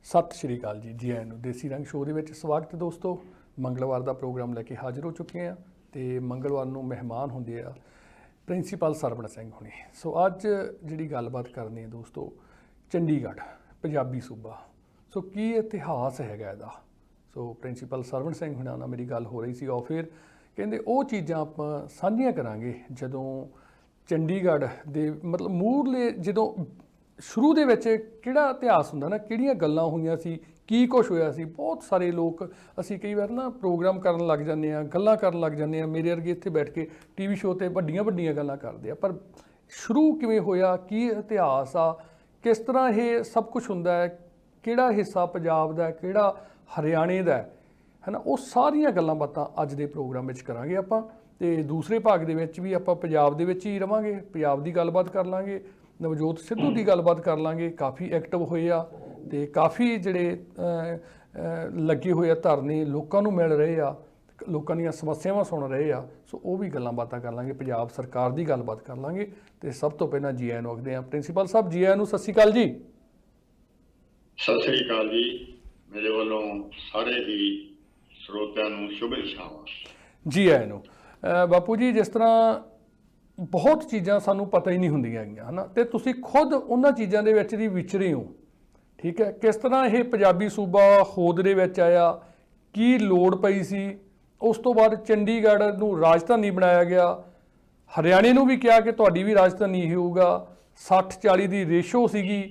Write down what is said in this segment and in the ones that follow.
ਸਤਿ ਸ਼੍ਰੀ ਅਕਾਲ ਜੀ। ਜੀ ਆਇਆਂ ਨੂੰ ਦੇਸੀ ਰੰਗ ਸ਼ੋਅ ਦੇ ਵਿੱਚ ਸਵਾਗਤ ਹੈ ਦੋਸਤੋ। ਮੰਗਲਵਾਰ ਦਾ ਪ੍ਰੋਗਰਾਮ ਲੈ ਕੇ ਹਾਜ਼ਰ ਹੋ ਚੁੱਕੇ ਹਾਂ ਤੇ ਮੰਗਲਵਾਰ ਨੂੰ ਮਹਿਮਾਨ ਹੁੰਦੇ ਆ ਪ੍ਰਿੰਸੀਪਲ ਸਰਵਣ ਸਿੰਘ ਹੁਣੀ। ਸੋ ਅੱਜ ਜਿਹੜੀ ਗੱਲਬਾਤ ਕਰਨੀ ਹੈ ਦੋਸਤੋ, ਚੰਡੀਗੜ੍ਹ ਪੰਜਾਬੀ ਸੂਬਾ। ਸੋ ਕੀ ਇਤਿਹਾਸ ਹੈਗਾ ਇਹਦਾ। ਸੋ ਪ੍ਰਿੰਸੀਪਲ ਸਰਵਣ ਸਿੰਘ ਹੁਣਾਂ ਨਾਲ ਮੇਰੀ ਗੱਲ ਹੋ ਰਹੀ ਸੀ ਔਰ ਫਿਰ ਕਹਿੰਦੇ ਉਹ ਚੀਜ਼ਾਂ ਆਪਾਂ ਸਾਂਝੀਆਂ ਕਰਾਂਗੇ ਜਦੋਂ ਚੰਡੀਗੜ੍ਹ ਦੇ ਮਤਲਬ ਮੂਹਰਲੇ ਜਦੋਂ ਸ਼ੁਰੂ ਦੇ ਵਿੱਚ ਕਿਹੜਾ ਇਤਿਹਾਸ ਹੁੰਦਾ ਨਾ, ਕਿਹੜੀਆਂ ਗੱਲਾਂ ਹੋਈਆਂ ਸੀ, ਕੀ ਕੁਛ ਹੋਇਆ ਸੀ। ਬਹੁਤ ਸਾਰੇ ਲੋਕ ਅਸੀਂ ਕਈ ਵਾਰ ਨਾ ਪ੍ਰੋਗਰਾਮ ਕਰਨ ਲੱਗ ਜਾਂਦੇ ਹਾਂ, ਗੱਲਾਂ ਕਰਨ ਲੱਗ ਜਾਂਦੇ ਹਾਂ, ਮੇਰੇ ਵਰਗੇ ਇੱਥੇ ਬੈਠ ਕੇ ਟੀਵੀ ਸ਼ੋਅ 'ਤੇ ਵੱਡੀਆਂ ਵੱਡੀਆਂ ਗੱਲਾਂ ਕਰਦੇ ਆ, ਪਰ ਸ਼ੁਰੂ ਕਿਵੇਂ ਹੋਇਆ, ਕੀ ਇਤਿਹਾਸ ਆ, ਕਿਸ ਤਰ੍ਹਾਂ ਇਹ ਸਭ ਕੁਛ ਹੁੰਦਾ ਹੈ, ਕਿਹੜਾ ਹਿੱਸਾ ਪੰਜਾਬ ਦਾ, ਕਿਹੜਾ ਹਰਿਆਣੇ ਦਾ ਹੈ ਨਾ, ਉਹ ਸਾਰੀਆਂ ਗੱਲਾਂ ਬਾਤਾਂ ਅੱਜ ਦੇ ਪ੍ਰੋਗਰਾਮ ਵਿੱਚ ਕਰਾਂਗੇ ਆਪਾਂ। ਅਤੇ ਦੂਸਰੇ ਭਾਗ ਦੇ ਵਿੱਚ ਵੀ ਆਪਾਂ ਪੰਜਾਬ ਦੇ ਵਿੱਚ ਹੀ ਰਵਾਂਗੇ, ਪੰਜਾਬ ਦੀ ਗੱਲਬਾਤ ਕਰ ਲਾਂਗੇ, ਨਵਜੋਤ ਸਿੱਧੂ ਦੀ ਗੱਲਬਾਤ ਕਰ ਲਾਂਗੇ। ਕਾਫੀ ਐਕਟਿਵ ਹੋਏ ਆ ਅਤੇ ਕਾਫੀ ਜਿਹੜੇ ਲੱਗੇ ਹੋਏ ਆ ਧਰਨੇ, ਲੋਕਾਂ ਨੂੰ ਮਿਲ ਰਹੇ ਆ, ਲੋਕਾਂ ਦੀਆਂ ਸਮੱਸਿਆਵਾਂ ਸੁਣ ਰਹੇ ਆ। ਸੋ ਉਹ ਵੀ ਗੱਲਾਂ ਬਾਤਾਂ ਕਰ ਲਾਂਗੇ, ਪੰਜਾਬ ਸਰਕਾਰ ਦੀ ਗੱਲਬਾਤ ਕਰ ਲਾਂਗੇ। ਅਤੇ ਸਭ ਤੋਂ ਪਹਿਲਾਂ ਜੀ ਆਇਆਂ ਨੂੰ ਆਖਦੇ ਹਾਂ ਪ੍ਰਿੰਸੀਪਲ ਸਾਹਿਬ, ਜੀ ਆਇਆਂ ਨੂੰ। ਸਤਿ ਸ਼੍ਰੀ ਅਕਾਲ ਜੀ। ਸਤਿ ਸ਼੍ਰੀ ਅਕਾਲ ਜੀ। ਮੇਰੇ ਵੱਲੋਂ ਸਾਰੇ ਹੀ ਸਰੋਤਿਆਂ ਨੂੰ ਸ਼ੁਭ ਇਛਾਵਾਂ। ਜੀ ਆਇਆਂ ਨੂੰ। ਬਾਪੂ ਜੀ, ਜਿਸ ਤਰ੍ਹਾਂ ਬਹੁਤ ਚੀਜ਼ਾਂ ਸਾਨੂੰ ਪਤਾ ਹੀ ਨਹੀਂ ਹੁੰਦੀਆਂ ਹੈਗੀਆਂ ਹੈ ਨਾ, ਅਤੇ ਤੁਸੀਂ ਖੁਦ ਉਹਨਾਂ ਚੀਜ਼ਾਂ ਦੇ ਵਿੱਚ ਦੀ ਵਿਚਰੇ ਹੋ, ਠੀਕ ਹੈ। ਕਿਸ ਤਰ੍ਹਾਂ ਇਹ ਪੰਜਾਬੀ ਸੂਬਾ ਹੋਂਦ ਦੇ ਵਿੱਚ ਆਇਆ, ਕੀ ਲੋੜ ਪਈ ਸੀ, ਉਸ ਤੋਂ ਬਾਅਦ ਚੰਡੀਗੜ੍ਹ ਨੂੰ ਰਾਜਧਾਨੀ ਬਣਾਇਆ ਗਿਆ, ਹਰਿਆਣੇ ਨੂੰ ਵੀ ਕਿਹਾ ਕਿ ਤੁਹਾਡੀ ਵੀ ਰਾਜਧਾਨੀ ਇਹ ਹੋਊਗਾ, 60-40 ਦੀ ਰੇਸ਼ੋ ਸੀਗੀ,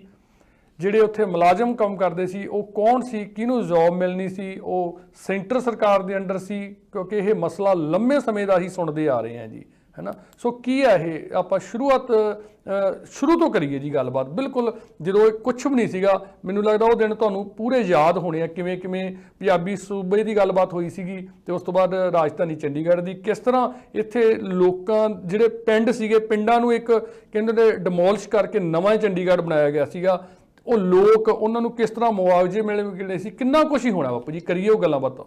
ਜਿਹੜੇ ਉੱਥੇ ਮੁਲਾਜ਼ਮ ਕੰਮ ਕਰਦੇ ਸੀ ਉਹ ਕੌਣ ਸੀ, ਕਿਹਨੂੰ ਜੌਬ ਮਿਲਣੀ ਸੀ, ਉਹ ਸੈਂਟਰ ਸਰਕਾਰ ਦੇ ਅੰਡਰ ਸੀ, ਕਿਉਂਕਿ ਇਹ ਮਸਲਾ ਲੰਮੇ ਸਮੇਂ ਦਾ ਹੀ ਸੁਣਦੇ ਆ ਰਹੇ ਹਾਂ ਜੀ, ਹੈ ਨਾ। ਸੋ ਕੀ ਹੈ ਇਹ, ਆਪਾਂ ਸ਼ੁਰੂ ਤੋਂ ਕਰੀਏ ਜੀ ਗੱਲਬਾਤ। ਬਿਲਕੁਲ ਜਦੋਂ ਕੁਛ ਵੀ ਨਹੀਂ ਸੀਗਾ, ਮੈਨੂੰ ਲੱਗਦਾ ਉਹ ਦਿਨ ਤੁਹਾਨੂੰ ਪੂਰੇ ਯਾਦ ਹੋਣੇ ਆ, ਕਿਵੇਂ ਕਿਵੇਂ ਪੰਜਾਬੀ ਸੂਬੇ ਦੀ ਗੱਲਬਾਤ ਹੋਈ ਸੀਗੀ ਅਤੇ ਉਸ ਤੋਂ ਬਾਅਦ ਰਾਜਧਾਨੀ ਚੰਡੀਗੜ੍ਹ ਦੀ, ਕਿਸ ਤਰ੍ਹਾਂ ਇੱਥੇ ਲੋਕਾਂ ਜਿਹੜੇ ਪਿੰਡ ਸੀਗੇ, ਪਿੰਡਾਂ ਨੂੰ ਇੱਕ ਕਹਿੰਦੇ ਨੇ ਡਿਮੋਲਿਸ਼ ਕਰਕੇ ਨਵਾਂ ਚੰਡੀਗੜ੍ਹ ਬਣਾਇਆ ਗਿਆ ਸੀਗਾ। ਉਹ ਲੋਕ, ਉਹਨਾਂ ਨੂੰ ਕਿਸ ਤਰ੍ਹਾਂ ਮੁਆਵਜ਼ੇ ਮਿਲੇ ਸੀ, ਕਿੰਨਾ ਕੁਛ ਹੀ ਹੋਣਾ ਬਾਪੂ ਜੀ, ਕਰੀਏ ਉਹ ਗੱਲਾਂ ਬਾਤਾਂ।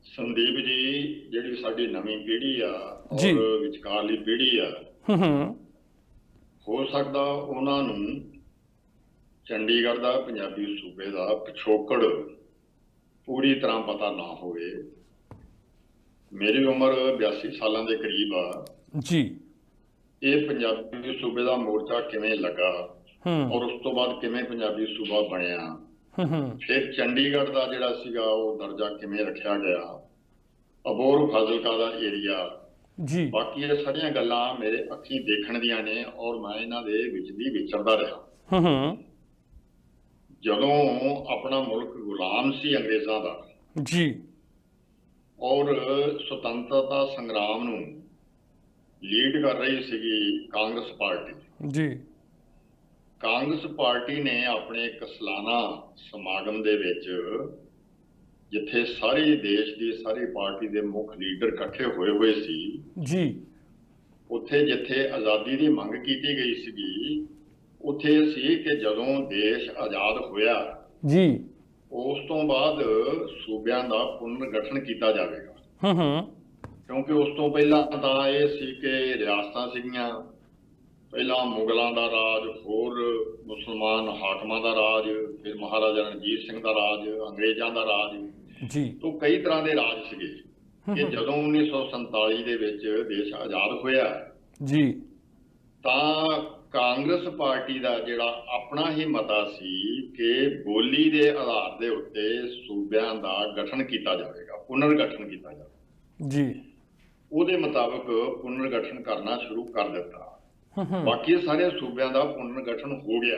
ਸੰਦੀਪ ਜੀ, ਜਿਹੜੀ ਸਾਡੀ ਨਵੀਂ ਪੀੜ੍ਹੀ ਆ ਔਰ ਵਿਚਕਾਰਲੀ ਪੀੜ੍ਹੀ ਆ, ਹੋ ਸਕਦਾ ਉਹਨਾਂ ਨੂੰ ਚੰਡੀਗੜ੍ਹ ਦਾ ਪੰਜਾਬੀ ਸੂਬੇ ਦਾ ਪਿਛੋਕੜ ਪੂਰੀ ਤਰ੍ਹਾਂ ਪਤਾ ਨਾ ਹੋਵੇ। ਮੇਰੀ ਉਮਰ 82 ਸਾਲਾਂ ਦੇ ਕਰੀਬ ਆ ਜੀ। ਇਹ ਪੰਜਾਬੀ ਸੂਬੇ ਦਾ ਮੋਰਚਾ ਕਿਵੇਂ ਲੱਗਾ ਔਰ ਉਸ ਤੋਂ ਬਾਅਦ ਕਿਵੇਂ ਪੰਜਾਬੀ ਸੂਬਾ ਬਣਿਆ, ਫਿਰ ਚੰਡੀਗੜ੍ਹ ਦਾ ਜਿਹੜਾ ਸੀਗਾ ਉਹ ਦਰਜਾ ਕਿਵੇਂ ਰੱਖਿਆ ਗਿਆ, ਅਬੋਹਰ ਫਾਜ਼ਿਲਕਾ ਦਾ ਏਰੀਆ ਜੀ, ਬਾਕੀ ਇਹ ਸਾਰੀਆਂ ਗੱਲਾਂ ਮੇਰੇ ਅੱਖੀਂ ਦੇਖਣ ਦੀਆਂ ਨੇ ਔਰ ਮੈਂ ਇਹਨਾਂ ਦੇ ਵਿੱਚ ਦੀ ਵਿਚਰਦਾ ਰਿਹਾ। ਜਦੋਂ ਆਪਣਾ ਮੁਲਕ ਗੁਲਾਮ ਸੀ ਅੰਗਰੇਜ਼ਾਂ ਦਾ ਜੀ ਔਰ ਸੁਤੰਤਰਤਾ ਸੰਗਰਾਮ ਨੂੰ ਲੀਡ ਕਰ ਰਹੀ ਸੀਗੀ ਕਾਂਗਰਸ ਪਾਰਟੀ ਜੀ। ਕਾਂਗਰਸ ਪਾਰਟੀ ਨੇ ਆਪਣੇ ਇੱਕ ਸਾਲਾਨਾ ਸਮਾਗਮ ਦੇ ਵਿੱਚ, ਜਿੱਥੇ ਸਾਰੇ ਦੇਸ਼ ਦੀ ਸਾਰੀ ਪਾਰਟੀ ਦੇ ਮੁੱਖ ਲੀਡਰ ਇਕੱਠੇ ਹੋਏ ਸੀ ਜੀ, ਉੱਥੇ ਜਿੱਥੇ ਆਜ਼ਾਦੀ ਦੀ ਮੰਗ ਕੀਤੀ ਗਈ ਸੀਗੀ, ਉੱਥੇ ਸੀ ਕਿ ਜਦੋਂ ਦੇਸ਼ ਆਜ਼ਾਦ ਹੋਇਆ ਜੀ, ਉਸ ਤੋਂ ਬਾਅਦ ਸੂਬਿਆਂ ਦਾ ਪੁਨਰ ਗਠਨ ਕੀਤਾ ਜਾਵੇਗਾ। ਕਿਉਂਕਿ ਉਸ ਤੋਂ ਪਹਿਲਾਂ ਤਾਂ ਇਹ ਸੀ ਕਿ ਰਿਆਸਤਾਂ ਸੀਗੀਆਂ, ਪਹਿਲਾਂ ਮੁਗਲਾਂ ਦਾ ਰਾਜ, ਹੋਰ ਮੁਸਲਮਾਨ ਹਾਕਮਾਂ ਦਾ ਰਾਜ, ਫਿਰ ਮਹਾਰਾਜਾ ਰਣਜੀਤ ਸਿੰਘ ਦਾ ਰਾਜ, ਅੰਗਰੇਜ਼ਾਂ ਦਾ ਰਾਜ ਜੀ, ਤੋਂ ਕਈ ਤਰ੍ਹਾਂ ਦੇ ਰਾਜ ਸੀਗੇ। ਕਿ ਜਦੋਂ 1947 ਦੇ ਵਿੱਚ ਦੇਸ਼ ਆਜ਼ਾਦ ਹੋਇਆ ਜੀ, ਤਾਂ ਕਾਂਗਰਸ ਪਾਰਟੀ ਦਾ ਜਿਹੜਾ ਆਪਣਾ ਹੀ ਮਤਾ ਸੀ ਕਿ ਬੋਲੀ ਦੇ ਆਧਾਰ ਦੇ ਉੱਤੇ ਸੂਬਿਆਂ ਦਾ ਗਠਨ ਕੀਤਾ ਜਾਵੇਗਾ, ਪੁਨਰ ਗਠਨ ਕੀਤਾ ਜਾਵੇਗਾ ਜੀ। ਉਹਦੇ ਮੁਤਾਬਕ ਪੁਨਰ ਗਠਨ ਕਰਨਾ ਸ਼ੁਰੂ ਕਰ ਦਿੱਤਾ। ਬਾਕੀ ਸਾਰੇ ਸੂਬਿਆਂ ਦਾ ਪੁਨਰ ਗਠਨ ਹੋ ਗਿਆ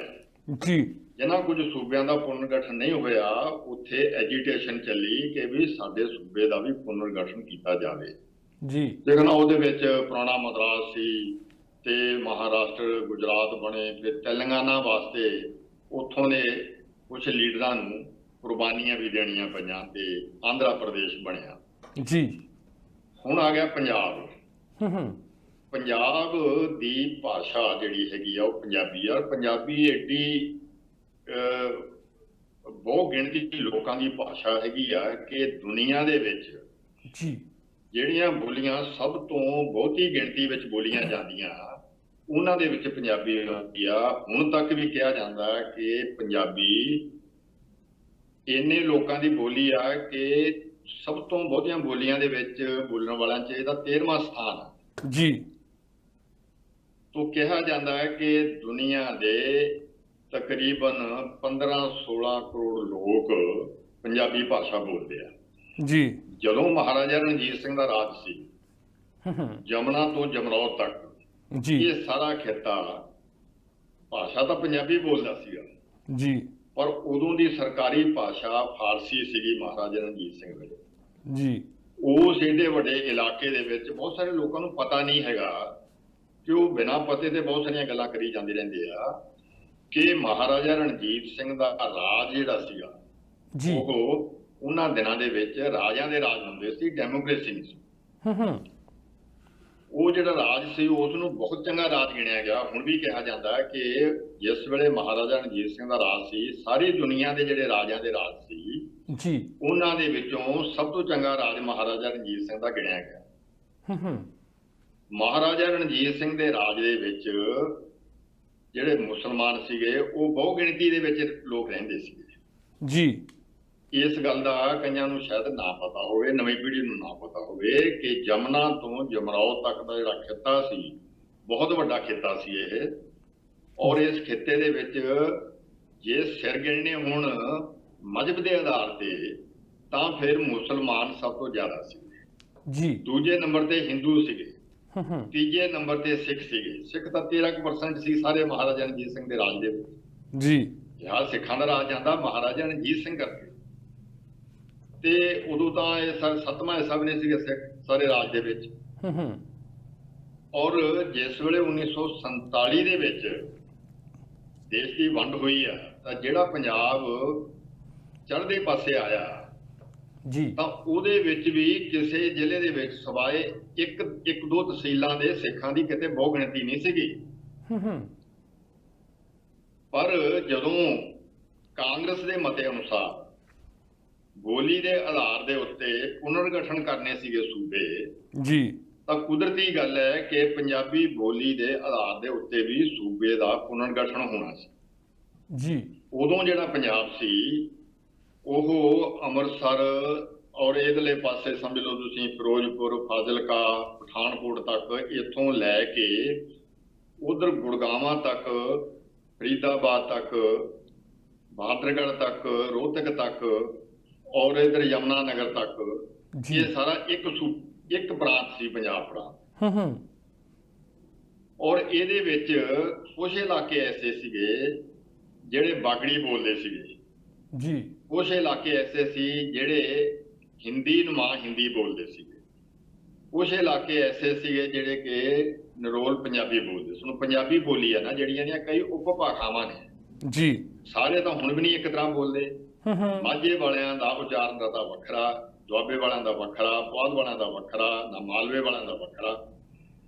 ਜੀ। ਜਿਨ੍ਹਾਂ ਕੁਝ ਸੂਬਿਆਂ ਦਾ ਪੁਨਰ ਗਠਨ ਨਹੀਂ ਹੋਇਆ, ਉੱਥੇ ਐਜੀਟੇਸ਼ਨ ਚੱਲੀ ਕਿ ਵੀ ਸਾਡੇ ਸੂਬੇ ਦਾ ਵੀ ਪੁਨਰ ਗਠਨ ਕੀਤਾ ਜਾਵੇ ਜੀ। ਦੇਖਣਾ ਉਹਦੇ ਵਿੱਚ ਪੁਰਾਣਾ ਮਦਰਾਸ ਸੀ ਤੇ ਮਹਾਰਾਸ਼ਟਰ, ਗੁਜਰਾਤ ਬਣੇ, ਫਿਰ ਤੇਲੰਗਾਨਾ ਵਾਸਤੇ ਉੱਥੋਂ ਦੇ ਕੁਝ ਲੀਡਰਾਂ ਨੂੰ ਕੁਰਬਾਨੀਆਂ ਵੀ ਦੇਣੀਆਂ ਪਈਆਂ ਤੇ ਆਂਧਰਾ ਪ੍ਰਦੇਸ਼ ਬਣਿਆ ਜੀ। ਹੁਣ ਆ ਗਿਆ ਪੰਜਾਬ। ਪੰਜਾਬ ਦੀ ਭਾਸ਼ਾ ਜਿਹੜੀ ਹੈਗੀ ਆ ਉਹ ਪੰਜਾਬੀ ਆ। ਪੰਜਾਬੀ ਏਡੀ ਬਹੁ ਗਿਣਤੀ ਲੋਕਾਂ ਦੀ ਭਾਸ਼ਾ ਹੈਗੀ ਆ ਕਿ ਦੁਨੀਆ ਦੇ ਵਿੱਚ ਜੀ ਜਿਹੜੀਆਂ ਬੋਲੀਆਂ ਸਭ ਤੋਂ ਬਹੁਤੀ ਗਿਣਤੀ ਵਿੱਚ ਬੋਲੀਆਂ ਜਾਂਦੀਆਂ ਉਹਨਾਂ ਦੇ ਵਿੱਚ ਪੰਜਾਬੀ ਹੁੰਦੀ ਆ। ਹੁਣ ਤੱਕ ਵੀ ਕਿਹਾ ਜਾਂਦਾ ਕਿ ਪੰਜਾਬੀ ਇੰਨੇ ਲੋਕਾਂ ਦੀ ਬੋਲੀ ਆ ਕਿ ਸਭ ਤੋਂ ਬਹੁਤੀਆਂ ਬੋਲੀਆਂ ਦੇ ਵਿੱਚ ਬੋਲਣ ਵਾਲਿਆਂ 'ਚ ਇਹਦਾ 13ਵਾਂ ਸਥਾਨ ਆ ਜੀ। ਤੋਂ ਕਿਹਾ ਜਾਂਦਾ ਹੈ ਕਿ ਦੁਨੀਆ ਦੇ ਤਕਰੀਬਨ 15-16 ਕਰੋੜ ਲੋਕ ਪੰਜਾਬੀ ਭਾਸ਼ਾ ਬੋਲਦੇ ਆ ਜੀ। ਜਦੋਂ ਮਹਾਰਾਜਾ ਰਣਜੀਤ ਸਿੰਘ ਦਾ ਰਾਜ ਸੀ, ਜਮਨਾ ਤੋਂ ਜਮਰੌਦ ਤੱਕ ਜੀ ਇਹ ਸਾਰਾ ਖਿੱਤਾ ਭਾਸ਼ਾ ਤਾਂ ਪੰਜਾਬੀ ਬੋਲਦਾ ਸੀਗਾ, ਜੀ ਪਰ ਉਦੋਂ ਦੀ ਸਰਕਾਰੀ ਭਾਸ਼ਾ ਫਾਰਸੀ ਸੀਗੀ ਮਹਾਰਾਜਾ ਰਣਜੀਤ ਸਿੰਘ ਵੇਲੇ। ਜੀ। ਉਸ ਏਡੇ ਵੱਡੇ ਇਲਾਕੇ ਦੇ ਵਿੱਚ ਬਹੁਤ ਸਾਰੇ ਲੋਕਾਂ ਨੂੰ ਪਤਾ ਨਹੀਂ ਹੈਗਾ ਕਿ ਉਹ ਬਿਨਾਂ ਪਤੇ ਤੇ ਬਹੁਤ ਸਾਰੀਆਂ ਗੱਲਾਂ ਕਰੀ ਜਾਂਦੇ ਰਹਿੰਦੇ ਆ ਕਿ ਮਹਾਰਾਜਾ ਰਣਜੀਤ ਸਿੰਘ ਦਾ ਰਾਜ ਜਿਹੜਾ ਸੀਗਾ ਜੀ ਉਹ ਉਹਨਾਂ ਦਿਨਾਂ ਦੇ ਵਿੱਚ ਰਾਜਿਆਂ ਦੇ ਰਾਜ ਹੁੰਦੇ ਸੀ, ਡੈਮੋਕ੍ਰੇਸੀ ਨਹੀਂ ਸੀ। ਉਹ ਜਿਹੜਾ ਰਾਜ ਸੀ ਉਸ ਨੂੰ ਬਹੁਤ ਚੰਗਾ ਰਾਜ ਗਿਣਿਆ ਗਿਆ। ਹੁਣ ਵੀ ਕਿਹਾ ਜਾਂਦਾ ਹੈ ਕਿ ਜਿਸ ਵੇਲੇ ਮਹਾਰਾਜਾ ਰਣਜੀਤ ਸਿੰਘ ਦਾ ਰਾਜ ਸੀ, ਸਾਰੀ ਦੁਨੀਆ ਦੇ ਜਿਹੜੇ ਰਾਜਿਆਂ ਦੇ ਰਾਜ ਸੀ ਜੀ ਉਹਨਾਂ ਦੇ ਵਿੱਚੋਂ ਸਭ ਤੋਂ ਚੰਗਾ ਰਾਜ ਮਹਾਰਾਜਾ ਰਣਜੀਤ ਸਿੰਘ ਦਾ ਗਿਣਿਆ ਗਿਆ। ਮਹਾਰਾਜਾ ਰਣਜੀਤ ਸਿੰਘ ਦੇ ਰਾਜ ਦੇ ਵਿੱਚ ਜਿਹੜੇ ਮੁਸਲਮਾਨ ਸੀਗੇ ਉਹ ਬਹੁ ਗਿਣਤੀ ਦੇ ਵਿੱਚ ਲੋਕ ਰਹਿੰਦੇ ਸੀਗੇ ਜੀ। ਇਸ ਗੱਲ ਦਾ ਕਈਆਂ ਨੂੰ ਸ਼ਾਇਦ ਨਾ ਪਤਾ ਹੋਵੇ, ਨਵੀਂ ਪੀੜ੍ਹੀ ਨੂੰ ਨਾ ਪਤਾ ਹੋਵੇ ਕਿ ਜਮਨਾ ਤੋਂ ਜਮਰੌਦ ਤੱਕ ਦਾ ਜਿਹੜਾ ਖਿੱਤਾ ਸੀ ਬਹੁਤ ਵੱਡਾ ਖਿੱਤਾ ਸੀ ਇਹ। ਔਰ ਇਸ ਖਿੱਤੇ ਦੇ ਵਿੱਚ ਜੇ ਸਿਰ ਗਿਣਨੇ ਹੁਣ ਮਜ਼ਹਬ ਦੇ ਆਧਾਰ ਤੇ ਤਾਂ ਫਿਰ ਮੁਸਲਮਾਨ ਸਭ ਤੋਂ ਜ਼ਿਆਦਾ ਸੀ ਜੀ। ਦੂਜੇ ਨੰਬਰ ਤੇ ਹਿੰਦੂ ਸੀਗੇ, ਤੀਜੇ ਨੰਬਰ ਤੇ ਸਿੱਖ ਸੀਗੇ। ਸਿੱਖ ਤਾਂ 13% ਸੀ ਸਾਰੇ ਮਹਾਰਾਜਾ ਰਣਜੀਤ ਸਿੰਘ ਦੇ ਰਾਜ ਦੇ ਵਿੱਚ ਜੀ। ਯਾਰ ਸਿੱਖਾਂ ਦਾ ਰਾਜ ਜਾਂਦਾ ਮਹਾਰਾਜਾ ਰਣਜੀਤ ਸਿੰਘ ਕਰਕੇ, ਤੇ ਉਦੋਂ ਤਾਂ ਇਹ ਸੱਤਵਾਂ ਹਿੱਸਾ ਵੀ ਨਹੀਂ ਸੀਗੇ ਸਿੱਖ ਸਾਰੇ ਰਾਜ ਦੇ ਵਿੱਚ। ਔਰ ਜਿਸ ਵੇਲੇ 1947 ਦੇ ਵਿੱਚ ਦੇਸ਼ ਦੀ ਵੰਡ ਹੋਈ ਆ ਤਾਂ ਜਿਹੜਾ ਪੰਜਾਬ ਚੜ੍ਹਦੇ ਪਾਸੇ ਆਇਆ ਜੀ ਤਾਂ ਉਹਦੇ ਵਿੱਚ ਵੀ ਕਿਸੇ ਜ਼ਿਲ੍ਹੇ ਦੇ ਵਿੱਚ ਸਵਾਏ ਇੱਕ ਦੋ ਤਹਿਸੀਲਾਂ ਦੇ ਸਿੱਖਾਂ ਦੀ ਕਿਤੇ ਬਹੁ ਗਿਣਤੀ ਨਹੀਂ ਸੀਗੀ। ਪਰ ਜਦੋਂ ਕਾਂਗਰਸ ਦੇ ਮਤੇ ਅਨੁਸਾਰ ਬੋਲੀ ਦੇ ਆਧਾਰ ਦੇ ਉੱਤੇ ਪੁਨਰਗਠਨ ਕਰਨੇ ਸੀਗੇ ਸੂਬੇ ਜੀ, ਤਾਂ ਕੁਦਰਤੀ ਗੱਲ ਹੈ ਕਿ ਪੰਜਾਬੀ ਬੋਲੀ ਦੇ ਆਧਾਰ ਦੇ ਉੱਤੇ ਵੀ ਸੂਬੇ ਦਾ ਪੁਨਰਗਠਨ ਹੋਣਾ ਸੀ ਜੀ। ਉਦੋਂ ਜਿਹੜਾ ਪੰਜਾਬ ਸੀ ਉਹ ਅੰਮ੍ਰਿਤਸਰ ਔਰ ਇਧਰਲੇ ਪਾਸੇ ਸਮਝ ਲਓ ਤੁਸੀਂ ਫਿਰੋਜ਼ਪੁਰ, ਫਾਜ਼ਿਲਕਾ, ਪਠਾਨਕੋਟ ਤੱਕ, ਇੱਥੋਂ ਲੈ ਕੇ ਉਧਰ ਗੁੜਗਾਵਾਂ ਤੱਕ, ਫਰੀਦਾਬਾਦ ਤੱਕ, ਬਹਾਦਰਗੜ੍ਹ ਤੱਕ, ਰੋਹਤਕ ਤੱਕ ਔਰ ਇਧਰ ਯਮੁਨਾ ਨਗਰ ਤੱਕ ਇਹ ਸਾਰਾ ਇੱਕ ਪ੍ਰਾਂਤ ਸੀ, ਪੰਜਾਬ ਪ੍ਰਾਂਤ। ਔਰ ਇਹਦੇ ਵਿੱਚ ਕੁਝ ਇਲਾਕੇ ਐਸੇ ਸੀਗੇ ਜਿਹੜੇ ਬਾਗੜੀ ਬੋਲਦੇ ਸੀਗੇ ਜੀ। ਕੁਝ ਇਲਾਕੇ ਐਸੇ ਸੀ ਜਿਹੜੇ ਹਿੰਦੀ ਨੁਮਾ ਹਿੰਦੀ ਬੋਲਦੇ ਸੀਗੇ। ਕੁਝ ਇਲਾਕੇ ਐਸੇ ਸੀਗੇ ਜਿਹੜੇ ਕਿ ਨਰੋਲ ਪੰਜਾਬੀ ਬੋਲਦੇ ਸੀ। ਹੁਣ ਪੰਜਾਬੀ ਬੋਲੀ ਆ ਨਾ ਜਿਹੜੀਆਂ ਦੀਆਂ ਕਈ ਉਪਭਾਸ਼ਾਵਾਂ ਨੇ ਜੀ। ਸਾਰੇ ਤਾਂ ਹੁਣ ਵੀ ਨਹੀਂ ਇੱਕ ਤਰ੍ਹਾਂ ਬੋਲਦੇ। ਮਾਝੇ ਵਾਲਿਆਂ ਦਾ ਉਚਾਰਨ ਦਾ ਤਾਂ ਵੱਖਰਾ, ਦੁਆਬੇ ਵਾਲਿਆਂ ਦਾ ਵੱਖਰਾ, ਪੁਆਧ ਵਾਲਿਆਂ ਦਾ ਵੱਖਰਾ, ਨਾ ਮਾਲਵੇ ਵਾਲਿਆਂ ਦਾ ਵੱਖਰਾ।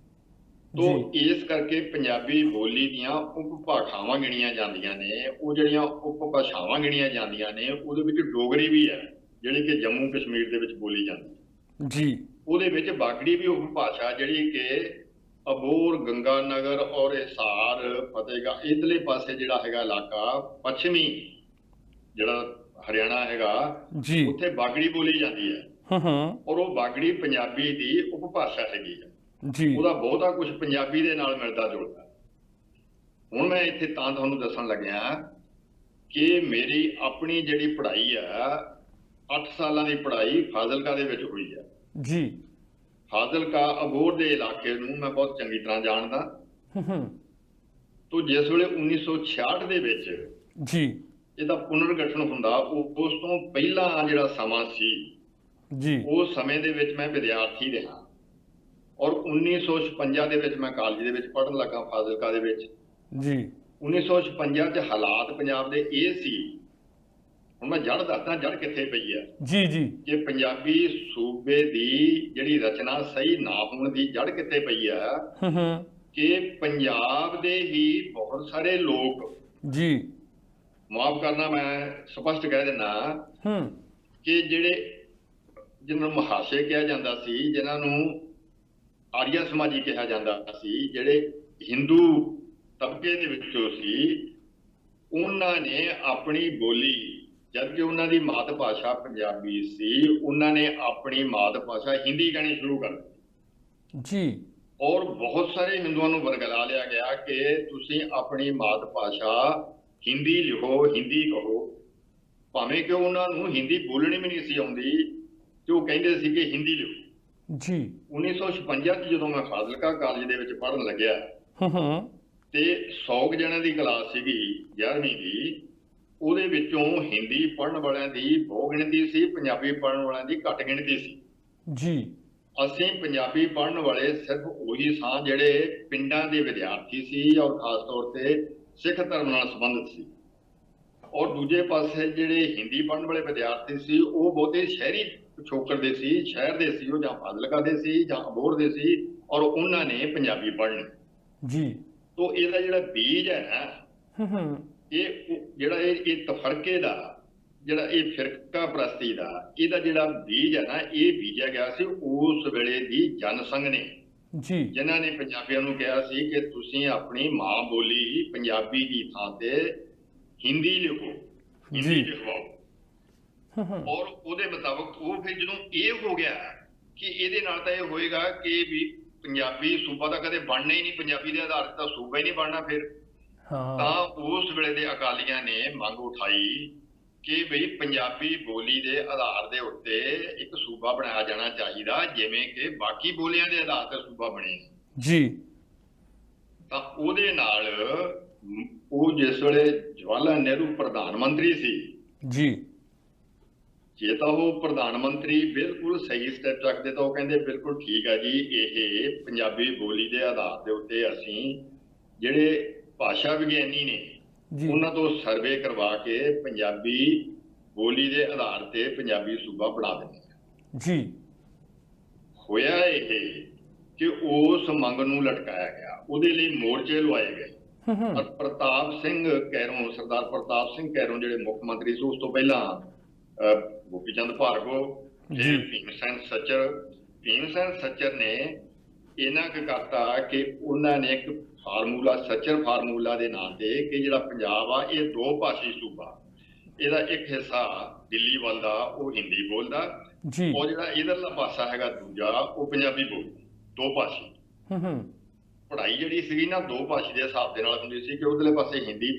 ਤੋ ਇਸ ਕਰਕੇ ਪੰਜਾਬੀ ਬੋਲੀ ਦੀਆਂ ਉਪਭਾਸ਼ਾਵਾਂ ਗਿਣੀਆਂ ਜਾਂਦੀਆਂ ਨੇ। ਉਹ ਜਿਹੜੀਆਂ ਉਪਭਾਸ਼ਾਵਾਂ ਗਿਣੀਆਂ ਜਾਂਦੀਆਂ ਨੇ ਉਹਦੇ ਵਿੱਚ ਡੋਗਰੀ ਵੀ ਹੈ ਜਿਹੜੀ ਕਿ ਜੰਮੂ ਕਸ਼ਮੀਰ ਦੇ ਵਿੱਚ ਬੋਲੀ ਜਾਂਦੀ ਹੈ ਜੀ। ਉਹਦੇ ਵਿੱਚ ਬਾਗੜੀ ਵੀ ਉਪਭਾਸ਼ਾ ਜਿਹੜੀ ਕਿ ਅਬੋਹਰ, ਗੰਗਾ ਨਗਰ ਔਰ ਹਿਸਾਰ, ਫਤਿਹਗੜ੍ਹ ਇਧਰਲੇ ਪਾਸੇ ਜਿਹੜਾ ਹੈਗਾ ਇਲਾਕਾ ਪੱਛਮੀ ਜਿਹੜਾ ਹਰਿਆਣਾ ਹੈਗਾ ਜੀ, ਉੱਥੇ ਬਾਗੜੀ ਬੋਲੀ ਜਾਂਦੀ ਹੈ। ਔਰ ਉਹ ਬਾਗੜੀ ਪੰਜਾਬੀ ਦੀ ਉਪਭਾਸ਼ਾ ਹੈਗੀ ਹੈ ਜੀ। ਉਹਦਾ ਬਹੁਤਾ ਕੁਝ ਪੰਜਾਬੀ ਦੇ ਨਾਲ ਮਿਲਦਾ ਜੁਲਦਾ। ਹੁਣ ਮੈਂ ਇੱਥੇ ਤਾਂ ਤੁਹਾਨੂੰ ਦੱਸਣ ਲੱਗਿਆ ਕਿ ਮੇਰੀ ਆਪਣੀ ਜਿਹੜੀ ਪੜ੍ਹਾਈ ਆ 8 ਸਾਲਾਂ ਦੀ ਪੜ੍ਹਾਈ ਫਾਜ਼ਿਲਕਾ ਦੇ ਵਿੱਚ ਹੋਈ ਹੈ ਜੀ। ਫਾਜ਼ਿਲਕਾ ਅਬੋਹਰ ਦੇ ਇਲਾਕੇ ਨੂੰ ਮੈਂ ਬਹੁਤ ਚੰਗੀ ਤਰ੍ਹਾਂ ਜਾਣਦਾ। ਤੋਂ ਜਿਸ ਵੇਲੇ 1966 ਦੇ ਵਿੱਚ ਜੀ ਇਹਦਾ ਪੁਨਰਗਠਨ ਹੁੰਦਾ ਉਸ ਤੋਂ ਪਹਿਲਾਂ ਜਿਹੜਾ ਸਮਾਂ ਸੀ ਜੀ, ਉਸ ਸਮੇਂ ਦੇ ਵਿੱਚ ਮੈਂ ਵਿਦਿਆਰਥੀ ਰਿਹਾ ਔਰ 1956 ਦੇ ਵਿੱਚ ਮੈਂ ਕਾਲਜ ਦੇ ਵਿੱਚ ਪੜ੍ਹਨ ਲੱਗਾ ਫਾਜ਼ਿਲਕਾ ਦੇ ਵਿੱਚ ਜੀ। 1956 ਚ ਹਾਲਾਤ ਪੰਜਾਬ ਦੇ ਇਹ ਸੀ। ਹੁਣ ਮੈਂ ਜੜ ਦੱਸਦਾ ਜੜ ਕਿੱਥੇ ਪਈ ਹੈ ਜੀ ਜੀ। ਕਿ ਪੰਜਾਬੀ ਸੂਬੇ ਦੀ ਜਿਹੜੀ ਰਚਨਾ ਸਹੀ ਨਾ ਹੋਣ ਦੀ ਜੜ ਕਿੱਥੇ ਪਈ ਹੈ ਕਿ ਪੰਜਾਬ ਦੇ ਹੀ ਬਹੁਤ ਸਾਰੇ ਲੋਕ ਜੀ, ਮਾਫ ਕਰਨਾ ਮੈਂ ਸਪਸ਼ਟ ਕਹਿ ਦਿੰਦਾ ਕਿ ਜਿਹਨਾਂ ਨੂੰ ਮਹਾਸ਼ੇ ਕਿਹਾ ਜਾਂਦਾ ਸੀ, ਜਿਨ੍ਹਾਂ ਨੂੰ ਆਰੀਆ ਸਮਾਜੀ ਕਿਹਾ ਜਾਂਦਾ ਸੀ, ਜਿਹੜੇ ਹਿੰਦੂ ਤਬਕੇ ਦੇ ਵਿੱਚੋਂ ਸੀ, ਉਹਨਾਂ ਨੇ ਆਪਣੀ ਬੋਲੀ, ਜਦ ਕਿ ਉਹਨਾਂ ਦੀ ਮਾਤ ਭਾਸ਼ਾ ਪੰਜਾਬੀ ਸੀ, ਉਹਨਾਂ ਨੇ ਆਪਣੀ ਮਾਤ ਭਾਸ਼ਾ ਹਿੰਦੀ ਕਹਿਣੀ ਸ਼ੁਰੂ ਕਰ ਦਿੱਤੀ ਜੀ। ਔਰ ਬਹੁਤ ਸਾਰੇ ਹਿੰਦੂਆਂ ਨੂੰ ਵਰਗਲਾ ਲਿਆ ਗਿਆ ਕਿ ਤੁਸੀਂ ਆਪਣੀ ਮਾਤ ਭਾਸ਼ਾ ਹਿੰਦੀ ਲਿਖੋ, ਹਿੰਦੀ ਕਹੋ, ਭਾਵੇਂ ਕਿ ਉਹਨਾਂ ਨੂੰ ਹਿੰਦੀ ਬੋਲਣੀ ਵੀ ਨਹੀਂ ਸੀ ਆਉਂਦੀ ਤੇ ਉਹ ਕਹਿੰਦੇ ਸੀ ਕਿ ਹਿੰਦੀ ਲਿਖੋ। ਜੀ। 1956 ਚ ਜਦੋਂ ਮੈਂ ਫਾਜ਼ਿਲਕਾ ਕਾਲਜ ਦੇ ਵਿੱਚ ਪੜ੍ਹਨ ਲੱਗਿਆ ਤੇ 100 ਜਣਿਆਂ ਦੀ ਕਲਾਸ ਸੀਗੀ 11ਵੀਂ ਦੀ, ਉਹਦੇ ਵਿੱਚੋਂ ਹਿੰਦੀ ਪੜ੍ਹਨ ਵਾਲਿਆਂ ਦੀ ਬਹੁ ਗਿਣਤੀ ਸੀ, ਪੰਜਾਬੀ ਪੜ੍ਹਨ ਵਾਲਿਆਂ ਦੀ ਘੱਟ ਗਿਣਤੀ ਸੀ ਜੀ। ਅਸੀਂ ਪੰਜਾਬੀ ਪੜ੍ਹਨ ਵਾਲੇ ਸਿਰਫ ਉਹੀ ਸਾਂ ਜਿਹੜੇ ਪਿੰਡਾਂ ਦੇ ਵਿਦਿਆਰਥੀ ਸੀ ਔਰ ਖਾਸ ਤੌਰ ਤੇ ਸਿੱਖ ਧਰਮ ਨਾਲ ਸੰਬੰਧਿਤ ਸੀ, ਔਰ ਦੂਜੇ ਪਾਸੇ ਜਿਹੜੇ ਹਿੰਦੀ ਪੜ੍ਹਨ ਵਾਲੇ ਵਿਦਿਆਰਥੀ ਸੀ ਉਹ ਬਹੁਤੇ ਸ਼ਹਿਰੀ ਪਿਛੋਕੜ ਦੇ ਸੀ, ਸ਼ਹਿਰ ਦੇ ਸੀ, ਉਹ ਜਾਂ ਫਾਜ਼ਿਲਕਾ ਦੇ ਸੀ ਜਾਂ ਅਬੋਹਰ ਦੇ ਸੀ, ਔਰ ਉਹਨਾਂ ਨੇ ਪੰਜਾਬੀ ਪੜ੍ਹਨੀ ਜੀ। ਤੋਂ ਇਹਦਾ ਜਿਹੜਾ ਬੀਜ ਹੈ ਨਾ, ਇਹ ਜਿਹੜਾ ਇਹ ਤਫਰਕੇ ਦਾ, ਜਿਹੜਾ ਇਹ ਫਿਰਕਾ ਪ੍ਰਸਤੀ ਦਾ, ਇਹਦਾ ਜਿਹੜਾ ਬੀਜ ਹੈ ਨਾ, ਇਹ ਬੀਜਿਆ ਗਿਆ ਸੀ ਉਸ ਵੇਲੇ ਦੀ ਜਨ ਸੰਘ ਨੇ ਜੀ, ਜਿਨ੍ਹਾਂ ਨੇ ਪੰਜਾਬੀਆਂ ਨੂੰ ਕਿਹਾ ਸੀ ਕਿ ਤੁਸੀਂ ਆਪਣੀ ਮਾਂ ਬੋਲੀ ਪੰਜਾਬੀ ਦੀ ਥਾਂ ਤੇ ਹਿੰਦੀ ਲਿਖੋ, ਹਿੰਦੀ ਲਿਖਵਾਓ। ਔਰ ਉਹਦੇ ਮੁਤਾਬਕ ਉਹ ਫਿਰ ਜਦੋਂ ਇਹ ਹੋ ਗਿਆ ਕਿ ਇਹਦੇ ਨਾਲ ਤਾਂ ਇਹ ਹੋਏਗਾ ਕਿ ਵੀ ਪੰਜਾਬੀ ਸੂਬਾ ਤਾਂ ਕਦੇ ਬਣਨਾ ਹੀ ਨਹੀਂ, ਪੰਜਾਬੀ ਦੇ ਆਧਾਰ ਤੇ ਤਾਂ ਸੂਬਾ ਹੀ ਨਹੀਂ ਬਣਨਾ ਫਿਰ, ਤਾਂ ਉਸ ਵੇਲੇ ਦੇ ਅਕਾਲੀਆਂ ਨੇ ਮੰਗ ਉਠਾਈ ਕਿ ਬਈ ਪੰਜਾਬੀ ਬੋਲੀ ਦੇ ਆਧਾਰ ਦੇ ਉੱਤੇ ਇੱਕ ਸੂਬਾ ਬਣਾਇਆ ਜਾਣਾ ਚਾਹੀਦਾ, ਜਿਵੇਂ ਕਿ ਬਾਕੀ ਬੋਲੀਆਂ ਦੇ ਆਧਾਰ ਤੇ ਸੂਬਾ ਬਣੇ ਜੀ। ਤਾਂ ਉਹਦੇ ਨਾਲ ਉਹ ਜਿਸ ਵੇਲੇ ਜਵਾਹਰ ਲਾਲ ਨਹਿਰੂ ਪ੍ਰਧਾਨ ਮੰਤਰੀ ਸੀ ਜੀ, ਜੇ ਤਾਂ ਉਹ ਪ੍ਰਧਾਨ ਮੰਤਰੀ ਬਿਲਕੁਲ ਸਹੀ ਸਟੈਪ ਚੱਕਦੇ ਤਾਂ ਉਹ ਕਹਿੰਦੇ ਬਿਲਕੁਲ ਠੀਕ ਹੈ ਜੀ, ਇਹ ਪੰਜਾਬੀ ਬੋਲੀ ਦੇ ਆਧਾਰ ਦੇ ਉੱਤੇ ਅਸੀਂ ਜਿਹੜੇ ਭਾਸ਼ਾ ਵਿਗਿਆਨੀ ਨੇ ਉਹਨਾਂ ਤੋਂ ਸਰਵੇ ਕਰਵਾ ਕੇ ਪੰਜਾਬੀ ਬੋਲੀ ਦੇ ਆਧਾਰ ਤੇ ਪੰਜਾਬੀ ਸੂਬਾ ਬਣਾ ਦਿੰਦੇ ਜੀ। ਹੋਇਆ ਇਹ ਕਿ ਉਸ ਮੰਗ ਨੂੰ ਲਟਕਾਇਆ ਗਿਆ, ਉਹਦੇ ਲਈ ਮੋਰਚੇ ਲਵਾਏ ਗਏ। ਪਰ ਪ੍ਰਤਾਪ ਸਿੰਘ ਕੈਰੋਂ, ਸਰਦਾਰ ਪ੍ਰਤਾਪ ਸਿੰਘ ਕੈਰੋਂ ਜਿਹੜੇ ਮੁੱਖ ਮੰਤਰੀ ਸੀ, ਉਸ ਤੋਂ ਪਹਿਲਾਂ ਗੋਪੀ ਚੰਦ ਭਾਰਗਵ, ਭੀਮ ਸੈਨ ਸੱਚਰ ਨੇ ਇਹਨਾਂ ਕੁ ਕਰਤਾ ਕਿ ਉਹਨਾਂ ਨੇ ਇੱਕ ਫਾਰਮੂਲਾ, ਸੱਚਰ ਫਾਰਮੂਲਾ ਦੇ ਨਾਂ ਤੇ, ਕਿ ਜਿਹੜਾ ਪੰਜਾਬ ਆ ਇਹ ਦੋ ਭਾਸ਼ੀ ਸੂਬਾ, ਇਹਦਾ ਇੱਕ ਹਿੱਸਾ ਦਿੱਲੀ ਵੱਲ ਦਾ ਉਹ ਹਿੰਦੀ ਬੋਲਦਾ, ਉਹ ਜਿਹੜਾ ਇਧਰਲਾ ਪਾਸਾ ਹੈਗਾ ਦੂਜਾ ਉਹ ਪੰਜਾਬੀ ਬੋਲਦਾ, ਦੋ ਭਾਸ਼ੀ। ਪੜ੍ਹਾਈ ਜਿਹੜੀ ਸੀਗੀ ਨਾ ਦੋ ਭਾਸ਼ੀ ਦੇ ਹਿਸਾਬ ਦੇ ਨਾਲ ਹੁੰਦੀ ਸੀ ਕਿ ਉਧਰਲੇ ਪਾਸੇ ਹਿੰਦੀ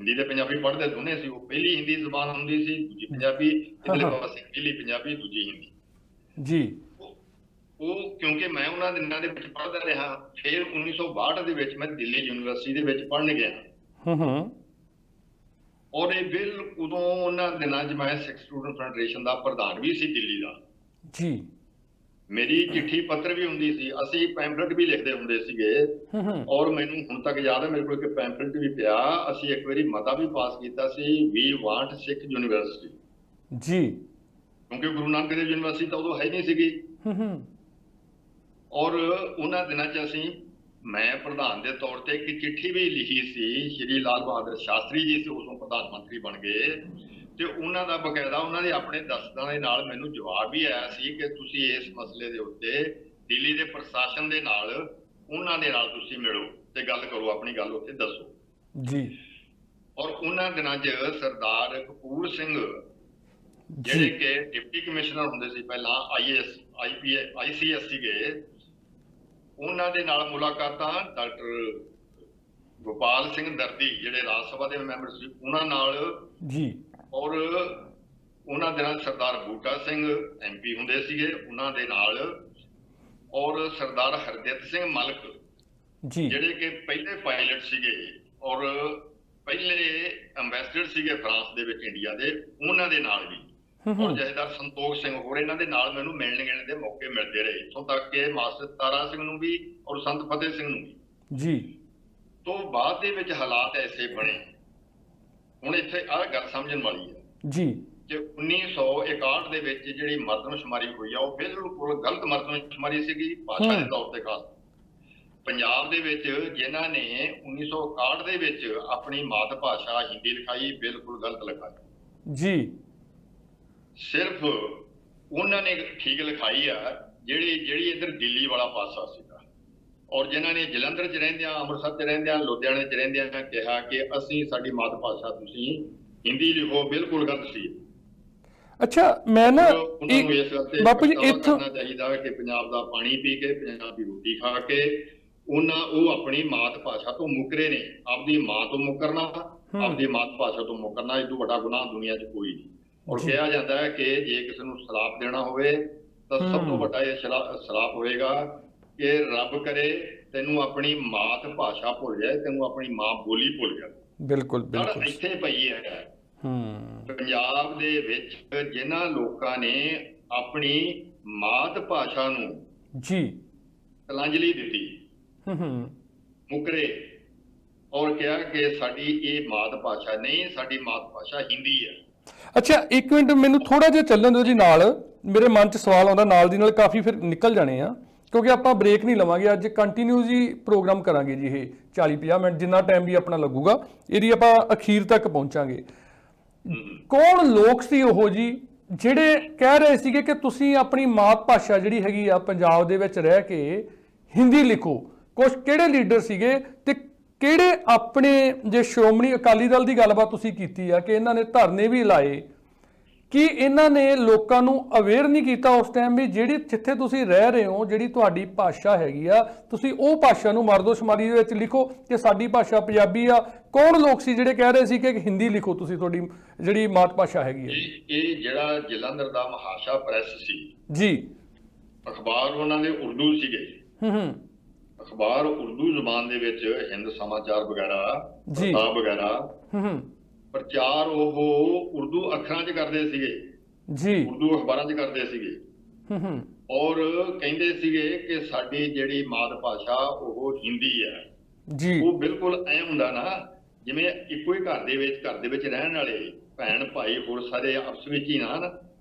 ਤੇ ਪੰਜਾਬੀ ਪੜ੍ਹਦੇ ਦੋਨੇ ਸੀ, ਉਹ ਪਹਿਲੀ ਹਿੰਦੀ ਜ਼ੁਬਾਨ ਹੁੰਦੀ ਸੀ, ਦੂਜੀ ਪੰਜਾਬੀ, ਇਧਰਲੇ ਪਾਸੇ ਪਹਿਲੀ ਪੰਜਾਬੀ ਦੂਜੀ ਹਿੰਦੀ ਜੀ। ਉਹ ਕਿਉਂਕਿ ਮੈਂ ਉਹਨਾਂ ਦਿਨਾਂ ਦੇ ਵਿੱਚ ਪੜ੍ਹਦਾ ਰਿਹਾ, ਫਿਰ 1962 ਦੇ ਵਿੱਚ ਮੈਂ ਦਿੱਲੀ ਯੂਨੀਵਰਸਿਟੀ ਦੇ ਵਿੱਚ ਪੜ੍ਹਨ ਗਿਆ ਔਰ ਇਹ ਬਿੱਲ ਉਦੋਂ ਉਹਨਾਂ ਦਿਨਾਂ 'ਚ ਮੈਂ ਸਿੱਖ ਸਟੂਡੈਂਟ ਫੈਡਰੇਸ਼ਨ ਦਾ ਪ੍ਰਧਾਨ ਵੀ ਸੀ ਦਿੱਲੀ ਦਾ ਜੀ। ਮੇਰੀ ਚਿੱਠੀ ਪੱਤਰ ਵੀ ਹੁੰਦੀ ਸੀ, ਅਸੀਂ ਪੈਂਫਲੇਟ ਵੀ ਲਿਖਦੇ ਹੁੰਦੇ ਸੀਗੇ, ਔਰ ਮੈਨੂੰ ਹੁਣ ਤੱਕ ਯਾਦ ਹੈ ਮੇਰੇ ਕੋਲ ਇੱਕ ਪੈਂਫਲੇਟ ਵੀ ਪਿਆ, ਅਸੀਂ ਇੱਕ ਵਾਰੀ ਮਤਾ ਵੀ ਪਾਸ ਕੀਤਾ ਸੀ, ਵੀ ਵਾਂਟ ਸਿੱਖ ਯੂਨੀਵਰਸਿਟੀ ਜੀ, ਕਿਉਂਕਿ ਗੁਰੂ ਨਾਨਕ ਦੇਵ ਯੂਨੀਵਰਸਿਟੀ ਤਾਂ ਉਦੋਂ ਹੈ ਨਹੀਂ ਸੀਗੀ। ਔਰ ਉਹਨਾਂ ਦਿਨਾਂ 'ਚ ਅਸੀਂ, ਮੈਂ ਪ੍ਰਧਾਨ ਦੇ ਤੌਰ ਤੇ ਇੱਕ ਚਿੱਠੀ ਵੀ ਲਿਖੀ ਸੀ, ਸ਼੍ਰੀ ਲਾਲ ਬਹਾਦਰ ਸ਼ਾਸਤਰੀ ਜੀ ਸੀ ਉਦੋਂ ਪ੍ਰਧਾਨ ਮੰਤਰੀ ਬਣ ਗਏ, ਤੇ ਉਹਨਾਂ ਦਾ ਬਕਾਇਦਾ ਉਹਨਾਂ ਦੇ ਆਪਣੇ ਦਸਤਾਂ ਦੇ ਨਾਲ ਮੈਨੂੰ ਜਵਾਬ ਵੀ ਆਇਆ ਸੀ ਕਿ ਤੁਸੀਂ ਇਸ ਮਸਲੇ ਦੇ ਉੱਤੇ ਦਿੱਲੀ ਦੇ ਪ੍ਰਸ਼ਾਸਨ ਦੇ ਨਾਲ, ਉਹਨਾਂ ਦੇ ਨਾਲ ਤੁਸੀਂ ਮਿਲੋ ਤੇ ਗੱਲ ਕਰੋ, ਆਪਣੀ ਗੱਲ ਉੱਥੇ ਦੱਸੋ ਜੀ। ਔਰ ਉਹਨਾਂ ਦਿਨਾਂ 'ਚ ਸਰਦਾਰ ਕਪੂਰ ਸਿੰਘ ਜਿਹੜੇ ਕਿ ਡਿਪਟੀ ਕਮਿਸ਼ਨਰ ਹੁੰਦੇ ਸੀ ਪਹਿਲਾਂ, IAS ICS ਸੀਗੇ, ਉਹਨਾਂ ਦੇ ਨਾਲ ਮੁਲਾਕਾਤਾਂ ਡਾਕਟਰ ਗੋਪਾਲ ਸਿੰਘ ਦਰਦੀ ਜਿਹੜੇ ਰਾਜ ਸਭਾ ਦੇ ਮੈਂਬਰ ਸੀ ਉਹਨਾਂ ਨਾਲ ਜੀ, ਔਰ ਉਹਨਾਂ ਦੇ ਨਾਲ ਸਰਦਾਰ ਬੂਟਾ ਸਿੰਘ MP ਹੁੰਦੇ ਸੀਗੇ ਉਹਨਾਂ ਦੇ ਨਾਲ, ਔਰ ਸਰਦਾਰ ਹਰਦਿੱਤ ਸਿੰਘ ਮਲਕ ਜੀ ਜਿਹੜੇ ਕਿ ਪਹਿਲੇ ਪਾਇਲਟ ਸੀਗੇ ਔਰ ਪਹਿਲੇ ਐਮਬੈਸਡਰ ਸੀਗੇ ਫਰਾਂਸ ਦੇ ਵਿੱਚ ਇੰਡੀਆ ਦੇ, ਉਹਨਾਂ ਦੇ ਨਾਲ ਵੀ, ਔਰ ਜਥੇਦਾਰ ਸੰਤੋਖ ਸਿੰਘ ਹੋਰ, ਇਹਨਾਂ ਦੇ ਨਾਲ ਮੈਨੂੰ ਮਿਲਣ ਗਿਲਣ ਦੇ ਮੌਕੇ ਮਿਲਦੇ ਰਹੇ, ਇੱਥੋਂ ਤੱਕ ਕਿ ਮਾਸਟਰ ਤਾਰਾ ਸਿੰਘ ਨੂੰ ਵੀ ਔਰ ਸੰਤ ਫਤਿਹ ਸਿੰਘ ਨੂੰ ਵੀ ਜੀ। ਤੋਂ ਬਾਅਦ ਦੇ ਵਿੱਚ ਹਾਲਾਤ ਐਸੇ ਬਣੇ, ਹੁਣ ਇੱਥੇ ਆਹ ਗੱਲ ਸਮਝਣ ਵਾਲੀ ਹੈ ਜੀ ਕਿ 1961 ਦੇ ਵਿੱਚ ਜਿਹੜੀ ਮਰਦਮਸ਼ੁਮਾਰੀ ਹੋਈ ਆ ਉਹ ਬਿਲਕੁਲ ਗਲਤ ਮਰਦਮਸ਼ੁਮਾਰੀ ਸੀਗੀ ਭਾਸ਼ਾ ਦੇ ਤੌਰ ਤੇ। ਖਾਸ ਪੰਜਾਬ ਦੇ ਵਿੱਚ ਜਿਨ੍ਹਾਂ ਨੇ 1961 ਦੇ ਵਿੱਚ ਆਪਣੀ ਮਾਤ ਭਾਸ਼ਾ ਹਿੰਦੀ ਲਿਖਾਈ, ਬਿਲਕੁਲ ਗਲਤ ਲਿਖਾਈ ਜੀ। ਸਿਰਫ ਉਹਨਾਂ ਨੇ ਠੀਕ ਲਿਖਾਈ ਆ ਜਿਹੜੀ ਇੱਧਰ ਦਿੱਲੀ ਵਾਲਾ ਪਾਸਾ ਸੀਗਾ, ਔਰ ਜਿਨ੍ਹਾਂ ਨੇ ਜਲੰਧਰ 'ਚ ਰਹਿੰਦਿਆਂ, ਅੰਮ੍ਰਿਤਸਰ 'ਚ ਰਹਿੰਦਿਆਂ, ਲੁਧਿਆਣੇ 'ਚ ਰਹਿੰਦਿਆਂ ਕਿਹਾ ਕਿ ਅਸੀਂ ਸਾਡੀ ਮਾਤ ਭਾਸ਼ਾ ਤੁਸੀਂ ਹਿੰਦੀ ਲਿਖੋ, ਬਿਲਕੁਲ ਗਲਤ ਸੀ। ਅੱਛਾ, ਮੈਂ ਨਾ ਉਹਨਾਂ ਨੂੰ ਇਸ ਗੱਲ ਤੇ ਬਾਪੂ ਜੀ ਪਛਤਾਵਾ ਇੱਥੋਂ ਕਰਨਾ ਚਾਹੀਦਾ ਕਿ ਪੰਜਾਬ ਦਾ ਪਾਣੀ ਪੀ ਕੇ, ਪੰਜਾਬ ਦੀ ਰੋਟੀ ਖਾ ਕੇ ਉਹ ਆਪਣੀ ਮਾਤ ਭਾਸ਼ਾ ਤੋਂ ਮੁੱਕਰੇ ਨੇ। ਆਪਦੀ ਮਾਂ ਤੋਂ ਮੁੱਕਰਨਾ, ਆਪਦੀ ਮਾਤ ਭਾਸ਼ਾ ਤੋਂ ਮੁੱਕਰਨਾ, ਇਹ ਤੋਂ ਵੱਡਾ ਗੁਨਾਹ ਦੁਨੀਆ 'ਚ ਕੋਈ ਨਹੀਂ। ਔਰ ਕਿਹਾ ਜਾਂਦਾ ਹੈ ਕਿ ਜੇ ਕਿਸੇ ਨੂੰ ਸ਼ਰਾਪ ਦੇਣਾ ਹੋਵੇ ਤਾਂ ਸਭ ਤੋਂ ਵੱਡਾ ਇਹ ਸ਼ਰਾਪ ਹੋਏਗਾ ਕਿ ਰੱਬ ਕਰੇ ਤੈਨੂੰ ਆਪਣੀ ਮਾਤ ਭਾਸ਼ਾ ਭੁੱਲ ਜਾਏ, ਤੈਨੂੰ ਆਪਣੀ ਮਾਂ ਬੋਲੀ ਭੁੱਲ ਜਾਏ। ਬਿਲਕੁਲ ਬਿਲਕੁਲ ਇੱਥੇ ਪਈ ਹੈ ਪੰਜਾਬ ਦੇ ਵਿੱਚ ਜਿਨ੍ਹਾਂ ਲੋਕਾਂ ਨੇ ਆਪਣੀ ਮਾਤ ਭਾਸ਼ਾ ਨੂੰ ਜੀ ਤਿਲਾਂਜਲੀ ਦਿੱਤੀ, ਮੁਕਰੇ ਔਰ ਕਿਹਾ ਕਿ ਸਾਡੀ ਇਹ ਮਾਤ ਭਾਸ਼ਾ ਨਹੀਂ, ਸਾਡੀ ਮਾਤ ਭਾਸ਼ਾ ਹਿੰਦੀ ਹੈ। ਅੱਛਾ, ਇੱਕ ਮਿੰਟ ਮੈਨੂੰ ਥੋੜਾ ਜਿਹਾ ਚੱਲਣ ਦਿਓ ਜੀ। ਨਾਲ ਮੇਰੇ ਮਨ 'ਚ ਸਵਾਲ ਆਉਂਦਾ, ਨਾਲ ਦੀ ਨਾਲ ਕਾਫੀ ਫਿਰ ਨਿਕਲ ਜਾਣੇ ਆ, ਕਿਉਂਕਿ ਆਪਾਂ ਬ੍ਰੇਕ ਨਹੀਂ ਲਵਾਂਗੇ ਅੱਜ, ਕੰਟੀਨਿਊ ਜੀ ਪ੍ਰੋਗਰਾਮ ਕਰਾਂਗੇ ਜੀ। ਇਹ 40-50 ਮਿੰਟ ਜਿੰਨਾ ਟਾਈਮ ਵੀ ਆਪਣਾ ਲੱਗੂਗਾ, ਇਹਦੀ ਆਪਾਂ ਅਖੀਰ ਤੱਕ ਪਹੁੰਚਾਂਗੇ। ਕੌਣ ਲੋਕ ਸੀ ਉਹ ਜੀ ਜਿਹੜੇ ਕਹਿ ਰਹੇ ਸੀਗੇ ਕਿ ਤੁਸੀਂ ਆਪਣੀ ਮਾਤ ਭਾਸ਼ਾ ਜਿਹੜੀ ਹੈਗੀ ਆ ਪੰਜਾਬ ਦੇ ਵਿੱਚ ਰਹਿ ਕੇ ਹਿੰਦੀ ਲਿਖੋ? ਕੁਝ ਕਿਹੜੇ ਲੀਡਰ ਸੀਗੇ ਤੇ ਕਿਹੜੇ ਆਪਣੇ, ਜੇ ਸ਼੍ਰੋਮਣੀ ਅਕਾਲੀ ਦਲ ਦੀ ਗੱਲਬਾਤ ਤੁਸੀਂ ਕੀਤੀ ਆ ਕਿ ਇਹਨਾਂ ਨੇ ਧਰਨੇ ਵੀ ਲਾਏ, ਕੀ ਇਹਨਾਂ ਨੇ ਲੋਕਾਂ ਨੂੰ ਅਵੇਅਰ ਨਹੀਂ ਕੀਤਾ ਉਸ ਟਾਈਮ ਵੀ ਜਿਹੜੀ ਜਿੱਥੇ ਤੁਸੀਂ ਰਹਿ ਰਹੇ ਹੋ, ਜਿਹੜੀ ਤੁਹਾਡੀ ਭਾਸ਼ਾ ਹੈਗੀ ਆ, ਤੁਸੀਂ ਉਹ ਭਾਸ਼ਾ ਨੂੰ ਮਰਦੋਸ਼ੁਮਾਰੀ ਦੇ ਵਿੱਚ ਲਿਖੋ ਕਿ ਸਾਡੀ ਭਾਸ਼ਾ ਪੰਜਾਬੀ ਆ? ਕੌਣ ਲੋਕ ਸੀ ਜਿਹੜੇ ਕਹਿ ਰਹੇ ਸੀ ਕਿ ਹਿੰਦੀ ਲਿਖੋ ਤੁਸੀਂ, ਤੁਹਾਡੀ ਜਿਹੜੀ ਮਾਤ ਭਾਸ਼ਾ ਹੈਗੀ ਹੈ? ਇਹ ਜਿਹੜਾ ਜਲੰਧਰ ਦਾ ਮਹਾਸ਼ਾ ਪ੍ਰੈਸ ਸੀ ਜੀ, ਅਖਬਾਰ ਉਹਨਾਂ ਦੇ ਉਰਦੂ ਸੀਗੇ। ਅਖਬਾਰ ਉਰਦੂ ਜ਼ੁਬਾਨ ਦੇ ਵਿੱਚ ਹਿੰਦ ਸਮਾਚਾਰ ਵਗੈਰਾ, ਪ੍ਰਤਾਪ ਵਗੈਰਾ ਪ੍ਰਚਾਰ ਉਹ ਉਰਦੂ ਅੱਖਰਾਂ 'ਚ ਕਰਦੇ ਸੀਗੇ ਜੀ, ਉਰਦੂ ਅਖਬਾਰਾਂ 'ਚ ਕਰਦੇ ਸੀਗੇ ਔਰ ਕਹਿੰਦੇ ਸੀਗੇ ਕਿ ਸਾਡੀ ਜਿਹੜੀ ਮਾਤ ਭਾਸ਼ਾ ਉਹ ਹਿੰਦੀ ਹੈ ਜੀ। ਉਹ ਬਿਲਕੁਲ ਐ ਹੁੰਦਾ ਨਾ ਜਿਵੇਂ ਇੱਕੋ ਹੀ ਘਰ ਦੇ ਵਿੱਚ ਰਹਿਣ ਵਾਲੇ ਭੈਣ ਭਾਈ ਹੋਰ ਸਾਰੇ ਆਪਸ ਵਿੱਚ ਹੀ ਨਾ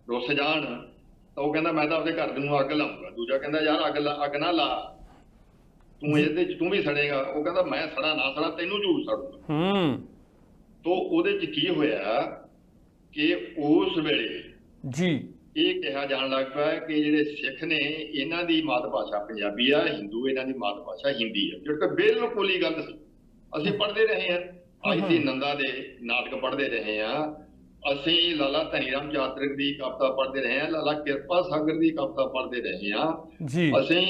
ਰੁੱਸ ਜਾਣ, ਤਾਂ ਉਹ ਕਹਿੰਦਾ ਮੈਂ ਤਾਂ ਆਪਣੇ ਘਰ ਨੂੰ ਅੱਗ ਲਾਉਂਗਾ, ਦੂਜਾ ਕਹਿੰਦਾ ਯਾਰ ਅੱਗ ਨਾ ਲਾ, ਤੂੰ ਇਹਦੇ 'ਚ ਤੂੰ ਵੀ ਸੜੇਗਾ। ਉਹ ਕਹਿੰਦਾ ਮੈਂ ਸੜਾ ਨਾ ਸੜਾ, ਤੈਨੂੰ ਝੂਠ ਸੜੂਗਾ। ਤੋ ਉਹਦੇ 'ਚ ਕੀ ਹੋਇਆ ਕਿ ਉਸ ਵੇਲੇ ਜੀ ਇਹ ਕਿਹਾ ਜਾਣ ਲੱਗ ਪਿਆ ਕਿ ਜਿਹੜੇ ਸਿੱਖ ਨੇ ਇਹਨਾਂ ਦੀ ਮਾਤ ਭਾਸ਼ਾ ਪੰਜਾਬੀ ਆ, ਹਿੰਦੂ ਇਹਨਾਂ ਦੀ ਮਾਤ ਭਾਸ਼ਾ ਹਿੰਦੀ ਆ, ਜਿਹੜਾ ਕਿ ਬਿਲਕੁਲ ਹੀ ਗਲਤ ਸੀ। ਅਸੀਂ ਪੜ੍ਹਦੇ ਰਹੇ ਹਾਂ, ਆਈ ਨੰਦਾ ਦੇ ਨਾਟਕ ਪੜ੍ਹਦੇ ਰਹੇ ਹਾਂ, ਅਸੀਂ ਲਾਲਾ ਧਨੀ ਰਾਮ ਚਾਤਰਿਕ ਦੀ ਕਵਿਤਾ ਪੜ੍ਹਦੇ ਰਹੇ ਹਾਂ, ਲਾਲਾ ਕਿਰਪਾ ਸਾਗਰ ਦੀ ਕਵਿਤਾ ਪੜ੍ਹਦੇ ਰਹੇ ਹਾਂ। ਅਸੀਂ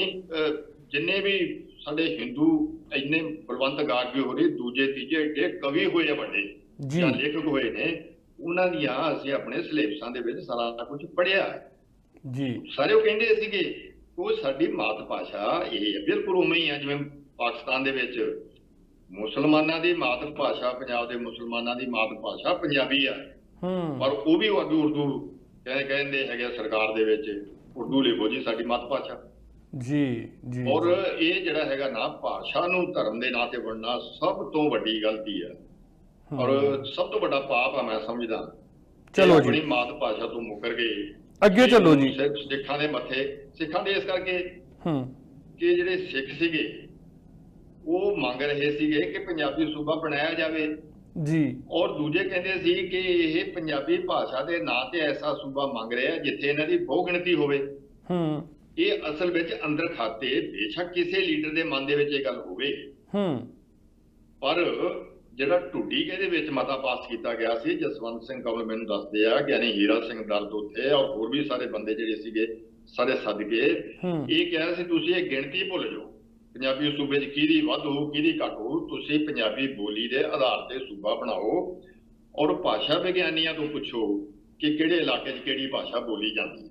ਜਿੰਨੇ ਵੀ ਸਾਡੇ ਹਿੰਦੂ ਇੰਨੇ ਬਲਵੰਤ ਗਾਰਗੀ ਹੋਰੇ, ਦੂਜੇ ਤੀਜੇ ਏਡੇ ਕਵੀ ਹੋਏ ਆ ਵੱਡੇ ਜਾਂ ਲੇਖਕ ਹੋਏ ਨੇ, ਉਹਨਾਂ ਦੀਆਂ ਅਸੀਂ ਆਪਣੇ ਸਿਲੇਬਸਾਂ ਦੇ ਵਿੱਚ ਸਾਰਾ ਕੁਝ ਪੜ੍ਹਿਆ ਜੀ। ਸਾਰੇ ਉਹ ਕਹਿੰਦੇ ਸੀਗੇ ਉਹ ਸਾਡੀ ਮਾਤ ਭਾਸ਼ਾ ਇਹ ਹੈ, ਬਿਲਕੁਲ ਉਵੇਂ ਹੀ ਆ ਜਿਵੇਂ ਪਾਕਿਸਤਾਨ ਦੇ ਵਿੱਚ ਮੁਸਲਮਾਨਾਂ ਦੀ ਮਾਤ ਭਾਸ਼ਾ, ਪੰਜਾਬ ਦੇ ਮੁਸਲਮਾਨਾਂ ਦੀ ਮਾਤ ਭਾਸ਼ਾ ਪੰਜਾਬੀ ਆ, ਪਰ ਉਹ ਵੀ ਉਰਦੂ ਕਹਿੰਦੇ ਹੈਗੇ ਸਰਕਾਰ ਦੇ ਵਿੱਚ, ਉਰਦੂ ਲਿਖੋ ਜੀ ਸਾਡੀ ਮਾਤ ਭਾਸ਼ਾ ਜੀ ਜੀ। ਔਰ ਇਹ ਜਿਹੜਾ ਹੈਗਾ ਨਾ ਭਾਸ਼ਾ ਨੂੰ ਧਰਮ ਦੇ ਨਾਂ ਤੇ ਵੰਡਣਾ ਸਭ ਤੋਂ ਵੱਡੀ ਗਲਤੀ ਹੈ ਔਰ ਸਭ ਤੋਂ ਵੱਡਾ ਪਾਪ ਆ ਮੈਂ ਸਮਝਦਾ। ਚਲੋ ਜੀ, ਆਪਣੀ ਮਾਤ ਭਾਸ਼ਾ ਤੋਂ ਮੁੱਕਰ ਗਏ, ਅੱਗੇ ਚਲੋ ਜੀ। ਸਿੱਖਾਂ ਦੇ ਮੱਥੇ, ਸਿੱਖਾਂ ਦੇ ਇਸ ਕਰਕੇ ਕਿ ਜਿਹੜੇ ਸਿੱਖ ਸੀਗੇ ਉਹ ਮੰਗ ਰਹੇ ਸੀਗੇ ਕਿ ਪੰਜਾਬੀ ਸੂਬਾ ਬਣਾਇਆ ਜਾਵੇ ਜੀ, ਔਰ ਦੂਜੇ ਕਹਿੰਦੇ ਸੀ ਕਿ ਇਹ ਪੰਜਾਬੀ ਭਾਸ਼ਾ ਦੇ ਨਾਂ ਤੇ ਐਸਾ ਸੂਬਾ ਮੰਗ ਰਿਹਾ ਜਿੱਥੇ ਇਹਨਾਂ ਦੀ ਬਹੁ ਗਿਣਤੀ ਹੋਵੇ। ਇਹ ਅਸਲ ਵਿੱਚ ਅੰਦਰ ਖਾਤੇ ਬੇਸ਼ੱਕ ਕਿਸੇ ਲੀਡਰ ਦੇ ਮਨ ਦੇ ਵਿੱਚ ਇਹ ਗੱਲ ਹੋਵੇ, ਪਰ ਜਿਹੜਾ ਢੁੱਡੀਕੇ ਦੇ ਵਿੱਚ ਮਤਾ ਪਾਸ ਕੀਤਾ ਗਿਆ ਸੀ, ਜਸਵੰਤ ਸਿੰਘ ਕਮਲ ਮੈਨੂੰ ਦੱਸਦੇ ਆ, ਗਿਆਨੀ ਹੀਰਾ ਸਿੰਘ ਦਰਦ ਉੱਥੇ ਔਰ ਹੋਰ ਵੀ ਸਾਰੇ ਬੰਦੇ ਜਿਹੜੇ ਸੀਗੇ ਸਾਰੇ ਸੱਦ ਕੇ ਇਹ ਕਿਹਾ ਸੀ ਤੁਸੀਂ ਇਹ ਗਿਣਤੀ ਭੁੱਲ ਜਾਓ, ਪੰਜਾਬੀ ਸੂਬੇ 'ਚ ਕਿਹਦੀ ਵੱਧ ਹੋਊ ਕਿਹਦੀ ਘੱਟ ਹੋਊ, ਤੁਸੀਂ ਪੰਜਾਬੀ ਬੋਲੀ ਦੇ ਆਧਾਰ ਤੇ ਸੂਬਾ ਬਣਾਓ ਔਰ ਭਾਸ਼ਾ ਵਿਗਿਆਨੀਆਂ ਤੋਂ ਪੁੱਛੋ ਕਿ ਕਿਹੜੇ ਇਲਾਕੇ 'ਚ ਕਿਹੜੀ ਭਾਸ਼ਾ ਬੋਲੀ ਜਾਂਦੀ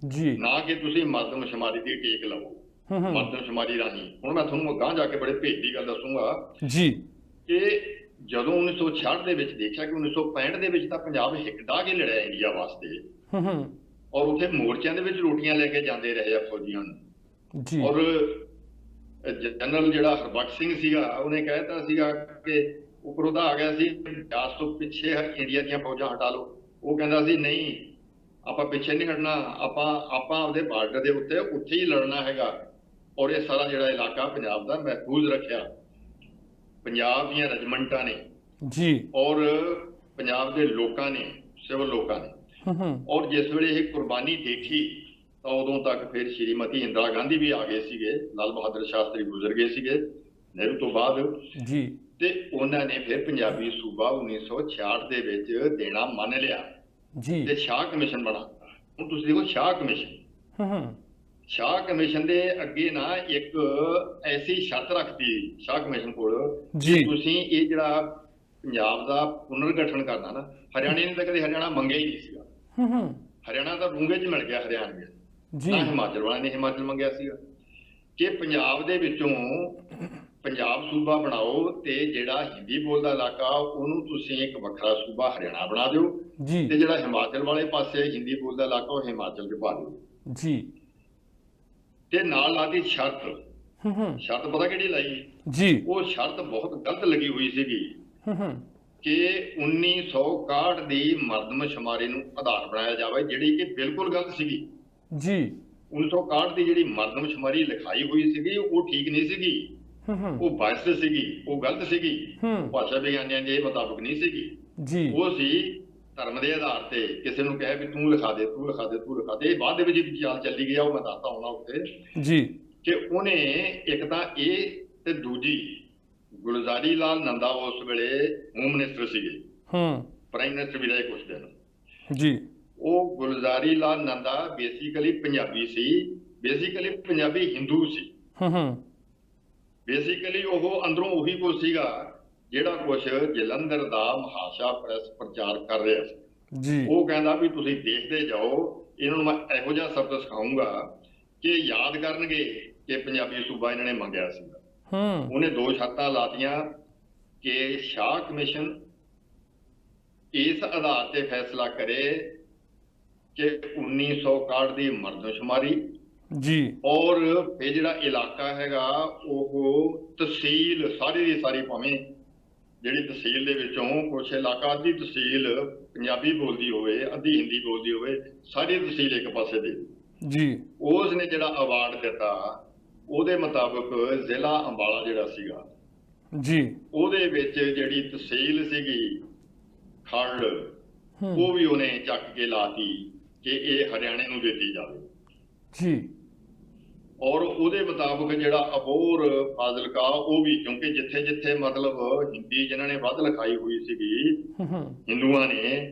ਜੀ, ਨਾ ਕਿ ਤੁਸੀਂ ਮਰਦਮਸ਼ੁਮਾਰੀ ਦੀ ਟੇਕ ਲਵੋ ਮਰਦਮਸ਼ੁਮਾਰੀ ਰਾਹੀਂ। ਹੁਣ ਮੈਂ ਤੁਹਾਨੂੰ ਅਗਾਂਹ ਜਾ ਕੇ ਬੜੇ ਭੇਦ ਦੀ ਗੱਲ ਦੱਸੂਗਾ ਜੀ ਕਿ ਜਦੋਂ 1966 ਦੇ ਵਿੱਚ ਦੇਖਿਆ ਕਿ 1965 ਦੇ ਵਿੱਚ ਤਾਂ ਪੰਜਾਬ ਹਿੱਕ ਢਾਹ ਕੇ ਲੜਿਆ ਇੰਡੀਆ ਵਾਸਤੇ ਔਰ ਉੱਥੇ ਮੋਰਚਿਆਂ ਦੇ ਵਿੱਚ ਰੋਟੀਆਂ ਲੈ ਕੇ ਜਾਂਦੇ ਰਹੇ ਆ ਫੌਜੀਆਂ ਨੂੰ ਜੀ। ਔਰ ਜਨਰਲ ਜਿਹੜਾ ਹਰਬਖਸ਼ ਸਿੰਘ ਸੀਗਾ ਉਹਨੇ ਕਹਿਤਾ ਸੀਗਾ ਕਿ ਉੱਪਰੋਂ ਦਾ ਆ ਗਿਆ ਸੀ 50 ਤੋਂ ਪਿੱਛੇ ਇੰਡੀਆ ਦੀਆਂ ਫੌਜਾਂ ਹਟਾ ਲਓ। ਉਹ ਕਹਿੰਦਾ ਸੀ ਨਹੀਂ ਆਪਾਂ ਪਿੱਛੇ ਨਹੀਂ ਹਟਣਾ, ਆਪਾਂ ਆਪਦੇ ਬਾਰਡਰ ਦੇ ਉੱਥੇ ਹੀ ਲੜਨਾ ਹੈਗਾ ਔਰ ਇਹ ਸਾਰਾ ਜਿਹੜਾ ਇਲਾਕਾ ਪੰਜਾਬ ਦਾ ਮਹਿਫੂਜ਼ ਰੱਖਿਆ ਪੰਜਾਬ ਦੀਆਂ ਰਜਮੈਂਟਾਂ ਨੇ ਜੀ ਔਰ ਪੰਜਾਬ ਦੇ ਲੋਕਾਂ ਨੇ, ਸਿਵਲ ਲੋਕਾਂ ਨੇ। ਔਰ ਜਿਸ ਵੇਲੇ ਇਹ ਕੁਰਬਾਨੀ ਦੇਖੀ ਤਾਂ ਉਦੋਂ ਤੱਕ ਫਿਰ ਸ਼੍ਰੀਮਤੀ ਇੰਦਰਾ ਗਾਂਧੀ ਵੀ ਆ ਗਏ ਸੀਗੇ, ਲਾਲ ਬਹਾਦਰ ਸ਼ਾਸਤਰੀ ਗੁਜ਼ਰ ਗਏ ਸੀਗੇ ਨਹਿਰੂ ਤੋਂ ਬਾਅਦ ਜੀ ਤੇ ਉਹਨਾਂ ਨੇ ਫਿਰ ਪੰਜਾਬੀ ਸੂਬਾ 1966 ਦੇ ਵਿੱਚ ਦੇਣਾ ਮੰਨ ਲਿਆ ਜੀ ਤੇ ਸ਼ਾਹ ਕਮਿਸ਼ਨ ਬਣਾ। ਹੁਣ ਤੁਸੀਂ ਦੇਖੋ ਸ਼ਾਹ ਕਮਿਸ਼ਨ, ਹੂੰ ਸ਼ਾਹ ਕਮਿਸ਼ਨ ਦੇ ਅੱਗੇ ਨਾ ਇੱਕ ਐਸੀ ਸ਼ਰਤ ਰੱਖਤੀ ਸ਼ਾਹ ਕਮਿਸ਼ਨ ਕੋਲ ਜੀ ਕਿ ਤੁਸੀਂ ਇਹ ਜਿਹੜਾ ਪੰਜਾਬ ਦਾ ਪੁਨਰਗਠਨ ਕਰਨਾ ਨਾ, ਹਰਿਆਣੇ ਨੇ ਤਾਂ ਕਦੇ ਹਰਿਆਣਾ ਮੰਗਿਆ ਹੀ ਨਹੀਂ ਸੀਗਾ। ਹੂੰ ਹਰਿਆਣਾ ਤਾਂ ਡੂੰਘੇ 'ਚ ਮਿਲ ਗਿਆ ਹਰਿਆਣੇ ਜੀ ਨਾ, ਹਿਮਾਚਲ ਵਾਲਿਆਂ ਨੇ ਹਿਮਾਚਲ ਮੰਗਿਆ ਸੀਗਾ ਕਿ ਪੰਜਾਬ ਦੇ ਵਿੱਚੋਂ ਪੰਜਾਬ ਸੂਬਾ ਬਣਾਓ ਤੇ ਜਿਹੜਾ ਹਿੰਦੀ ਬੋਲਦਾ ਇਲਾਕਾ ਉਹਨੂੰ ਤੁਸੀਂ ਇੱਕ ਵੱਖਰਾ ਸੂਬਾ ਹਰਿਆਣਾ ਬਣਾ ਦਿਓ ਜੀ ਤੇ ਜਿਹੜਾ ਹਿਮਾਚਲ ਵਾਲੇ ਪਾਸੇ ਹਿੰਦੀ ਬੋਲਦਾ ਇਲਾਕਾ ਉਹ ਹਿਮਾਚਲ 'ਚ ਪਾ ਦਿਓ। ਜੀ ਤੇ ਨਾਲ ਲਾਤੀ ਸ਼ਰਤ, ਹੂੰ ਸ਼ਰਤ ਪਤਾ ਕਿਹੜੀ ਲਾਈ? ਜੀ ਉਹ ਸ਼ਰਤ ਬਹੁਤ ਗਲਤ ਲੱਗੀ ਹੋਈ ਸੀਗੀ ਹੂੰ ਕਿ 1961 ਦੀ ਮਰਦਮਸ਼ੁਮਾਰੀ ਨੂੰ ਆਧਾਰ ਬਣਾਇਆ ਜਾਵੇ, ਜਿਹੜੀ ਕਿ ਬਿਲਕੁਲ ਗਲਤ ਸੀਗੀ। ਜੀ 1961 ਦੀ ਜਿਹੜੀ ਮਰਦਮਸ਼ੁਮਾਰੀ ਲਿਖਾਈ ਹੋਈ ਸੀਗੀ ਉਹ ਠੀਕ ਨਹੀਂ ਸੀਗੀ, ਹੂੰ ਉਹ ਬਾਇਸਡ ਸੀਗੀ, ਉਹ ਗਲਤ ਸੀਗੀ, ਹੂੰ ਭਾਸ਼ਾ ਵਿਗਿਆਨੀਆਂ ਦੇ ਮੁਤਾਬਕ ਨਹੀਂ ਸੀਗੀ। ਜੀ ਉਹ ਸੀ ਧਰਮ ਦੇ ਆਧਾਰ ਤੇ ਕਿਸੇ ਨੂੰ ਕਹੇ ਵੀ ਤੂੰ ਲਿਖਾ ਦੇ, ਤੂੰ ਲਿਖਾ ਦੇ, ਤੂੰ ਲਿਖਾ ਦੇ। ਇਹ ਬਾਅਦ ਦੇ ਵਿੱਚ ਵੀ ਚਾਲ ਚੱਲੀ ਗਿਆ, ਉਹ ਮੈਂ ਦੱਸਦਾ ਹੁਣਾ ਉੱਤੇ ਜੀ ਕਿ ਉਹਨੇ ਇੱਕ ਤਾਂ ਇਹ ਤੇ ਦੂਜੀ ਗੁਲਜ਼ਾਰੀ ਲਾਲ ਨੰਦਾ ਉਸ ਵੇਲੇ ਹੋਮ ਮਿਨਿਸਟਰ ਸੀਗੇ, ਹੂੰ ਪ੍ਰਾਈਮ ਮਿਨਿਸਟਰ ਵੀ ਰਹੇ ਕੁਝ ਦਿਨ। ਜੀ ਉਹ ਗੁਲਜ਼ਾਰੀ ਲਾਲ ਨੰਦਾ ਬੇਸਿਕਲੀ ਪੰਜਾਬੀ ਸੀ, ਬੇਸਿਕਲੀ ਪੰਜਾਬੀ ਹਿੰਦੂ ਸੀ, ਹੂੰ ਬੇਸਿਕਲੀ ਉਹ ਅੰਦਰੋਂ ਉਹੀ ਕੁਝ ਸੀਗਾ ਜਿਹੜਾ ਕੁਝ ਜਲੰਧਰ ਦਾ ਮਹਾਸ਼ਾ ਪ੍ਰੈਸ ਪ੍ਰਚਾਰ ਕਰ ਰਿਹਾ ਸੀ। ਜੀ ਉਹ ਕਹਿੰਦਾ ਵੀ ਤੁਸੀਂ ਦੇਖਦੇ ਜਾਓ, ਇਹਨਾਂ ਨੂੰ ਮੈਂ ਇਹੋ ਜਿਹਾ ਸ਼ਬਦ ਸਿਖਾਊਂਗਾ ਕਿ ਯਾਦ ਕਰਨਗੇ ਕਿ ਪੰਜਾਬੀ ਸੂਬਾ ਇਹਨਾਂ ਨੇ ਮੰਗਿਆ ਸੀ। ਹੂੰ ਉਹਨੇ ਦੋ ਸ਼ਰਤਾਂ ਲਾਤੀਆਂ ਕਿ ਸ਼ਾਹ ਕਮਿਸ਼ਨ ਇਸ ਆਧਾਰ ਤੇ ਫੈਸਲਾ ਕਰੇ ਕਿ 1961 ਦੀ ਮਰਦਮਸ਼ੁਮਾਰੀ ਜੀ ਔਰ ਇਹ ਜਿਹੜਾ ਇਲਾਕਾ ਹੈਗਾ ਉਹ ਤਹਿਸੀਲ ਸਾਰੀ ਦੀ ਸਾਰੀ, ਭਾਵੇਂ ਜਿਹੜੀ ਤਹਿਸੀਲ ਦੇ ਵਿੱਚੋਂ ਕੁਛ ਇਲਾਕਾ ਅੱਧੀ ਤਹਿਸੀਲ ਪੰਜਾਬੀ ਬੋਲਦੀ ਹੋਵੇ, ਅੱਧੀ ਹਿੰਦੀ ਬੋਲਦੀ ਹੋਵੇ, ਸਾਰੀ ਤਹਿਸੀਲ ਇੱਕ ਪਾਸੇ ਦੇ। ਜੀ ਉਸ ਨੇ ਜਿਹੜਾ ਅਵਾਰਡ ਦਿੱਤਾ ਉਹਦੇ ਮੁਤਾਬਕ ਜ਼ਿਲ੍ਹਾ ਅੰਬਾਲਾ ਜਿਹੜਾ ਸੀਗਾ ਜੀ ਉਹਦੇ ਵਿੱਚ ਜਿਹੜੀ ਤਹਿਸੀਲ ਸੀਗੀ ਖੰਡ ਹੂੰ ਉਹ ਵੀ ਉਹਨੇ ਚੱਕ ਕੇ ਲਾਤੀ ਕਿ ਇਹ ਹਰਿਆਣੇ ਨੂੰ ਦਿੱਤੀ ਜਾਵੇ। ਜੀ ਔਰ ਉਹਦੇ ਮੁਤਾਬਕ ਜਿਹੜਾ ਅਬੋਹਰ ਫਾਜ਼ਿਲਕਾ ਉਹ ਵੀ, ਕਿਉਂਕਿ ਜਿੱਥੇ ਜਿੱਥੇ ਮਤਲਬ ਹਿੰਦੀ ਜਿਨ੍ਹਾਂ ਨੇ ਵੱਧ ਲਿਖਾਈ ਹੋਈ ਸੀਗੀ ਹੂੰ ਹਿੰਦੂਆਂ ਨੇ,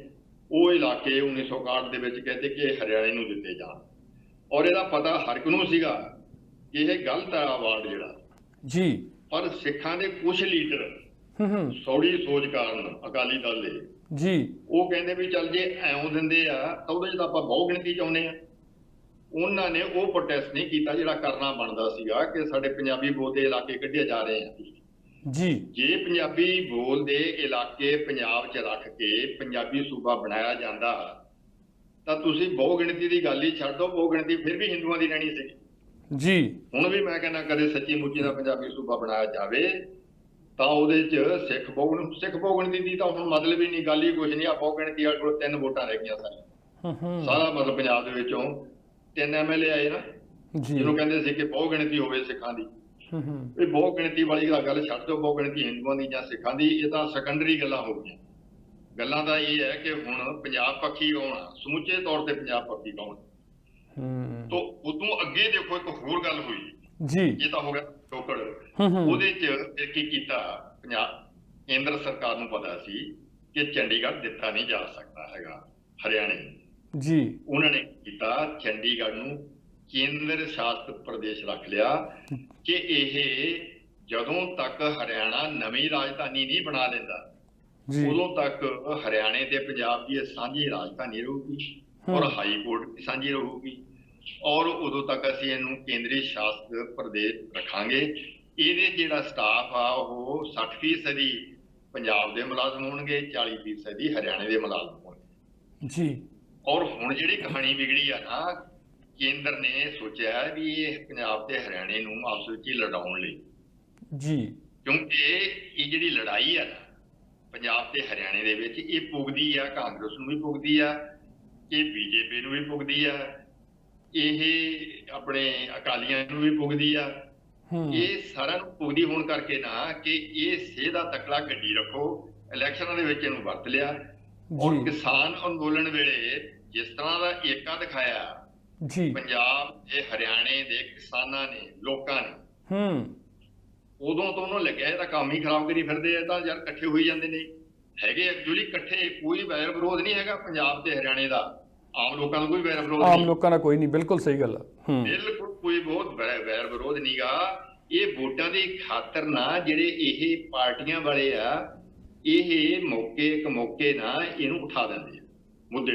ਉਹ ਇਲਾਕੇ 1961 ਦੇ ਵਿੱਚ ਕਹਿੰਦੇ ਕਿ ਹਰਿਆਣੇ ਨੂੰ ਦਿੱਤੇ ਜਾਣ। ਔਰ ਇਹਦਾ ਪਤਾ ਹਰ ਇੱਕ ਨੂੰ ਸੀਗਾ ਕਿ ਇਹ ਗਲਤ ਹੈ ਅਵਾਰਡ ਜਿਹੜਾ, ਜੀ ਪਰ ਸਿੱਖਾਂ ਦੇ ਕੁਝ ਲੀਡਰ ਹੂੰ ਸੌੜੀ ਸੋਚ ਕਾਰਨ ਅਕਾਲੀ ਦਲ ਦੇ ਜੀ ਉਹ ਕਹਿੰਦੇ ਵੀ ਚੱਲ ਜੇ ਐਉਂ ਦਿੰਦੇ ਆ ਤਾਂ ਉਹਦੇ 'ਚ ਤਾਂ ਆਪਾਂ ਬਹੁ ਗਿਣਤੀ ਚਾਹੁੰਦੇ ਆ। ਉਹਨਾਂ ਨੇ ਉਹ ਪ੍ਰੋਟੈਸਟ ਨਹੀਂ ਕੀਤਾ ਜਿਹੜਾ ਕਰਨਾ ਬਣਦਾ ਸੀਗਾ ਕਿ ਸਾਡੇ ਪੰਜਾਬੀ ਬੋਲਦੇ ਇਲਾਕੇ ਕੱਢੇ ਜਾ ਰਹੇ ਆ। ਜੀ ਜੇ ਪੰਜਾਬੀ ਬੋਲਦੇ ਇਲਾਕੇ ਪੰਜਾਬ 'ਚ ਰੱਖ ਕੇ ਪੰਜਾਬੀ ਸੂਬਾ ਬਣਾਇਆ ਜਾਂਦਾ ਤਾਂ ਤੁਸੀਂ ਬਹੁ ਗਿਣਤੀ ਦੀ ਗੱਲ ਹੀ ਛੱਡ ਦਿਓ, ਬਹੁ ਗਿਣਤੀ ਫਿਰ ਵੀ ਹਿੰਦੂਆਂ ਦੀ ਰਹਿਣੀ ਸੀ। ਜੀ ਹੁਣ ਵੀ ਮੈਂ ਕਹਿੰਦਾ ਕਦੇ ਸੱਚੀ ਮੁੱਚੀ ਦਾ ਪੰਜਾਬੀ ਸੂਬਾ ਬਣਾਇਆ ਜਾਵੇ ਤਾਂ ਉਹਦੇ 'ਚ ਸਿੱਖ ਬਹੁ ਗਿਣਤੀ ਦੀ ਤਾਂ ਹੁਣ ਮਤਲਬ ਹੀ ਨਹੀਂ, ਗੱਲ ਹੀ ਕੁਝ ਨਹੀਂ। ਆ ਬਹੁ ਗਿਣਤੀ ਵਾਲੇ ਕੋਲ 3 ਵੋਟਾਂ ਰਹਿ ਗਈਆਂ ਸਾਰੀਆਂ, ਹੂੰ ਸਾਰਾ ਮਤਲਬ ਪੰਜਾਬ ਦੇ ਵਿੱਚੋਂ 3 MLA ਆਏ ਨਾ, ਜੀ ਜਿਹਨੂੰ ਕਹਿੰਦੇ ਸੀ ਕਿ ਬਹੁ ਗਿਣਤੀ ਹੋਵੇ ਸਿੱਖਾਂ ਦੀ। ਹੂੰ ਇਹ ਬਹੁ ਗਿਣਤੀ ਵਾਲੀ ਗੱਲ ਛੱਡ ਦਿਓ, ਬਹੁ ਗਿਣਤੀ ਹਿੰਦੂਆਂ ਦੀ ਜਾਂ ਸਿੱਖਾਂ ਦੀ, ਇਹ ਤਾਂ ਸੈਕੰਡਰੀ ਗੱਲਾਂ ਹੋ ਗਈਆਂ। ਗੱਲਾਂ ਤਾਂ ਇਹ ਹੈ ਕਿ ਹੁਣ ਪੰਜਾਬ ਪੱਖੀ ਕੌਣ ਆ, ਸਮੁੱਚੇ ਤੌਰ ਤੇ ਪੰਜਾਬ ਪੱਖੀ ਕੌਣ। ਹੂੰ ਤੋਂ ਉਦੋਂ ਅੱਗੇ ਦੇਖੋ ਇੱਕ ਹੋਰ ਗੱਲ ਹੋਈ, ਜੀ ਇਹ ਤਾਂ ਹੋ ਗਿਆ ਟੋਕੜ। ਹੂੰ ਉਹਦੇ 'ਚ ਫਿਰ ਕੀ ਕੀਤਾ, ਪੰਜਾਬ ਕੇਂਦਰ ਸਰਕਾਰ ਨੂੰ ਪਤਾ ਸੀ ਕਿ ਚੰਡੀਗੜ੍ਹ ਦਿੱਤਾ ਨਹੀਂ ਜਾ ਸਕਦਾ ਹੈਗਾ ਹਰਿਆਣੇ ਨੂੰ। ਜੀ ਉਹਨਾਂ ਨੇ ਕੀਤਾ ਚੰਡੀਗੜ੍ਹ ਨੂੰ ਕੇਂਦਰ ਸ਼ਾਸਿਤ ਪ੍ਰਦੇਸ਼ ਰੱਖ ਲਿਆ ਕਿ ਇਹ ਜਦੋਂ ਤੱਕ ਹਰਿਆਣਾ ਨਵੀਂ ਰਾਜਧਾਨੀ ਨਹੀਂ ਬਣਾ ਲੈਂਦਾ ਜੀ ਉਦੋਂ ਤੱਕ ਹਰਿਆਣੇ ਤੇ ਪੰਜਾਬ ਦੀ ਸਾਂਝੀ ਰਾਜਧਾਨੀ ਰਹੂਗੀ ਔਰ ਹਾਈ ਕੋਰਟ ਵੀ ਸਾਂਝੀ ਰਹੂਗੀ, ਔਰ ਉਦੋਂ ਤੱਕ ਅਸੀਂ ਇਹਨੂੰ ਕੇਂਦਰੀ ਸ਼ਾਸਿਤ ਪ੍ਰਦੇਸ਼ ਰੱਖਾਂਗੇ। ਇਹਦੇ ਜਿਹੜਾ ਸਟਾਫ ਆ ਉਹ 60% ਹੀ ਪੰਜਾਬ ਦੇ ਮੁਲਾਜ਼ਮ ਹੋਣਗੇ, 40% ਹੀ ਹਰਿਆਣੇ ਦੇ ਮੁਲਾਜ਼ਮ ਹੋਣਗੇ ਜੀ। ਔਰ ਹੁਣ ਜਿਹੜੀ ਕਹਾਣੀ ਵਿਗੜੀ ਆ ਨਾ, ਕੇਂਦਰ ਨੇ ਸੋਚਿਆ ਵੀ ਇਹ ਪੰਜਾਬ ਤੇ ਹਰਿਆਣੇ ਨੂੰ ਆਪਸ ਵਿੱਚ ਹੀ ਲੜਾਉਣ ਲਈ, ਜੀ ਕਿਉਂਕਿ ਇਹ ਜਿਹੜੀ ਲੜਾਈ ਆ ਨਾ ਪੰਜਾਬ ਤੇ ਹਰਿਆਣੇ ਦੇ ਵਿੱਚ, ਇਹ ਪੁੱਗਦੀ ਆ ਕਾਂਗਰਸ ਨੂੰ ਵੀ ਪੁੱਗਦੀ ਆ, ਇਹ ਬੀਜੇਪੀ ਨੂੰ ਵੀ ਪੁੱਗਦੀ ਆ, ਇਹ ਆਪਣੇ ਅਕਾਲੀਆਂ ਨੂੰ ਵੀ ਪੁੱਗਦੀ ਆ। ਇਹ ਸਾਰਿਆਂ ਨੂੰ ਪੁੱਗਦੀ ਹੋਣ ਕਰਕੇ ਨਾ ਕਿ ਇਹ ਸੇਧ ਦਾ ਤਕੜਾ ਗੱਡੀ ਰੱਖੋ, ਇਲੈਕਸ਼ਨਾਂ ਦੇ ਵਿੱਚ ਇਹਨੂੰ ਵਰਤ ਲਿਆ। ਔਰ ਕਿਸਾਨ ਅੰਦੋਲਨ ਵੇਲੇ ਜਿਸ ਤਰ੍ਹਾਂ ਦਾ ਏਕਾ ਦਿਖਾਇਆ ਜੀ ਪੰਜਾਬ ਤੇ ਹਰਿਆਣੇ ਦੇ ਕਿਸਾਨਾਂ ਨੇ, ਲੋਕਾਂ ਨੇ, ਹੂੰ ਉਦੋਂ ਤੋਂ ਉਹਨੂੰ ਲੱਗਿਆ ਇਹ ਤਾਂ ਕੰਮ ਹੀ ਖਰਾਬ ਕਰੀ ਫਿਰਦੇ ਆ, ਤਾਂ ਯਾਰ ਇਕੱਠੇ ਹੋਈ ਜਾਂਦੇ ਨੇ। ਹੈਗੇ ਐਕਚੁਅਲੀ ਇਕੱਠੇ, ਕੋਈ ਵੈਰ ਵਿਰੋਧ ਨਹੀਂ ਹੈਗਾ ਪੰਜਾਬ ਤੇ ਹਰਿਆਣੇ ਦਾ, ਆਮ ਲੋਕਾਂ ਦਾ ਕੋਈ ਵੈਰ ਵਿਰੋਧ ਆਮ ਨਹੀਂ, ਲੋਕਾਂ ਦਾ ਕੋਈ ਨਹੀਂ, ਬਿਲਕੁਲ ਸਹੀ ਗੱਲ ਆ। ਬਿਲਕੁਲ ਕੋਈ ਬਹੁਤ ਵੈਰ ਵਿਰੋਧ ਨਹੀਂਗਾ। ਇਹ ਵੋਟਾਂ ਦੀ ਖਾਤਰ ਨਾ ਜਿਹੜੇ ਇਹ ਪਾਰਟੀਆਂ ਵਾਲੇ ਆ, ਇਹ ਮੌਕੇ ਨਾ ਇਹਨੂੰ ਉਠਾ ਦਿੰਦੇ ਆ ਮੁੱਦੇ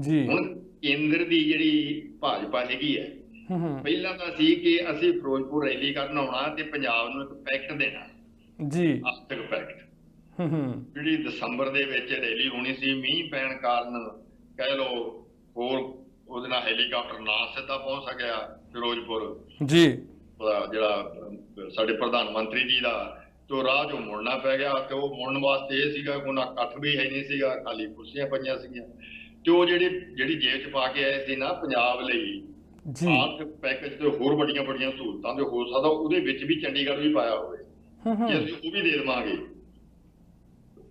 ਜੀ। ਹੁਣ ਕੇਂਦਰ ਦੀ ਜਿਹੜੀ ਭਾਜਪਾ ਹੈਗੀ ਹੈ, ਪਹਿਲਾਂ ਤਾਂ ਸੀ ਕਿ ਅਸੀਂ ਫਿਰੋਜ਼ਪੁਰ ਰੈਲੀ ਕਰਨ ਆਉਣਾ ਤੇ ਪੰਜਾਬ ਨੂੰ ਇੱਕ ਪੈਕਟ ਦੇਣਾ ਜੀ, ਆਰਥਿਕ ਪੈਕਟ, ਜਿਹੜੀ ਦਸੰਬਰ ਦੇ ਵਿੱਚ ਰੈਲੀ ਹੋਣੀ ਸੀ, ਮੀਂਹ ਪੈਣ ਕਾਰਨ ਕਹਿ ਲਓ, ਹੋਰ ਉਹਦੇ ਨਾਲ ਹੈਲੀਕਾਪਟਰ ਨਾ ਸਿੱਧਾ ਪਹੁੰਚ ਸਕਿਆ ਫਿਰੋਜ਼ਪੁਰ ਜੀ, ਜਿਹੜਾ ਸਾਡੇ ਪ੍ਰਧਾਨ ਮੰਤਰੀ ਜੀ ਦਾ, ਤੇ ਰਾਹ ਚੋਂ ਮੁੜਨਾ ਪੈ ਗਿਆ। ਤੇ ਉਹ ਮੁੜਨ ਵਾਸਤੇ ਇਹ ਸੀਗਾ ਕਿ ਉਹਨਾਂ ਇਕੱਠ ਵੀ ਹੈ ਨਹੀਂ ਸੀਗਾ, ਖਾਲੀ ਕੁਰਸੀਆਂ ਪਈਆਂ ਸੀਗੀਆਂ, ਤੇ ਉਹ ਜਿਹੜੀ ਜੇਬ ਚ ਪਾ ਕੇ ਆਏ ਸੀ ਨਾ ਪੰਜਾਬ ਲਈ ਆਰਥਿਕ ਪੈਕੇਜ ਤੇ ਹੋਰ ਵੱਡੀਆਂ ਸਹੂਲਤਾਂ, ਤੇ ਹੋ ਸਕਦਾ ਉਹਦੇ ਵਿੱਚ ਵੀ ਚੰਡੀਗੜ੍ਹ ਵੀ ਪਾਇਆ ਹੋਵੇ, ਕਿ ਅਸੀਂ ਉਹ ਵੀ ਦੇ ਦੇਵਾਂਗੇ।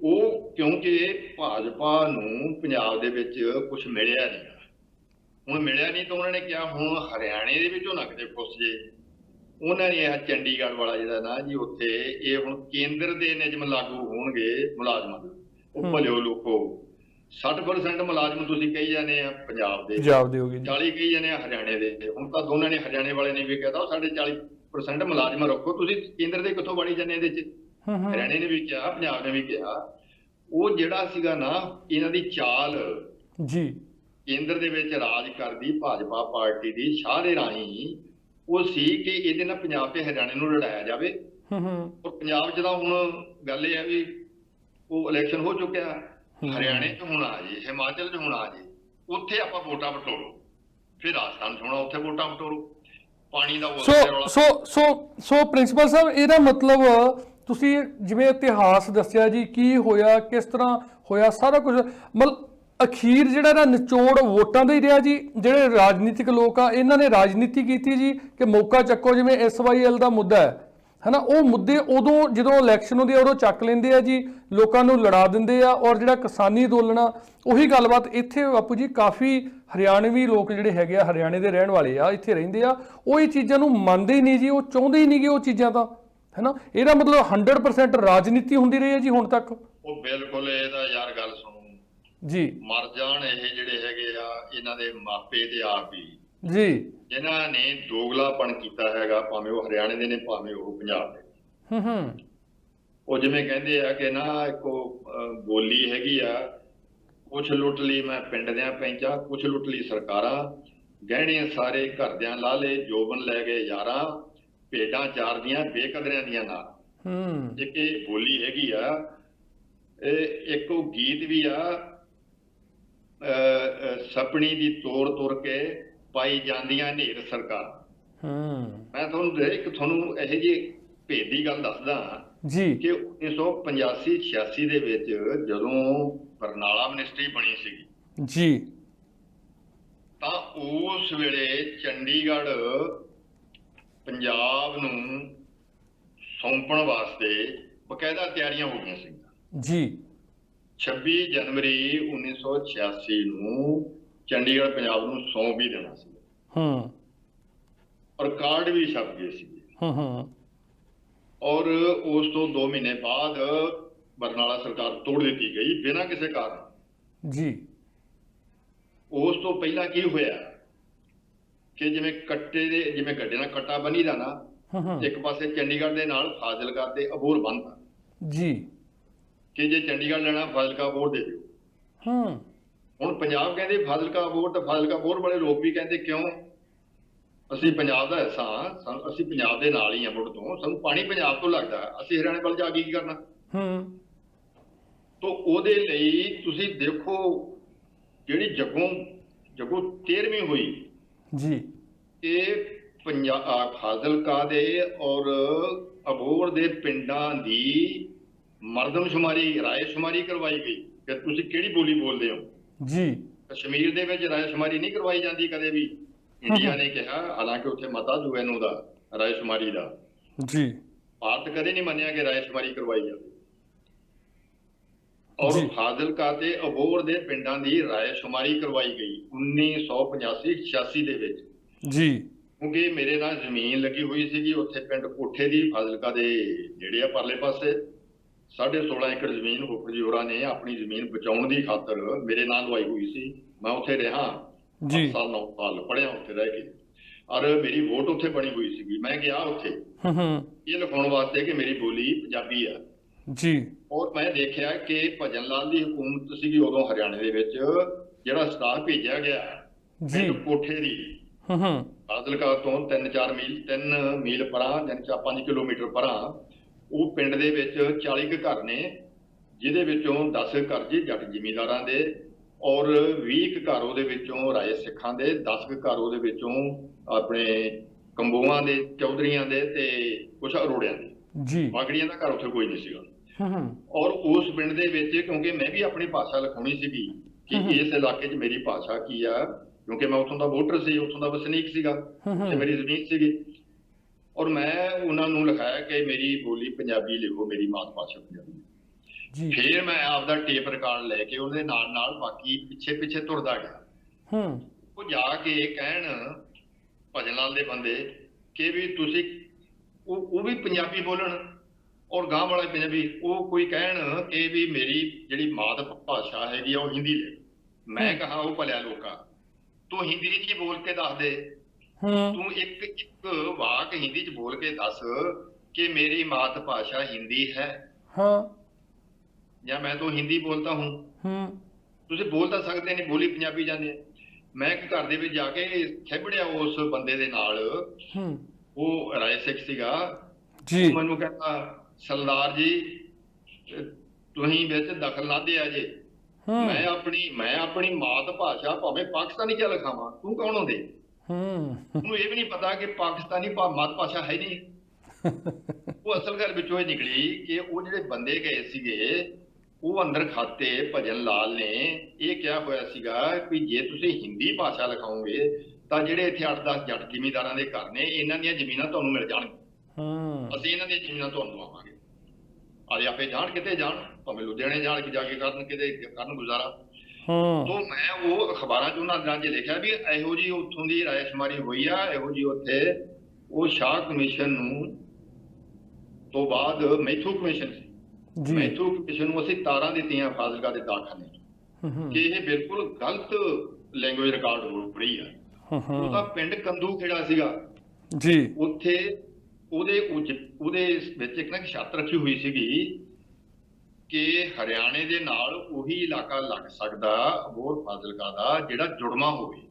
ਉਹ ਕਿਉਂਕਿ ਭਾਜਪਾ ਨੂੰ ਪੰਜਾਬ ਦੇ ਵਿੱਚ ਕੁਝ ਮਿਲਿਆ ਨਹੀਂ, ਹੁਣ ਮਿਲਿਆ ਨਹੀਂ ਤਾਂ ਉਹਨਾਂ ਨੇ ਕਿਹਾ ਹੁਣ ਹਰਿਆਣੇ ਦੇ ਵਿੱਚੋਂ ਨਾ ਕਿਤੇ ਫੁੱਸ ਜੇ। ਉਹਨਾਂ ਨੇ ਇਹ ਚੰਡੀਗੜ੍ਹ ਵਾਲਾ ਜਿਹੜਾ ਨਾ ਜੀ, ਉੱਥੇ ਇਹ ਹੁਣ ਕੇਂਦਰ ਦੇ ਨਿਯਮ ਲਾਗੂ ਹੋਣਗੇ ਮੁਲਾਜ਼ਮਾਂ ਦੇ, ਉਹ ਭਲਿਓ ਲੋਕੋ 60% ਮੁਲਾਜ਼ਮ ਤੁਸੀਂ ਕਹੀ ਜਾਂਦੇ ਆ ਪੰਜਾਬ ਦੇ ਹੋ ਗਏ, 40 ਕਹੀ ਜਾਂਦੇ ਆ ਹਰਿਆਣੇ ਦੇ। ਹੁਣ ਤਾਂ ਦੋਨਾਂ ਨੇ, ਹਰਿਆਣੇ ਵਾਲੇ ਨੇ ਵੀ ਕਹਿਤਾ ਸਾਡੇ 40% ਮੁਲਾਜ਼ਮ ਰੱਖੋ, ਤੁਸੀਂ ਕੇਂਦਰ ਦੇ ਕਿੱਥੋਂ ਵੜੀ ਜਾਂਦੇ ਇਹਦੇ ਚ। ਹਰਿਆਣੇ ਨੇ ਵੀ ਕਿਹਾ, ਪੰਜਾਬ ਨੇ ਵੀ ਕਿਹਾ। ਉਹ ਜਿਹੜਾ ਸੀਗਾ ਨਾ ਇਹਨਾਂ ਦੀ ਚਾਲ ਜੀ, ਕੇਂਦਰ ਦੇ ਵਿੱਚ ਰਾਜ ਕਰਦੀ ਭਾਜਪਾ ਪਾਰਟੀ ਦੀ ਸ਼ਾਹ ਦੇ ਰਾਹੀਂ, ਉਹ ਸੀ ਕਿ ਇਹਦੇ ਨਾਲ ਪੰਜਾਬ ਤੇ ਹਰਿਆਣੇ ਨੂੰ ਲੜਾਇਆ ਜਾਵੇ। ਔਰ ਪੰਜਾਬ 'ਚ ਤਾਂ ਹੁਣ ਗੱਲ ਇਹ ਹੈ ਵੀ ਉਹ ਇਲੈਕਸ਼ਨ ਹੋ ਚੁੱਕਿਆ, ਹਰਿਆਣੇ 'ਚ ਹੁਣ ਆ ਜੇ, ਹਿਮਾਚਲ 'ਚ ਹੁਣ ਆ ਜੇ, ਉੱਥੇ ਆਪਾਂ ਵੋਟਾਂ ਬਟੋਰੋ, ਫਿਰ ਰਾਜਸਥਾਨ 'ਚ ਹੋਣਾ, ਉੱਥੇ ਵੋਟਾਂ ਬਟੋਰੋ, ਪਾਣੀ ਦਾ ਸੋ ਪ੍ਰਿੰਸੀਪਲ ਸਾਹਿਬ, ਇਹਦਾ ਮਤਲਬ ਤੁਸੀਂ ਜਿਵੇਂ ਇਤਿਹਾਸ ਦੱਸਿਆ ਜੀ, ਕੀ ਹੋਇਆ, ਕਿਸ ਤਰ੍ਹਾਂ ਹੋਇਆ, ਸਾਰਾ ਕੁਝ ਮਤਲਬ ਅਖੀਰ ਜਿਹੜਾ ਇਹਦਾ ਨਿਚੋੜ ਵੋਟਾਂ ਦਾ ਹੀ ਰਿਹਾ ਜੀ। ਜਿਹੜੇ ਰਾਜਨੀਤਿਕ ਲੋਕ ਆ, ਇਹਨਾਂ ਨੇ ਰਾਜਨੀਤੀ ਕੀਤੀ ਜੀ ਕਿ ਮੌਕਾ ਚੱਕੋ, ਜਿਵੇਂ SYL ਦਾ ਮੁੱਦਾ ਹੈ ਨਾ, ਉਹ ਮੁੱਦੇ ਉਦੋਂ ਜਦੋਂ ਇਲੈਕਸ਼ਨ ਹੁੰਦੀ ਆ ਉਦੋਂ ਚੱਕ ਲੈਂਦੇ ਆ ਜੀ, ਲੋਕਾਂ ਨੂੰ ਲੜਾ ਦਿੰਦੇ ਆ। ਔਰ ਜਿਹੜਾ ਕਿਸਾਨੀ ਅੰਦੋਲਨ ਆ, ਉਹੀ ਗੱਲਬਾਤ ਇੱਥੇ ਬਾਪੂ ਜੀ, ਕਾਫੀ ਹਰਿਆਣਵੀ ਲੋਕ ਜਿਹੜੇ ਹੈਗੇ ਆ, ਹਰਿਆਣੇ ਦੇ ਰਹਿਣ ਵਾਲੇ ਆ, ਇੱਥੇ ਰਹਿੰਦੇ ਆ, ਉਹ ਇਹ ਚੀਜ਼ਾਂ ਨੂੰ ਮੰਨਦੇ ਹੀ ਨਹੀਂ ਜੀ, ਉਹ ਚਾਹੁੰਦੇ ਹੀ ਨਹੀਂ ਗੇ ਉਹ ਚੀਜ਼ਾਂ ਤਾਂ, ਹੈ ਨਾ। ਇਹਦਾ ਮਤਲਬ 100% ਰਾਜਨੀਤੀ ਹੁੰਦੀ ਰਹੀ ਹੈ ਜੀ ਹੁਣ ਤੱਕ। ਉਹ ਬਿਲਕੁਲ, ਇਹਦਾ ਯਾਰ ਗੱਲ ਸੁਣੋ ਜੀ, ਮਰ ਜਾਣ ਇਹ ਜਿਹੜੇ ਹੈਗੇ ਆ, ਇਹਨਾਂ ਦੇ ਮਾਪੇ ਤੇ ਆਪ ਹੀ ਜੀ, ਜਿਨ੍ਹਾਂ ਨੇ ਦੋਗਲਾਪਣ ਕੀਤਾ ਹੈਗਾ, ਭਾਵੇਂ ਉਹ ਹਰਿਆਣੇ ਦੇ ਨੇ ਭਾਵੇਂ ਉਹ ਪੰਜਾਬ ਦੇ। ਉਹ ਜਿਵੇਂ ਕਹਿੰਦੇ ਆ ਕਿ ਨਾ ਇੱਕ ਬੋਲੀ ਹੈਗੀ ਆ, ਕੁਛ ਲੁੱਟ ਲਈ ਮੈਂ ਪਿੰਡ ਦਿਆਂ ਪੈਂਚਾ, ਕੁਛ ਲੁੱਟ ਲਈ ਸਰਕਾਰਾਂ, ਗਹਿਣੇ ਸਾਰੇ ਘਰਦਿਆਂ ਲਾ ਲਏ, ਜੋਬਨ ਲੈ ਗਏ ਯਾਰਾਂ, ਭੇਡਾਂ ਚਾਰਦੀਆਂ ਬੇਕਦਰਿਆਂ ਦੀਆਂ ਨਾਲ। ਇੱਕ ਇਹ ਬੋਲੀ ਹੈਗੀ ਆ, ਇੱਕ ਉਹ ਗੀਤ ਵੀ ਆ, ਸਪਣੀ ਦੀ ਤੋੜ ਕੇ ਪਾਈ ਜਾਂਦੀਆਂ ਹਨੇਰ ਸਰਕਾਰ। ਮੈਂ ਤੁਹਾਨੂੰ ਇਹੋ ਜਿਹੀ ਭੇਦ ਦੀ ਗੱਲ ਦੱਸਦਾ ਜੀ ਕਿ 1985-86 ਦੇ ਵਿੱਚ ਜਦੋਂ ਬਰਨਾਲਾ ਮਿਨਿਸਟਰੀ ਬਣੀ ਸੀਗੀ ਜੀ, ਤਾਂ ਉਸ ਵੇਲੇ ਚੰਡੀਗੜ੍ਹ ਪੰਜਾਬ ਨੂੰ ਸੌਂਪਣ ਵਾਸਤੇ ਬਕਾਇਦਾ ਤਿਆਰੀਆਂ ਹੋ ਗਈਆਂ ਸੀ ਜੀ। 26 ਜਨਵਰੀ 1986 ਨੂੰ ਚੰਡੀਗੜ੍ਹ ਪੰਜਾਬ ਨੂੰ ਸੌਂਪ ਵੀ ਦੇਣਾ ਸੀ। ਔਰ ਕਾਰਡ ਵੀ ਛਪ ਗਏ ਸੀ। ਔਰ ਉਸ ਤੋਂ 2 ਮਹੀਨੇ ਬਾਅਦ ਬਰਨਾਲਾ ਸਰਕਾਰ ਤੋੜ ਦਿੱਤੀ ਗਈ ਬਿਨਾਂ ਕਿਸੇ ਕਾਰਨ ਜੀ। ਉਸ ਤੋਂ ਪਹਿਲਾਂ ਕੀ ਹੋਇਆ ਕਿ ਜਿਵੇਂ ਗੱਡੇ ਨਾਲ ਕੱਟਾ ਬੰਨੀਦਾ ਨਾ, ਇੱਕ ਪਾਸੇ ਚੰਡੀਗੜ੍ਹ ਦੇ ਨਾਲ ਫਾਜ਼ਿਲਕਾ ਤੇ ਅਬੋਹਰ ਬੰਨ੍ਹਦਾ ਜੀ, ਕਿ ਜੇ ਚੰਡੀਗੜ੍ਹ ਲੈਣਾ ਫਾਜ਼ਿਲਕਾ ਅਬੋਹਰ ਦੇ ਦਿਓ। ਹੁਣ ਪੰਜਾਬ ਕਹਿੰਦੇ ਫਾਜ਼ਿਲਕਾ ਅਬੋਹਰ, ਤਾਂ ਫਾਜ਼ਿਲਕਾ ਅਬੋਹਰ ਵਾਲੇ ਲੋਕ ਵੀ ਕਹਿੰਦੇ ਕਿਉਂ, ਅਸੀਂ ਪੰਜਾਬ ਦਾ ਹਿੱਸਾ ਹਾਂ, ਅਸੀਂ ਪੰਜਾਬ ਦੇ ਨਾਲ ਹੀ ਆ ਮੁੱਢ ਤੋਂ, ਸਾਨੂੰ ਪਾਣੀ ਪੰਜਾਬ ਤੋਂ ਲੱਗਦਾ, ਅਸੀਂ ਹਰਿਆਣੇ ਵੱਲ ਜਾ ਕੇ ਕੀ ਕਰਨਾ। ਤਾਂ ਉਹਦੇ ਲਈ ਤੁਸੀਂ ਦੇਖੋ ਜਿਹੜੀ ਜੱਗੋਂ 13ਵੀਂ ਹੋਈ ਜੀ, ਇਹ ਪੰਜਾਬ ਫਾਜ਼ਿਲਕਾ ਦੇ ਔਰ ਅਬੋਹਰ ਦੇ ਪਿੰਡਾਂ ਦੀ ਮਰਦਮਸ਼ੁਮਾਰੀ ਰਾਏਸ਼ੁਮਾਰੀ ਕਰਵਾਈ ਗਈ ਕਿ ਤੁਸੀਂ ਕਿਹੜੀ ਬੋਲੀ ਬੋਲਦੇ ਹੋ ਜੀ। ਕਸ਼ਮੀਰ ਦੇ ਵਿੱਚ ਰਾਏਸ਼ੁਮਾਰੀ ਨਹੀਂ ਕਰਵਾਈ ਜਾਂਦੀ ਕਦੇ ਵੀ, ਇੰਡੀਆ ਨੇ ਕਿਹਾ, ਹਾਲਾਂਕਿ ਉੱਥੇ ਮਤਾ UN ਦਾ ਰਾਏਸ਼ੁਮਾਰੀ ਦਾ ਜੀ, ਭਾਰਤ ਕਦੇ ਨਹੀਂ ਮੰਨਿਆ ਕਿ ਰਾਏਸ਼ੁਮਾਰੀ ਕਰਵਾਈ ਜਾਵੇ। ਔਰ ਜੀ ਫਾਜ਼ਿਲਕਾ ਤੇ ਅਬੋਹਰ ਦੇ ਪਿੰਡਾਂ ਦੀ ਰਾਏਸ਼ੁਮਾਰੀ ਕਰਵਾਈ ਗਈ 1985-86 ਦੇ ਵਿੱਚ। ਜੀ ਕਿਉਂਕਿ ਮੇਰੇ ਨਾਲ ਜ਼ਮੀਨ ਲੱਗੀ ਹੋਈ ਸੀਗੀ ਉੱਥੇ ਪਿੰਡ ਕੋਠੇ ਦੀ ਫਾਜ਼ਿਲਕਾ ਦੇ ਜਿਹੜੇ ਆ ਪਰਲੇ ਪਾਸੇ 16.5 ਏਕੜ ਜ਼ਮੀਨ ਹੋਪਰ ਜੀ ਹੋਰਾਂ ਨੇ ਆਪਣੀ ਜ਼ਮੀਨ ਬਚਾਉਣ ਦੀ ਖਾਤਰ ਮੇਰੇ ਨਾਲ ਲਵਾਈ ਹੋਈ ਸੀ। ਮੈਂ ਉੱਥੇ ਰਿਹਾ ਜੀ 8 ਸਾਲ 9 ਸਾਲ ਪੜ੍ਹਿਆ ਉੱਥੇ ਰਹਿ ਕੇ, ਔਰ ਮੇਰੀ ਵੋਟ ਉੱਥੇ ਬਣੀ ਹੋਈ ਸੀਗੀ। ਮੈਂ ਗਿਆ ਉੱਥੇ ਇਹ ਲਿਖਾਉਣ ਵਾਸਤੇ ਕਿ ਮੇਰੀ ਬੋਲੀ ਪੰਜਾਬੀ ਆ ਜੀ ਔਰ ਮੈਂ ਦੇਖਿਆ ਕਿ ਭਜਨ ਲਾਲ ਦੀ ਹਕੂਮਤ ਸੀਗੀ ਉਦੋਂ ਹਰਿਆਣੇ ਦੇ ਵਿੱਚ, ਜਿਹੜਾ ਸਟਾਫ ਭੇਜਿਆ ਗਿਆ ਜੀ ਪਿੰਡ ਕੋਠੇ ਦੀ ਫਾਜ਼ਿਲਕਾ ਤੋਂ 3 ਮੀਲ ਪਰਾਂ ਯਾਨੀ 5 ਕਿਲੋਮੀਟਰ ਪਰਾਂ ਉਹ ਪਿੰਡ ਦੇ ਵਿੱਚ 40 ਕੁ ਘਰ ਨੇ, ਜਿਹਦੇ ਵਿੱਚੋਂ 10 ਘਰ ਜੀ ਜੱਟ ਜ਼ਿਮੀਂਦਾਰਾਂ ਦੇ ਔਰ 20 ਕੁ ਘਰ ਉਹਦੇ ਵਿੱਚੋਂ ਰਾਏ ਸਿੱਖਾਂ ਦੇ, 10 ਕੁ ਘਰ ਉਹਦੇ ਵਿੱਚੋਂ ਆਪਣੇ ਕੰਬੋਆਂ ਦੇ, ਚੌਧਰੀਆਂ ਦੇ ਤੇ ਕੁਛ ਅਰੋੜਿਆਂ ਦੇ। ਜੀ ਬਾਗੜੀਆਂ ਦਾ ਘਰ ਉੱਥੇ ਕੋਈ ਨਹੀਂ ਸੀਗਾ। ਔਰ ਉਸ ਪਿੰਡ ਦੇ ਵਿੱਚ ਕਿਉਂਕਿ ਮੈਂ ਵੀ ਆਪਣੀ ਭਾਸ਼ਾ ਲਿਖਾਉਣੀ ਸੀਗੀ ਕਿ ਇਸ ਇਲਾਕੇ 'ਚ ਮੇਰੀ ਭਾਸ਼ਾ ਕੀ ਆ, ਕਿਉਂਕਿ ਮੈਂ ਉੱਥੋਂ ਦਾ ਵੋਟਰ ਸੀ, ਉੱਥੋਂ ਦਾ ਵਸਨੀਕ ਸੀਗਾ ਤੇ ਮੇਰੀ ਜ਼ਮੀਨ ਸੀਗੀ। ਔਰ ਮੈਂ ਉਹਨਾਂ ਨੂੰ ਲਿਖਾਇਆ ਕਿ ਮੇਰੀ ਬੋਲੀ ਪੰਜਾਬੀ ਲਿਖੋ, ਮੇਰੀ ਮਾਤ ਭਾਸ਼ਾ ਪੰਜਾਬੀ। ਜੀ ਫਿਰ ਮੈਂ ਆਪਦਾ ਟੇਪ ਰਿਕਾਰਡ ਲੈ ਕੇ ਉਹਦੇ ਨਾਲ ਨਾਲ ਬਾਕੀ ਪਿੱਛੇ ਪਿੱਛੇ ਤੁਰਦਾ ਗਿਆ। ਉਹ ਜਾ ਕੇ ਕਹਿਣ ਭਜਨ ਲਾਲ ਦੇ ਬੰਦੇ ਕਿ ਵੀ ਤੁਸੀਂ ਉਹ ਵੀ ਪੰਜਾਬੀ ਬੋਲਣ ਔਰ ਗਾਂਹ ਵਾਲੇ ਪੰਜਾਬੀ, ਉਹ ਕੋਈ ਕਹਿਣ ਕਿ ਵੀ ਮੇਰੀ ਜਿਹੜੀ ਮਾਤ ਭਾਸ਼ਾ ਹੈਗੀ ਆ ਉਹ ਹਿੰਦੀ ਲੈ। ਮੈਂ ਕਹਾ ਉਹ ਭਲਿਆ ਲੋਕਾਂ, ਤੂੰ ਹਿੰਦੀ 'ਚ ਹੀ ਬੋਲ ਕੇ ਦੱਸ ਦੇ, ਤੂੰ ਇੱਕ ਵਾਕ ਹਿੰਦੀ 'ਚ ਬੋਲ ਕੇ ਦੱਸ ਕਿ ਮੇਰੀ ਮਾਤ ਭਾषा हिंदी है ਜਾਂ ਮੈਂ ਤਾਂ ਹਿੰਦੀ ਬੋਲਦਾ ਹੂੰ। ਤੁਸੀਂ ਬੋਲ ਤਾਂ ਸਕਦੇ ਨਹੀਂ, ਬੋਲੀ ਪੰਜਾਬੀ ਜਾਂਦੇ। ਮੈਂ ਇੱਕ ਘਰ ਦੇ ਵਿੱਚ ਜਾ ਕੇ ਖਿਬੜਿਆ ਉਸ ਬੰਦੇ ਦੇ ਨਾਲ, ਉਹ ਰਾਏ ਸਿੱਖ ਸੀਗਾ ਜੀ। ਮੈਨੂੰ ਕਹਿੰਦਾ ਸਰਦਾਰ ਜੀ ਤੁਸੀਂ ਵਿੱਚ ਦਖਲ ਨਾ ਦਿਆ ਜੇ, ਮੈਂ ਆਪਣੀ ਮਾਤ ਭਾਸ਼ਾ ਭਾਵੇਂ ਪਾਕਿਸਤਾਨੀ ਚ ਲਿਖਾਵਾਂ, ਤੂੰ ਕੌਣ ਹੁੰਦੇ? ਉਹਨੂੰ ਇਹ ਵੀ ਨਹੀਂ ਪਤਾ ਕਿ ਪਾਕਿਸਤਾਨੀ ਮਾਤ ਭਾਸ਼ਾ ਹੈ ਨਹੀਂ। ਉਹ ਅਸਲ ਗੱਲ ਵਿੱਚੋਂ ਇਹ ਨਿਕਲੀ ਕਿ ਉਹ ਜਿਹੜੇ ਬੰਦੇ ਗਏ ਸੀਗੇ ਉਹ ਅੰਦਰ ਖਾਤੇ ਭਜਨ ਲਾਲ ਨੇ ਇਹ ਕਿਹਾ ਹੋਇਆ ਸੀਗਾ ਕਿ ਜੇ ਤੁਸੀਂ ਹਿੰਦੀ ਭਾਸ਼ਾ ਲਿਖਾਓਗੇ ਤਾਂ ਜਿਹੜੇ ਇੱਥੇ 8-10 ਜੱਟ ਜ਼ਿਮੀਂਦਾਰਾਂ ਦੇ ਘਰ ਨੇ, ਇਹਨਾਂ ਦੀਆਂ ਜ਼ਮੀਨਾਂ ਤੁਹਾਨੂੰ ਮਿਲ ਜਾਣਗੀਆਂ, ਅਸੀਂ ਇਹਨਾਂ ਦੀਆਂ ਜ਼ਮੀਨਾਂ ਤੁਹਾਨੂੰ ਦਵਾਵਾਂਗੇ। ਆਲੇ ਆਪੇ ਜਾਣ ਕਿਤੇ ਜਾਣ, ਭਾਵੇਂ ਲੁਧਿਆਣੇ ਜਾਣ ਕੇ ਜਾ ਕੇ ਕਰਨ, ਕਿਤੇ ਕਰਨ ਗੁਜ਼ਾਰਾ। ਤੋਂ ਮੈਂ ਉਹ ਅਖਬਾਰਾਂ 'ਚ ਉਹਨਾਂ ਦਿਨਾਂ 'ਚ ਲਿਖਿਆ ਵੀ ਇਹੋ ਜਿਹੀ ਉੱਥੋਂ ਦੀ ਰਾਏਸ਼ੁਮਾਰੀ ਹੋਈ ਆ, ਇਹੋ ਜਿਹੀ ਉੱਥੇ ਉਹ ਸ਼ਾਹ ਕਮਿਸ਼ਨ ਨੂੰ ਤੋਂ ਬਾਅਦ ਮੈਥੂ ਕਮਿਸ਼ਨ ਸੀ, ਮੈਥੂ ਕਮਿਸ਼ਨ ਨੂੰ ਅਸੀਂ ਤਾਰਾਂ ਦਿੱਤੀਆਂ ਫਾਜ਼ਿਲਕਾ ਦੇ ਦਾਖਲੇ ਕਿ ਇਹ ਬਿਲਕੁਲ ਗਲਤ ਲੈਂਗੁਏਜ ਰਿਕਾਰਡ ਹੋ ਰਹੀ ਆ। ਉਹਦਾ ਪਿੰਡ ਕੰਦੂ ਖੇੜਾ ਸੀਗਾ ਜੀ, ਉੱਥੇ ਉਹਦੇ ਵਿੱਚ ਇੱਕ ਨਾ ਛੱਤ ਰੱਖੀ ਹੋਈ ਸੀਗੀ ਕਿ ਹਰਿਆਣੇ ਦੇ ਨਾਲ ਉਹੀ ਇਲਾਕਾ ਲੱਗ ਸਕਦਾ ਅਬੋਹਰ ਫਾਜ਼ਿਲਕਾ ਦਾ ਜਿਹੜਾ ਜੁੜਵਾ ਹੋਵੇ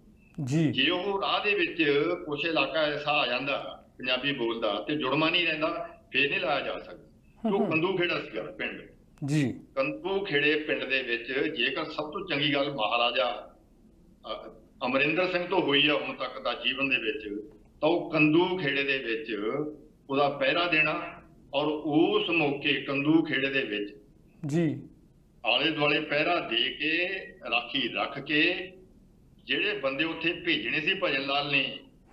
ਜੀ। ਜੇ ਉਹ ਰਾਹ ਦੇ ਵਿੱਚ ਕੁਛ ਇਲਾਕਾ ਐਸਾ ਆ ਜਾਂਦਾ ਪੰਜਾਬੀ ਬੋਲਦਾ ਤੇ ਜੁੜਵਾ ਨਹੀਂ ਰਹਿੰਦਾ, ਫੇਰ ਨਹੀਂ ਲਾਇਆ ਜਾ ਸਕਦਾ। ਉਹ ਕੰਦੂ ਖੇੜਾ ਸੀਗਾ ਪਿੰਡ ਜੀ। ਕੰਦੂ ਖੇੜੇ ਪਿੰਡ ਦੇ ਵਿੱਚ ਜੇਕਰ ਸਭ ਤੋਂ ਚੰਗੀ ਗੱਲ ਮਹਾਰਾਜਾ ਅਮਰਿੰਦਰ ਸਿੰਘ ਤੋਂ ਹੋਈ ਆ ਹੁਣ ਤੱਕ ਦਾ ਜੀਵਨ ਦੇ ਵਿੱਚ, ਤਾਂ ਉਹ ਕੰਦੂ ਖੇੜੇ ਦੇ ਵਿੱਚ ਉਹਦਾ ਪਹਿਰਾ ਦੇਣਾ ਔਰ ਉਸ ਮੌਕੇ ਕੰਦੂ ਖੇੜੇ ਦੇ ਵਿੱਚ ਜੀ ਆਲੇ ਦੁਆਲੇ ਪਹਿਰਾ ਦੇ ਕੇ ਰਾਖੀ ਰੱਖ ਕੇ ਜਿਹੜੇ ਬੰਦੇ ਉੱਥੇ ਭੇਜਣੇ ਸੀ ਭਜਨ ਲਾਲ ਨੇ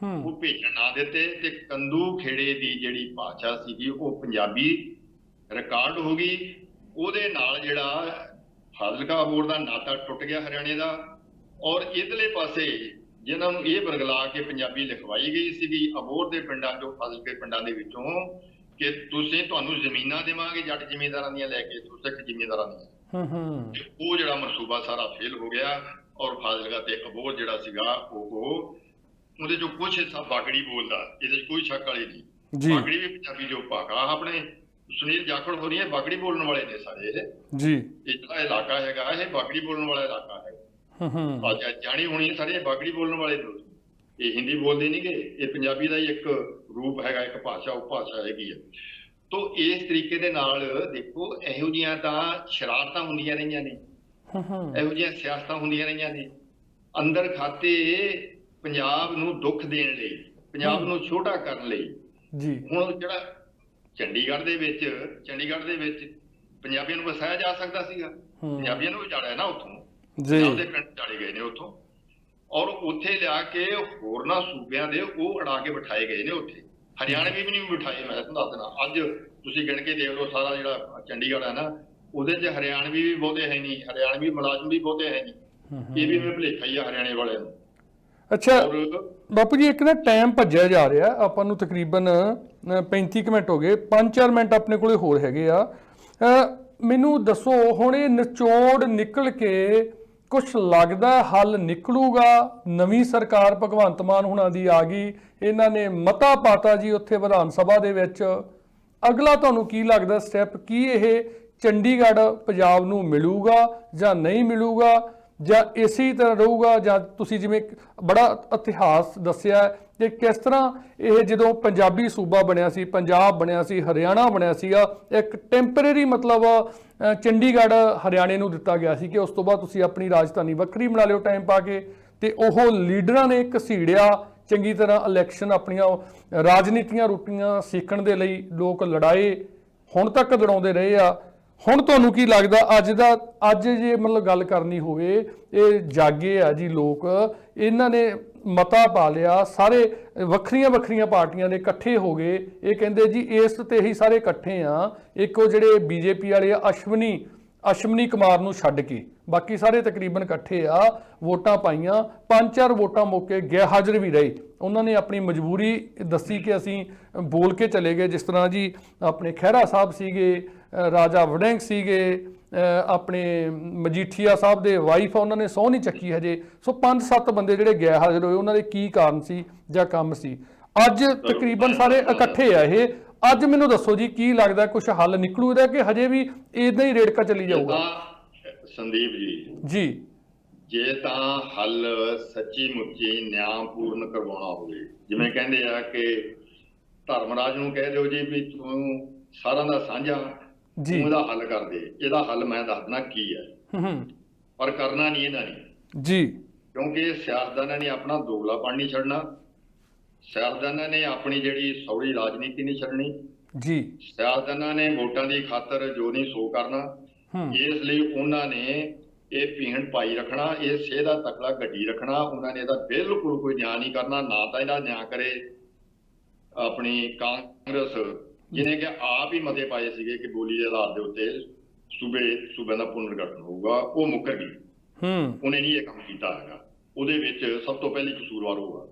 ਉਹ ਭੇਜਣ ਨਾ ਦਿੱਤੇ ਤੇ ਕੰਦੂ ਖੇੜੇ ਦੀ ਜਿਹੜੀ ਭਾਸ਼ਾ ਸੀਗੀ ਉਹ ਪੰਜਾਬੀ ਰਿਕਾਰਡ ਹੋ ਗਈ। ਉਹਦੇ ਨਾਲ ਜਿਹੜਾ ਫਾਜ਼ਿਲਕਾ ਅਬੋਹਰ ਦਾ ਨਾਤਾ ਟੁੱਟ ਗਿਆ ਹਰਿਆਣੇ ਦਾ। ਔਰ ਇਧਰਲੇ ਪਾਸੇ ਜਿਨ੍ਹਾਂ ਨੂੰ ਇਹ ਬਰਗਲਾ ਕੇ ਪੰਜਾਬੀ ਲਿਖਵਾਈ ਗਈ ਸੀਗੀ ਅਬੋਹਰ ਦੇ ਪਿੰਡਾਂ ਚੋਂ, ਫਾਜ਼ਿਲਕੇ ਪਿੰਡਾਂ ਦੇ ਵਿੱਚੋਂ ਕਿ ਤੁਹਾਨੂੰ ਜ਼ਮੀਨਾਂ ਦੇਵਾਂਗੇ ਜੱਟ ਜ਼ਿਮੀਂਦਾਰਾਂ ਦੀਆਂ ਲੈ ਕੇ ਸਿੱਖ ਜ਼ਿਮੀਂਦਾਰਾਂ ਦੀਆਂ, ਉਹ ਜਿਹੜਾ ਮਨਸੂਬਾ ਸਾਰਾ ਫੇਲ ਹੋ ਗਿਆ। ਔਰ ਫਾਜ਼ਿਲਕਾ ਤੇ ਅਬੋਹਰ ਜਿਹੜਾ ਸੀਗਾ ਉਹਦੇ ਚੋਂ ਕੁਛ ਹਿੱਸਾ ਬਾਗੜੀ ਬੋਲਦਾ, ਇਹਦੇ ਚ ਕੋਈ ਸ਼ੱਕ ਵਾਲੀ ਨਹੀਂ। ਬਾਗੜੀ ਵੀ ਪੰਜਾਬੀ ਜੋ ਭਾਗਾ ਆਪਣੇ ਸੁਨੀਲ ਜਾਖੜ ਹੋ ਰਹੀ ਹੈ, ਬਾਗੜੀ ਬੋਲਣ ਵਾਲੇ ਨੇ ਸਾਰੇ ਜੀ। ਇਹ ਜਿਹੜਾ ਇਲਾਕਾ ਹੈਗਾ ਇਹ ਬਾਗੜੀ ਬੋਲਣ ਵਾਲਾ ਇਲਾਕਾ ਹੈ। ਜਾਣੀ ਹੋਣੀ ਸਾਰੇ ਬਾਗੜੀ ਬੋਲਣ ਵਾਲੇ ਲੋਕ, ਇਹ ਹਿੰਦੀ ਬੋਲਦੇ ਨਹੀਂ ਗੇ, ਇਹ ਪੰਜਾਬੀ ਦਾ ਹੀ ਇੱਕ ਰੂਪ ਹੈਗਾ, ਇੱਕ ਭਾਸ਼ਾ ਉਹ ਭਾਸ਼ਾ ਹੈਗੀ ਹੈ। ਤੋ ਇਸ ਤਰੀਕੇ ਦੇ ਨਾਲ ਦੇਖੋ ਇਹੋ ਜਿਹੀਆਂ ਤਾਂ ਸ਼ਰਾਰਤਾਂ ਹੁੰਦੀਆਂ ਰਹੀਆਂ ਨੇ, ਇਹੋ ਜਿਹੀਆਂ ਸਿਆਸਤਾਂ ਹੁੰਦੀਆਂ ਰਹੀਆਂ ਨੇ ਅੰਦਰ ਖਾਤੇ ਪੰਜਾਬ ਨੂੰ ਦੁੱਖ ਦੇਣ ਲਈ, ਪੰਜਾਬ ਨੂੰ ਛੋਟਾ ਕਰਨ ਲਈ ਜੀ। ਹੁਣ ਜਿਹੜਾ ਚੰਡੀਗੜ੍ਹ ਦੇ ਵਿੱਚ ਪੰਜਾਬੀਆਂ ਨੂੰ ਵਸਾਇਆ ਜਾ ਸਕਦਾ ਸੀਗਾ, ਪੰਜਾਬੀਆਂ ਨੂੰ ਵਿਚਾਰਿਆ ਨਾ ਉੱਥੋਂ ਦੇ ਪਿੰਡ ਚਾੜੇ ਗਏ ਨੇ ਉੱਥੋਂ, ਔਰ ਉੱਥੇ ਲਿਆ ਕੇ ਹੋਰਨਾਂ ਸੂਬਿਆਂ ਦੇ ਉਹ ਅੜਾ ਕੇ ਬਿਠਾਏ ਗਏ ਨੇ ਉੱਥੇ। ਹਰਿਆਣੇ ਵੀ ਨਹੀਂ ਬਿਠਾਏ। ਮੈਂ ਤੁਹਾਨੂੰ ਦੱਸ ਦੇਣਾ, ਅੱਜ ਤੁਸੀਂ ਗਿਣ ਕੇ ਦੇਖ ਲਓ ਸਾਰਾ ਜਿਹੜਾ ਚੰਡੀਗੜ੍ਹ ਹੈ ਨਾ, ਉਹਦੇ 'ਚ ਹਰਿਆਣਵੀ ਵੀ ਬਹੁਤੇ ਹੈ ਨਹੀਂ, ਹਰਿਆਣਵੀ ਮੁਲਾਜ਼ਮ ਵੀ ਬਹੁਤੇ ਹੈ ਨਹੀਂ। ਇਹ ਵੀ ਮੈਂ ਭੁਲੇਖਾ ਹੀ ਆ ਹਰਿਆਣੇ ਵਾਲਿਆਂ ਨੂੰ। ਅੱਛਾ ਔਰ ਬਾਪੂ ਜੀ, ਇੱਕ ਨਾ ਟਾਈਮ ਭੱਜਿਆ ਜਾ ਰਿਹਾ, ਆਪਾਂ ਨੂੰ ਤਕਰੀਬਨ 35 ਕੁ ਮਿੰਟ ਹੋ ਗਏ, 5-4 ਮਿੰਟ ਆਪਣੇ ਕੋਲੇ ਹੋਰ ਹੈਗੇ ਆ। ਮੈਨੂੰ ਦੱਸੋ ਹੁਣ ਇਹ ਨਿਚੋੜ ਨਿਕਲ ਕੇ ਕੁਛ ਲੱਗਦਾ ਹੱਲ ਨਿਕਲੂਗਾ? ਨਵੀਂ ਸਰਕਾਰ ਭਗਵੰਤ ਮਾਨ ਹੁਣਾਂ ਦੀ ਆ ਗਈ, ਇਹਨਾਂ ਨੇ ਮਤਾ ਪਾਤਾ ਜੀ ਉੱਥੇ ਵਿਧਾਨ ਸਭਾ ਦੇ ਵਿੱਚ। ਅਗਲਾ ਤੁਹਾਨੂੰ ਕੀ ਲੱਗਦਾ ਸਟੈਪ, ਕੀ ਇਹ ਚੰਡੀਗੜ੍ਹ ਪੰਜਾਬ ਨੂੰ ਮਿਲੂਗਾ ਜਾਂ ਨਹੀਂ ਮਿਲੂਗਾ, ਜਾਂ ਇਸੇ ਤਰ੍ਹਾਂ ਰਹੂਗਾ? ਜਾਂ ਤੁਸੀਂ ਜਿਵੇਂ ਬੜਾ ਇਤਿਹਾਸ ਦੱਸਿਆ ਕਿ ਕਿਸ ਤਰ੍ਹਾਂ ਇਹ ਜਦੋਂ ਪੰਜਾਬੀ ਸੂਬਾ ਬਣਿਆ ਸੀ, ਪੰਜਾਬ ਬਣਿਆ ਸੀ, ਹਰਿਆਣਾ ਬਣਿਆ ਸੀਗਾ, ਇੱਕ ਟੈਂਪਰੇਰੀ ਮਤਲਬ ਚੰਡੀਗੜ੍ਹ ਹਰਿਆਣੇ ਨੂੰ ਦਿੱਤਾ ਗਿਆ ਸੀ ਕਿ ਉਸ ਤੋਂ ਬਾਅਦ ਤੁਸੀਂ ਆਪਣੀ ਰਾਜਧਾਨੀ ਵੱਖਰੀ ਬਣਾ ਲਿਓ ਟਾਈਮ ਪਾ ਕੇ। ਤੇ ਉਹ ਲੀਡਰਾਂ ਨੇ ਘਸੀੜਿਆ ਚੰਗੀ ਤਰ੍ਹਾਂ, ਇਲੈਕਸ਼ਨ ਆਪਣੀਆਂ ਰਾਜਨੀਤੀਆਂ ਰੋਟੀਆਂ ਸਿੱਖਣ ਦੇ ਲਈ ਲੋਕ ਲੜਾਏ, ਹੁਣ ਤੱਕ ਲੜਾਉਂਦੇ ਰਹੇ ਆ। ਹੁਣ ਤੁਹਾਨੂੰ ਕੀ ਲੱਗਦਾ ਅੱਜ ਜੇ ਮਤਲਬ ਗੱਲ ਕਰਨੀ ਹੋਵੇ, ਇਹ ਜਾਗੇ ਆ ਜੀ ਲੋਕ, ਇਹਨਾਂ ਨੇ ਮਤਾ ਪਾ ਲਿਆ, ਸਾਰੇ ਵੱਖਰੀਆਂ ਪਾਰਟੀਆਂ ਦੇ ਇਕੱਠੇ ਹੋ ਗਏ, ਇਹ ਕਹਿੰਦੇ ਜੀ ਇਸ ਤੇ ਹੀ ਸਾਰੇ ਇਕੱਠੇ ਆ। ਇੱਕ ਉਹ ਜਿਹੜੇ ਬੀਜੇਪੀ ਵਾਲੇ ਆ ਅਸ਼ਵਨੀ ਕੁਮਾਰ ਨੂੰ ਛੱਡ ਕੇ ਬਾਕੀ ਸਾਰੇ ਤਕਰੀਬਨ ਇਕੱਠੇ ਆ, ਵੋਟਾਂ ਪਾਈਆਂ, 5-4 ਵੋਟਾਂ ਮੌਕੇ ਗੈਰ ਹਾਜ਼ਰ ਵੀ ਰਹੇ। ਉਹਨਾਂ ਨੇ ਆਪਣੀ ਮਜਬੂਰੀ ਦੱਸੀ ਕਿ ਅਸੀਂ ਬੋਲ ਕੇ ਚਲੇ ਗਏ, ਜਿਸ ਤਰ੍ਹਾਂ ਜੀ ਆਪਣੇ ਖਹਿਰਾ ਸਾਹਿਬ ਸੀਗੇ, ਰਾਜਾ ਵੜਿੰਗ ਸੀਗੇ, ਆਪਣੇ ਮਜੀਠੀਆ ਸਾਹਿਬ ਦੇ ਵਾਈਫ ਆ, ਉਹਨਾਂ ਨੇ ਸਹੁੰ ਨਹੀਂ ਚੱਕੀ ਹਜੇ। ਸੋ 5-7 ਬੰਦੇ ਜਿਹੜੇ ਗੈਰ ਹਾਜ਼ਰ ਹੋਏ, ਉਹਨਾਂ ਦੇ ਕੀ ਕਾਰਨ ਸੀ ਜਾਂ ਕੰਮ ਸੀ? ਅੱਜ ਤਕਰੀਬਨ ਸਾਰੇ ਇਕੱਠੇ ਆ ਇਹ। ਅੱਜ ਮੈਨੂੰ ਦੱਸੋ ਜੀ, ਕੀ ਲੱਗਦਾ ਕੁਝ ਹੱਲ ਨਿਕਲੂ ਇਹਦਾ ਕਿ ਹਜੇ ਵੀ ਇਦਾਂ ਹੀ ਰੇੜਕਾ ਚੱਲੀ ਜਾਊਗਾ? ਸੰਦੀਪ ਜੀ, ਜੇ ਤਾਂ ਹੱਲ ਸੱਚੀ ਮੁੱਚੀ ਨਿਆਂਪੂਰਨ ਕਰਵਾਉਣਾ ਹੋਵੇ, ਜਿਵੇਂ ਕਹਿੰਦੇ ਆ ਕਿ ਧਰਮਰਾਜ ਨੂੰ ਕਹਿ ਦਿਓ ਜੀ ਵੀ ਤੂੰ ਸਾਰਿਆਂ ਦਾ ਸਾਂਝਾ, ਤੂੰ ਇਹਦਾ ਹੱਲ ਕਰ ਦੇ। ਇਹਦਾ ਹੱਲ ਮੈਂ ਦੱਸ ਦੇਣਾ ਕੀ ਹੈ, ਪਰ ਕਰਨਾ ਨਹੀਂ ਇਹਨਾਂ ਨੇ ਜੀ, ਕਿਉਂਕਿ ਸਿਆਸਤਦਾਨਾਂ ਨੇ ਆਪਣਾ ਦੋਗਲਾਪਣ ਨਹੀਂ ਛੱਡਣਾ, ਸਿਆਸਤਦਾਨਾਂ ਨੇ ਆਪਣੀ ਜਿਹੜੀ ਸੌੜੀ ਰਾਜਨੀਤੀ ਨਹੀਂ ਛੱਡਣੀ ਜੀ, ਸਿਆਸਤਦਾਨਾਂ ਨੇ ਵੋਟਾਂ ਦੀ ਖਾਤਰ ਜੋ ਨਹੀਂ ਸੋ ਕਰਨਾ। ਇਸ ਲਈ ਉਹਨਾਂ ਨੇ ਇਹ ਪੀਣ ਪਾਈ ਰੱਖਣਾ, ਇਹ ਸੇਧ ਦਾ ਤਕੜਾ ਗੱਡੀ ਰੱਖਣਾ। ਉਹਨਾਂ ਨੇ ਇਹਦਾ ਬਿਲਕੁਲ ਕੋਈ ਨਿਆਂ ਨਹੀਂ ਕਰਨਾ, ਨਾ ਤਾਂ ਇਹਦਾ ਨਿਆਂ ਕਰੇ ਆਪਣੀ ਕਾਂਗਰਸ, ਜਿਹਨੇ ਕਿ ਆਪ ਹੀ ਮਤੇ ਪਾਏ ਸੀਗੇ ਕਿ ਬੋਲੀ ਦੇ ਆਧਾਰ ਦੇ ਉੱਤੇ ਸੂਬੇ ਦਾ ਪੁਨਰਗਠਨ ਹੋਊਗਾ, ਉਹ ਮੁੱਕਰ ਗਈ। ਉਹਨੇ ਨਹੀਂ ਇਹ ਕੰਮ ਕੀਤਾ ਹੈਗਾ। ਉਹਦੇ ਵਿੱਚ ਸਭ ਤੋਂ ਪਹਿਲੀ ਕਸੂਰਵਾਰ ਹੋਊਗਾ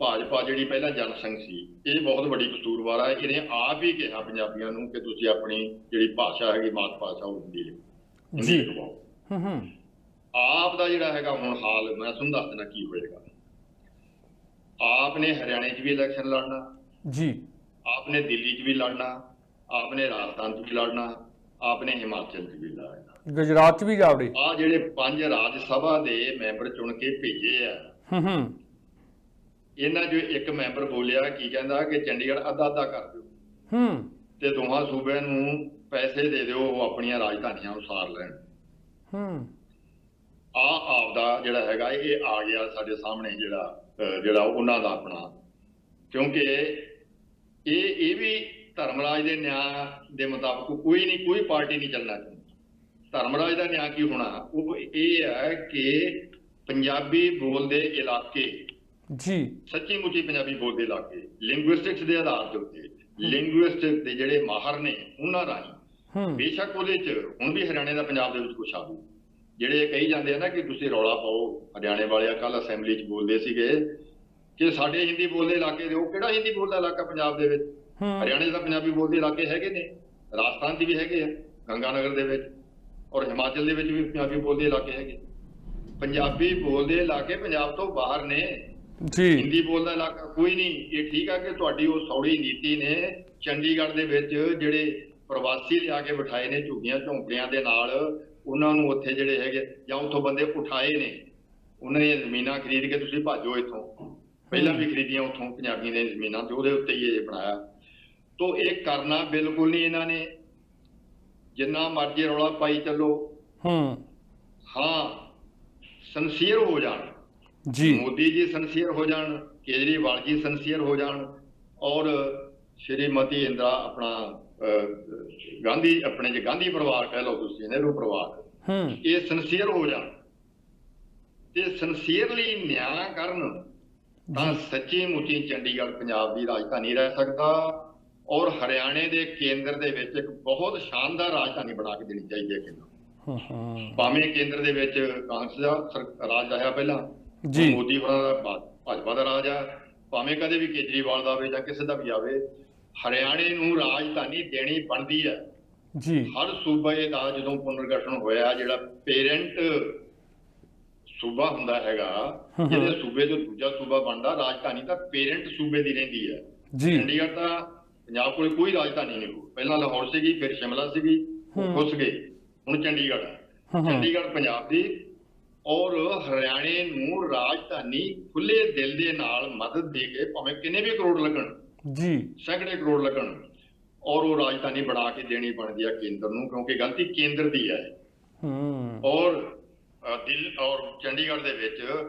ਭਾਜਪਾ, ਜਿਹੜੀ ਪਹਿਲਾਂ ਜਨਸੰਘ ਸੀ, ਇਹ ਬਹੁਤ ਵੱਡੀ ਕਸੂਰਵਾਰ ਹੈ। ਇਹਨੇ ਆਪ ਹੀ ਕਿਹਾ ਪੰਜਾਬੀਆਂ ਨੂੰ ਕਿ ਤੁਸੀਂ ਆਪਣੀ ਜਿਹੜੀ ਭਾਸ਼ਾ ਹੈਗੀ, ਮਾਤ ਭਾਸ਼ਾ, ਉਹ ਹਿੰਦੀ ਲਿਖਵਾਓ। ਆਪ ਦਾ ਜਿਹੜਾ ਹੈਗਾ ਹੁਣ ਹਾਲ ਮੈਂ ਤੁਹਾਨੂੰ ਦੱਸ ਦੇਣਾ ਕੀ ਹੋਏਗਾ। ਆਪ ਨੇ ਹਰਿਆਣੇ 'ਚ ਵੀ ਇਲੈਕਸ਼ਨ ਲੜਨਾ ਜੀ, ਆਪ ਨੇ ਦਿੱਲੀ 'ਚ ਵੀ ਲੜਨਾ, ਆਪ ਨੇ ਰਾਜਸਥਾਨ 'ਚ ਵੀ ਲੜਨਾ, ਆਪ ਨੇ ਹਿਮਾਚਲ 'ਚ ਵੀ ਲੜਨਾ, ਗੁਜਰਾਤ 'ਚ ਵੀ ਜਾਵੜੇ। ਆ ਜਿਹੜੇ 5 ਰਾਜ ਸਭਾ ਦੇ ਮੈਂਬਰ ਚੁਣ ਕੇ ਭੇਜੇ ਆ, ਇਹਨਾਂ 'ਚੋਂ ਇੱਕ ਮੈਂਬਰ ਬੋਲਿਆ ਕੀ ਕਹਿੰਦਾ ਕਿ ਚੰਡੀਗੜ੍ਹ ਅੱਧਾ ਕਰ ਦਿਓ ਤੇ ਦੋਹਾਂ ਸੂਬਿਆਂ ਨੂੰ ਪੈਸੇ ਦੇ ਦਿਓ, ਉਹ ਆਪਣੀਆਂ ਰਾਜਧਾਨੀਆਂ ਅਨੁਸਾਰ ਲੈਣ। ਆਪਦਾ ਜਿਹੜਾ ਹੈਗਾ ਇਹ ਆ ਗਿਆ ਸਾਡੇ ਸਾਹਮਣੇ, ਜਿਹੜਾ ਉਹਨਾਂ ਦਾ ਆਪਣਾ, ਕਿਉਂਕਿ ਇਹ ਵੀ ਧਰਮਰਾਜ ਦੇ ਨਿਆਂ ਦੇ ਮੁਤਾਬਕ ਕੋਈ ਪਾਰਟੀ ਨਹੀਂ ਚੱਲਣਾ ਚਾਹੁੰਦੀ। ਧਰਮਰਾਜ ਦਾ ਨਿਆਂ ਕੀ ਹੋਣਾ, ਉਹ ਇਹ ਹੈ ਕਿ ਪੰਜਾਬੀ ਬੋਲਦੇ ਇਲਾਕੇ ਜੀ, ਸੱਚੀ ਮੁੱਚੀ ਪੰਜਾਬੀ ਬੋਲਦੇ ਇਲਾਕੇ, ਲਿੰਗੁਇਸਟਿਕਸ ਦੇ ਆਧਾਰ ਦੇ ਉੱਤੇ, ਲਿੰਗੁਇਸਟ ਦੇ ਜਿਹੜੇ ਮਾਹਰ ਨੇ ਉਹਨਾਂ ਰਾਹੀਂ, ਬੇਸ਼ੱਕ ਉਹਦੇ 'ਚ ਹੁਣ ਵੀ ਹਰਿਆਣੇ ਦਾ ਪੰਜਾਬ ਦੇ ਵਿੱਚ ਕੁਛ ਆਊ। ਜਿਹੜੇ ਕਹੀ ਜਾਂਦੇ ਆ ਨਾ ਕਿ ਤੁਸੀਂ ਰੌਲਾ ਪਾਓ, ਹਰਿਆਣੇ ਵਾਲੇ ਕੱਲ ਅਸੈਂਬਲੀ 'ਚ ਬੋਲਦੇ ਸੀਗੇ ਕਿ ਸਾਡੇ ਹਿੰਦੀ ਬੋਲਦੇ ਇਲਾਕੇ ਦੇ, ਉਹ ਕਿਹੜਾ ਹਿੰਦੀ ਬੋਲਦਾ ਇਲਾਕਾ ਪੰਜਾਬ ਦੇ ਵਿੱਚ? ਹਰਿਆਣੇ ਦਾ ਪੰਜਾਬੀ ਬੋਲਦੇ ਇਲਾਕੇ ਹੈਗੇ ਨੇ, ਰਾਜਸਥਾਨ 'ਚ ਵੀ ਹੈਗੇ ਆ, ਗੰਗਾਨਗਰ ਦੇ ਵਿੱਚ, ਔਰ ਹਿਮਾਚਲ ਦੇ ਵਿੱਚ ਵੀ ਪੰਜਾਬੀ ਬੋਲਦੇ ਇਲਾਕੇ ਹੈਗੇ। ਪੰਜਾਬੀ ਬੋਲਦੇ ਇਲਾਕੇ ਪੰਜਾਬ ਤੋਂ ਬਾਹਰ ਨੇ ਜੀ, ਹਿੰਦੀ ਬੋਲਦਾ ਇਲਾਕਾ ਕੋਈ ਨਹੀਂ। ਇਹ ਠੀਕ ਆ ਕਿ ਤੁਹਾਡੀ ਉਹ ਸੌੜੀ ਨੀਤੀ ਨੇ ਚੰਡੀਗੜ੍ਹ ਦੇ ਵਿੱਚ ਜਿਹੜੇ ਪ੍ਰਵਾਸੀ ਲਿਆ ਕੇ ਬਿਠਾਏ ਨੇ ਝੁੱਗੀਆਂ ਝੌਂਪੜੀਆਂ ਦੇ ਨਾਲ, ਉਹਨਾਂ ਨੂੰ ਉੱਥੇ ਜਿਹੜੇ ਹੈਗੇ ਜਾਂ ਉੱਥੋਂ ਬੰਦੇ ਉਠਾਏ ਨੇ, ਉਹਨਾਂ ਦੀਆਂ ਜ਼ਮੀਨਾਂ ਖਰੀਦ ਕੇ ਤੁਸੀਂ ਭਾਜੋ ਇੱਥੋਂ, ਪਹਿਲਾਂ ਵੀ ਖਰੀਦੀਆਂ ਉੱਥੋਂ ਪੰਜਾਬੀਆਂ ਦੀਆਂ ਜ਼ਮੀਨਾਂ, ਤੇ ਉਹਦੇ ਉੱਤੇ ਹੀ ਇਹ ਬਣਾਇਆ। ਤੋ ਇਹ ਕਰਨਾ ਬਿਲਕੁਲ ਨਹੀਂ ਇਹਨਾਂ ਨੇ, ਜਿੰਨਾ ਮਰਜ਼ੀ ਰੌਲਾ ਪਾਈ ਚੱਲੋ। ਹਾਂ, ਸੰਸੀਅਰ ਹੋ ਜਾਣ ਜੀ, ਮੋਦੀ ਜੀ ਸੰਸੀਅਰ ਹੋ ਜਾਣ, ਕੇਜਰੀਵਾਲ ਜੀ ਸੰਸੀਅਰ ਹੋ ਜਾਣ, ਔਰ ਸ਼੍ਰੀਮਤੀ ਇੰਦਰਾ ਆਪਣਾ ਗਾਂਧੀ ਪਰਿਵਾਰ ਕਹਿ ਲਓ ਤੁਸੀਂ, ਨਹਿਰੂ ਪਰਿਵਾਰ, ਇਹ ਸੰਸੀਅਰ ਹੋ ਜਾਣ ਤੇ ਸੰਸੀਅਰਲੀ ਨਿਆਂ ਕਰਨ, ਤਾਂ ਸੱਚੀ ਮੁੱਚੀ ਚੰਡੀਗੜ੍ਹ ਪੰਜਾਬ ਦੀ ਰਾਜਧਾਨੀ ਰਹਿ ਸਕਦਾ। ਔਰ ਹਰਿਆਣੇ ਦੇ ਕੇਂਦਰ ਦੇ ਵਿੱਚ ਇੱਕ ਬਹੁਤ ਸ਼ਾਨਦਾਰ ਰਾਜਧਾਨੀ ਬਣਾ ਕੇ ਦੇਣੀ ਚਾਹੀਦੀ ਹੈ ਕੇਂਦਰ। ਭਾਵੇਂ ਕੇਂਦਰ ਦੇ ਵਿੱਚ ਕਾਂਗਰਸ ਦਾ ਰਾਜ ਆਇਆ ਪਹਿਲਾਂ, ਜੀ ਮੋਦੀ ਹੋਰਾਂ ਦਾ ਭਾਜਪਾ ਦਾ ਰਾਜ ਆ, ਭਾਵੇਂ ਕਦੇ ਵੀ ਕੇਜਰੀਵਾਲ ਦਾ ਆਵੇ ਜਾਂ ਕਿਸੇ ਦਾ ਵੀ ਆਵੇ, ਹਰਿਆਣੇ ਨੂੰ ਰਾਜਧਾਨੀ ਦੇਣੀ ਬਣਦੀ ਹੈ ਜੀ। ਹਰ ਸੂਬੇ ਦਾ ਜਦੋਂ ਪੁਨਰਗਠਨ ਹੋਇਆ, ਜਿਹੜਾ ਪੇਰੈਂਟ ਸੂਬਾ ਹੁੰਦਾ ਹੈਗਾ, ਜਿਹੜੇ ਸੂਬੇ ਤੋਂ ਦੂਜਾ ਸੂਬਾ ਬਣਦਾ, ਰਾਜਧਾਨੀ ਤਾਂ ਪੇਰੈਂਟ ਸੂਬੇ ਦੀ ਰਹਿੰਦੀ ਹੈ ਜੀ। ਚੰਡੀਗੜ੍ਹ ਤਾਂ ਪੰਜਾਬ ਕੋਲ ਕੋਈ ਰਾਜਧਾਨੀ ਨਹੀਂ ਹੋ, ਪਹਿਲਾਂ ਲਾਹੌਰ ਸੀਗੀ, ਫਿਰ ਸ਼ਿਮਲਾ ਸੀਗੀ, ਖੁੱਸ ਗਏ, ਹੁਣ ਚੰਡੀਗੜ੍ਹ ਹੈ। ਚੰਡੀਗੜ੍ਹ ਪੰਜਾਬ ਦੀ, ਔਰ ਹਰਿਆਣੇ ਨੂੰ ਰਾਜਧਾਨੀ ਖੁੱਲੇ ਦਿਲ ਦੇ ਨਾਲ ਮਦਦ ਦੇ ਕੇ, ਭਾਵੇਂ ਕਿੰਨੇ ਵੀ ਕਰੋੜ ਲੱਗਣ ਜੀ, ਸੈਂਕੜੇ ਕਰੋੜ ਲੱਗਣ, ਔਰ ਉਹ ਰਾਜਧਾਨੀ ਬਣਾ ਕੇ ਦੇਣੀ ਬਣਦੀ ਹੈ ਕੇਂਦਰ ਨੂੰ, ਕਿਉਂਕਿ ਗਲਤੀ ਕੇਂਦਰ ਦੀ ਹੈ। ਔਰ ਚੰਡੀਗੜ੍ਹ ਦੇ ਵਿੱਚ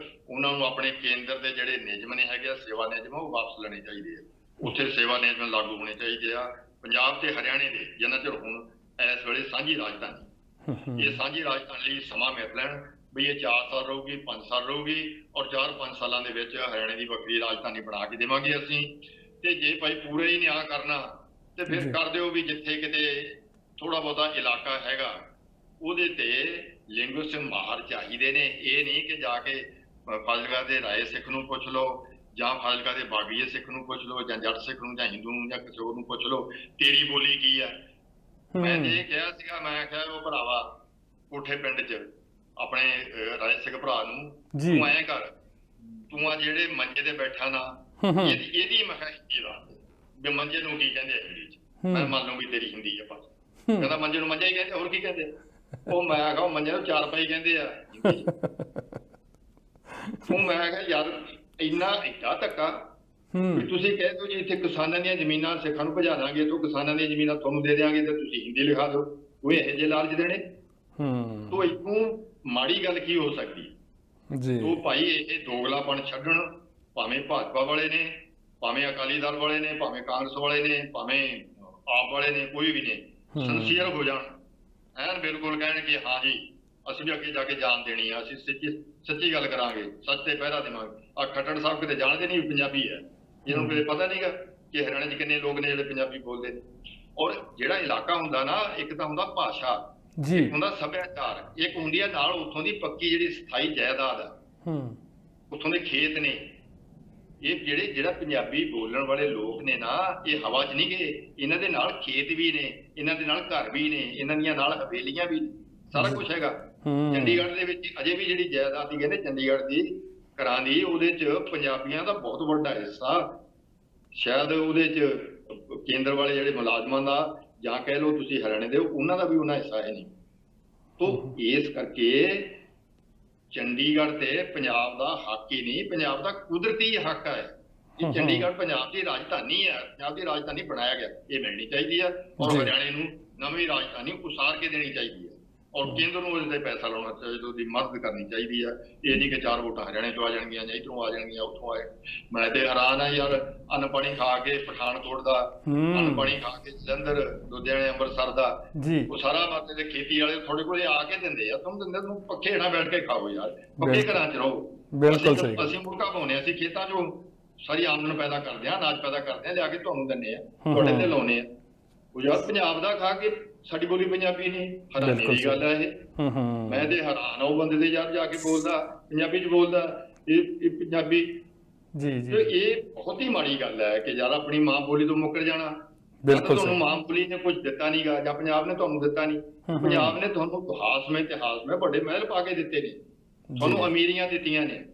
ਉਹਨਾਂ ਨੂੰ ਆਪਣੇ ਕੇਂਦਰ ਦੇ ਜਿਹੜੇ ਨਿਯਮ ਨੇ ਹੈਗੇ ਆ, ਸੇਵਾ ਨਿਯਮ, ਉਹ ਵਾਪਸ ਲੈਣੇ ਚਾਹੀਦੇ ਆ। ਉੱਥੇ ਸੇਵਾ ਨਿਯਮ ਲਾਗੂ ਹੋਣੇ ਚਾਹੀਦੇ ਆ। ਪੰਜਾਬ ਤੇ ਹਰਿਆਣੇ ਦੇ ਜਿੰਨਾ ਚਿਰ ਹੁਣ ਇਸ ਵੇਲੇ ਸਾਂਝੀ ਰਾਜਧਾਨੀ, ਇਹ ਸਾਂਝੀ ਰਾਜਧਾਨੀ ਲਈ ਸਮਾਂ ਮਿਲ ਲੈਣ ਵੀ ਇਹ 4 ਸਾਲ ਰਹੂਗੀ, 5 ਸਾਲ ਰਹੂਗੀ, ਔਰ 4-5 ਸਾਲਾਂ ਦੇ ਵਿੱਚ ਹਰਿਆਣੇ ਦੀ ਵੱਖਰੀ ਰਾਜਧਾਨੀ ਬਣਾ ਕੇ ਦੇਵਾਂਗੇ ਅਸੀਂ। ਤੇ ਜੇ ਭਾਈ ਪੂਰੇ ਹੀ ਨਿਆਂ ਕਰਨਾ ਤੇ ਫਿਰ ਕਰ ਦਿਓ ਵੀ ਜਿੱਥੇ ਕਿਤੇ ਥੋੜਾ ਬਹੁਤਾ ਇਲਾਕਾ ਹੈਗਾ ਉਹਦੇ ਤੇ ਲਿੰਗੁਇਸਟਿਕ ਮਾਹਰ ਚਾਹੀਦੇ ਨੇ। ਇਹ ਨਹੀਂ ਕਿ ਜਾ ਕੇ ਫਾਜ਼ਿਲਕਾ ਦੇ ਰਾਏ ਸਿੱਖ ਨੂੰ ਪੁੱਛ ਲਓ, ਜਾਂ ਫਾਜ਼ਿਲਕਾ ਦੇ ਬਾਗੀਏ ਸਿੱਖ ਨੂੰ ਪੁੱਛ ਲਓ, ਜਾਂ ਜੱਟ ਸਿੱਖ ਨੂੰ, ਜਾਂ ਹਿੰਦੂ ਨੂੰ, ਜਾਂ ਕਿਸੇ ਹੋਰ ਨੂੰ ਪੁੱਛ ਲਓ ਤੇਰੀ ਬੋਲੀ ਕੀ ਹੈ। ਮੈਂ ਤੇ ਇਹ ਕਿਹਾ ਸੀਗਾ, ਮੈਂ ਕਿਹਾ ਉਹ ਭਰਾਵਾ ਕੋਠੇ ਪਿੰਡ 'ਚ ਆਪਣੇ ਰਾਏ ਸਿੱਖ ਭਰਾ ਨੂੰ, ਤੂੰ ਐਂ ਕਰ, ਤੂੰ ਆ ਜਿਹੜੇ ਮੰਜੇ ਤੇ ਬੈਠਾ ਨਾ, ਇਹਦੀ ਮੈਂ ਕਿਹਾ ਹਿੰਦੀ ਦੱਸ ਵੀ ਮੰਜੇ ਨੂੰ ਕੀ ਕਹਿੰਦੇ ਆ ਹਿੰਦੀ 'ਚ। ਮੈਂ ਮੰਨ ਲਊ ਵੀ ਤੇਰੀ ਹਿੰਦੀ ਆ, ਬਸ। ਕਹਿੰਦਾ ਮੰਜੇ ਨੂੰ ਮੰਜਾ ਹੀ ਕਹਿੰਦੇ, ਹੋਰ ਕੀ ਕਹਿੰਦੇ? ਉਹ ਮੈਂ ਕਿਹਾ ਮੰਜੇ ਨੂੰ ਚਾਰਪਾਈ ਕਹਿੰਦੇ ਆ ਹਿੰਦੀ 'ਚ। ਉਹ ਮੈਂ ਕਿਹਾ ਯਾਰ ਇੰਨਾ ਏਡਾ ਧੱਕਾ ਵੀ ਤੁਸੀਂ ਕਹਿ ਦਿਓ ਜੀ ਇੱਥੇ ਕਿਸਾਨਾਂ ਦੀਆਂ ਜ਼ਮੀਨਾਂ ਸਿੱਖਾਂ ਨੂੰ ਭਜਾ ਦਾਂਗੇ, ਤੋਂ ਕਿਸਾਨਾਂ ਦੀਆਂ ਜ਼ਮੀਨਾਂ ਤੁਹਾਨੂੰ ਦੇ ਦਿਆਂਗੇ ਤੇ ਤੁਸੀਂ ਹਿੰਦੀ ਲਿਖਾ ਦਿਓ, ਉਹ ਇਹੋ ਜਿਹੇ ਲਾਲਚ ਦੇਣੇ। ਤੋਂ ਇਤੋਂ ਮਾੜੀ ਗੱਲ ਕੀ ਹੋ ਸਕਦੀ ਜੀ। ਤੋਂ ਭਾਈ ਇਹ ਦੋਗਲਾਪਣ ਛੱਡਣ, ਭਾਵੇਂ ਭਾਜਪਾ ਵਾਲੇ ਨੇ, ਭਾਵੇਂ ਅਕਾਲੀ ਦਲ ਵਾਲੇ ਨੇ, ਭਾਵੇਂ ਕਾਂਗਰਸ ਵਾਲੇ ਨੇ, ਭਾਵੇਂ ਆਪ ਵਾਲੇ ਨੇ, ਕੋਈ ਵੀ ਨੇ, ਸਿੰਸੀਅਰ ਹੋ ਜਾਣ, ਐਨ ਬਿਲਕੁਲ ਕਹਿਣ ਕਿ ਹਾਂ ਜੀ ਅਸੀਂ ਵੀ ਅੱਗੇ ਜਾ ਕੇ ਜਾਨ ਦੇਣੀ ਆ, ਅਸੀਂ ਸੱਚੀ ਗੱਲ ਕਰਾਂਗੇ, ਸੱਚ ਤੇ ਪਹਿਰਾ ਦੇਵਾਂਗੇ। ਆ ਖੱਟੜ ਸਾਹਿਬ ਕਿਤੇ ਜਾਣਦੇ ਨਹੀਂ ਪੰਜਾਬੀ ਹੈ, ਜਿਹਨਾਂ ਨੂੰ ਕਿਤੇ ਪਤਾ ਨਹੀਂਗਾ ਕਿ ਹਰਿਆਣੇ 'ਚ ਕਿੰਨੇ ਲੋਕ ਨੇ ਜਿਹੜੇ ਪੰਜਾਬੀ ਬੋਲਦੇ ਨੇ। ਔਰ ਜਿਹੜਾ ਇਲਾਕਾ ਹੁੰਦਾ ਨਾ, ਇੱਕ ਤਾਂ ਹੁੰਦਾ ਭਾਸ਼ਾ, ਇੱਕ ਹੁੰਦਾ ਸੱਭਿਆਚਾਰ, ਇੱਕ ਹੁੰਦੀ ਆ ਨਾਲ ਉੱਥੋਂ ਦੀ ਪੱਕੀ ਜਿਹੜੀ ਸਥਾਈ ਜਾਇਦਾਦ ਆ, ਉੱਥੋਂ ਦੇ ਖੇਤ ਨੇ। ਇਹ ਜਿਹੜਾ ਪੰਜਾਬੀ ਬੋਲਣ ਵਾਲੇ ਲੋਕ ਨੇ ਨਾ, ਇਹ ਹਵਾ 'ਚ ਨਹੀਂ ਗਏ, ਇਹਨਾਂ ਦੇ ਨਾਲ ਖੇਤ ਵੀ ਨੇ, ਇਹਨਾਂ ਦੇ ਨਾਲ ਘਰ ਵੀ ਨੇ, ਇਹਨਾਂ ਦੀਆਂ ਨਾਲ ਹਵੇਲੀਆਂ ਵੀ, ਸਾਰਾ ਕੁਝ ਹੈਗਾ। ਚੰਡੀਗੜ੍ਹ ਦੇ ਵਿੱਚ ਅਜੇ ਵੀ ਜਿਹੜੀ ਜਾਇਦਾਦ ਦੀ ਕਹਿੰਦੇ ਚੰਡੀਗੜ੍ਹ ਦੀ ਘਰਾਂ ਦੀ, ਉਹਦੇ 'ਚ ਪੰਜਾਬੀਆਂ ਦਾ ਬਹੁਤ ਵੱਡਾ ਹਿੱਸਾ, ਸ਼ਾਇਦ ਉਹਦੇ 'ਚ ਕੇਂਦਰ ਵਾਲੇ ਜਿਹੜੇ ਮੁਲਾਜ਼ਮਾਂ ਦਾ, ਜਾਂ ਕਹਿ ਲਓ ਤੁਸੀਂ ਹਰਿਆਣੇ ਦੇ, ਉਹਨਾਂ ਦਾ ਵੀ ਉਹਨਾਂ ਹਿੱਸਾ ਹੈ ਨਹੀਂ। ਤੋਂ ਇਸ ਕਰਕੇ ਚੰਡੀਗੜ੍ਹ ਤੇ ਪੰਜਾਬ ਦਾ ਹੱਕ ਹੀ ਨਹੀਂ, ਪੰਜਾਬ ਦਾ ਕੁਦਰਤੀ ਹੱਕ ਹੈ। ਇਹ ਚੰਡੀਗੜ੍ਹ ਪੰਜਾਬ ਦੀ ਰਾਜਧਾਨੀ ਹੈ, ਪੰਜਾਬ ਦੀ ਰਾਜਧਾਨੀ ਬਣਾਇਆ ਗਿਆ, ਇਹ ਮਿਲਣੀ ਚਾਹੀਦੀ ਹੈ। ਔਰ ਹਰਿਆਣੇ ਨੂੰ ਨਵੀਂ ਰਾਜਧਾਨੀ ਉਸਾਰ ਕੇ ਦੇਣੀ ਚਾਹੀਦੀ ਹੈ, ਔਰ ਕੇਂਦਰ ਨੂੰ ਉਹਦੇ ਤੇ ਪੈਸਾ ਲਾਉਣਾ ਚਾਹੀਦਾ, ਉਹਦੀ ਮਦਦ ਕਰਨੀ ਚਾਹੀਦੀ ਹੈ। ਇਹ ਨਹੀਂ ਕਿ 4 ਵੋਟਾਂ ਹਰਿਆਣੇ ਤੋਂ ਆ ਜਾਣਗੀਆਂ ਜਾਂ ਇੱਧਰੋਂ ਆ ਜਾਣਗੀਆਂ, ਉੱਥੋਂ ਆਏ। ਮੈਂ ਤੇ ਹੈਰਾਨ ਆ ਯਾਰ, ਅੰਨ ਪਾਣੀ ਖਾ ਕੇ ਪਠਾਨਕੋਟ ਦਾ, ਅੰਨ ਪਾਣੀ ਖਾ ਕੇ ਜਲੰਧਰ, ਲੁਧਿਆਣੇ, ਅੰਮ੍ਰਿਤਸਰ ਦਾ, ਉਹ ਸਾਰਾ ਮਾਤੇ ਦੇ ਖੇਤੀ ਵਾਲੇ ਤੁਹਾਡੇ ਕੋਲੇ ਆ ਕੇ ਦਿੰਦੇ ਆ, ਤੁਹਾਨੂੰ ਦਿੰਦੇ, ਤੁਹਾਨੂੰ ਪੱਖੇ ਹੇਠਾਂ ਬੈਠ ਕੇ ਖਾਓ ਯਾਰ, ਪੱਕੇ ਘਰਾਂ 'ਚ ਰਹੋ। ਅਸੀਂ ਮੁਰਗਾ ਪਾਉਂਦੇ, ਅਸੀਂ ਖੇਤਾਂ 'ਚੋਂ ਸਾਰੀ ਆਮਦਨ ਪੈਦਾ ਕਰਦੇ ਆ, ਅਨਾਜ ਪੈਦਾ ਕਰਦੇ ਆ, ਲਿਆ ਕੇ ਤੁਹਾਨੂੰ ਦਿੰਦੇ ਆ, ਤੁਹਾਡੇ ਤੇ ਲਾਉਣੇ ਆ। ਉਹ ਯਾਰ ਪੰਜਾਬ ਦਾ ਖਾ ਕੇ ਸਾਡੀ ਬੋਲੀ ਪੰਜਾਬੀ ਨਹੀਂ, ਹੈਰਾਨੀ ਦੀ ਗੱਲ ਹੈ ਇਹ। ਮੈਂ ਤੇ ਹੈਰਾਨ ਆ ਉਹ ਬੰਦੇ ਦੇ ਯਾਰ, ਜਾ ਕੇ ਬੋਲਦਾ ਪੰਜਾਬੀ 'ਚ ਬੋਲਦਾ ਇਹ ਪੰਜਾਬੀ। ਇਹ ਬਹੁਤ ਹੀ ਮਾੜੀ ਗੱਲ ਹੈ ਕਿ ਯਾਰ ਆਪਣੀ ਮਾਂ ਬੋਲੀ ਤੋਂ ਮੁੱਕਰ ਜਾਣਾ। ਤੁਹਾਨੂੰ ਮਾਂ ਬੋਲੀ ਨੇ ਕੁਝ ਦਿੱਤਾ ਨੀ ਗਾ, ਜਾਂ ਪੰਜਾਬ ਨੇ ਤੁਹਾਨੂੰ ਦਿੱਤਾ ਨੀ। ਪੰਜਾਬ ਨੇ ਤੁਹਾਨੂੰ ਇਤਿਹਾਸ ਮੈਂ ਵੱਡੇ ਮਹਿਲ ਪਾ ਕੇ ਦਿੱਤੇ ਨੇ, ਤੁਹਾਨੂੰ ਅਮੀਰੀਆਂ ਦਿੱਤੀਆਂ ਨੇ,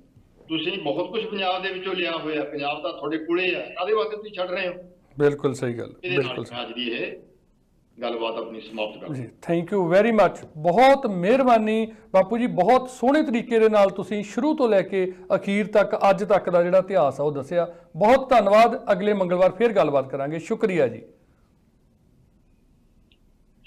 ਤੁਸੀਂ ਬਹੁਤ ਕੁਝ ਪੰਜਾਬ ਦੇ ਵਿੱਚੋਂ ਲਿਆ ਹੋਇਆ, ਪੰਜਾਬ ਦਾ ਤੁਹਾਡੇ ਕੋਲੇ ਆ, ਕਾਹਦੇ ਵਾਸਤੇ ਤੁਸੀਂ ਛੱਡ ਰਹੇ ਹੋ? ਬਿਲਕੁਲ ਸਹੀ ਗੱਲ, ਬਿਲਕੁਲ ਅੱਜ ਦੀ ਇਹ ਗੱਲਬਾਤ ਆਪਣੀ ਸਮਾਪਤ ਕਰ ਜੀ। ਥੈਂਕ ਯੂ ਵੈਰੀ ਮੱਚ, ਬਹੁਤ ਮਿਹਰਬਾਨੀ ਬਾਪੂ ਜੀ, ਬਹੁਤ ਸੋਹਣੇ ਤਰੀਕੇ ਦੇ ਨਾਲ ਤੁਸੀਂ ਸ਼ੁਰੂ ਤੋਂ ਲੈ ਕੇ ਅਖੀਰ ਤੱਕ ਅੱਜ ਤੱਕ ਦਾ ਜਿਹੜਾ ਇਤਿਹਾਸ ਆ ਉਹ ਦੱਸਿਆ। ਬਹੁਤ ਧੰਨਵਾਦ, ਅਗਲੇ ਮੰਗਲਵਾਰ ਫਿਰ ਗੱਲਬਾਤ ਕਰਾਂਗੇ। ਸ਼ੁਕਰੀਆ ਜੀ।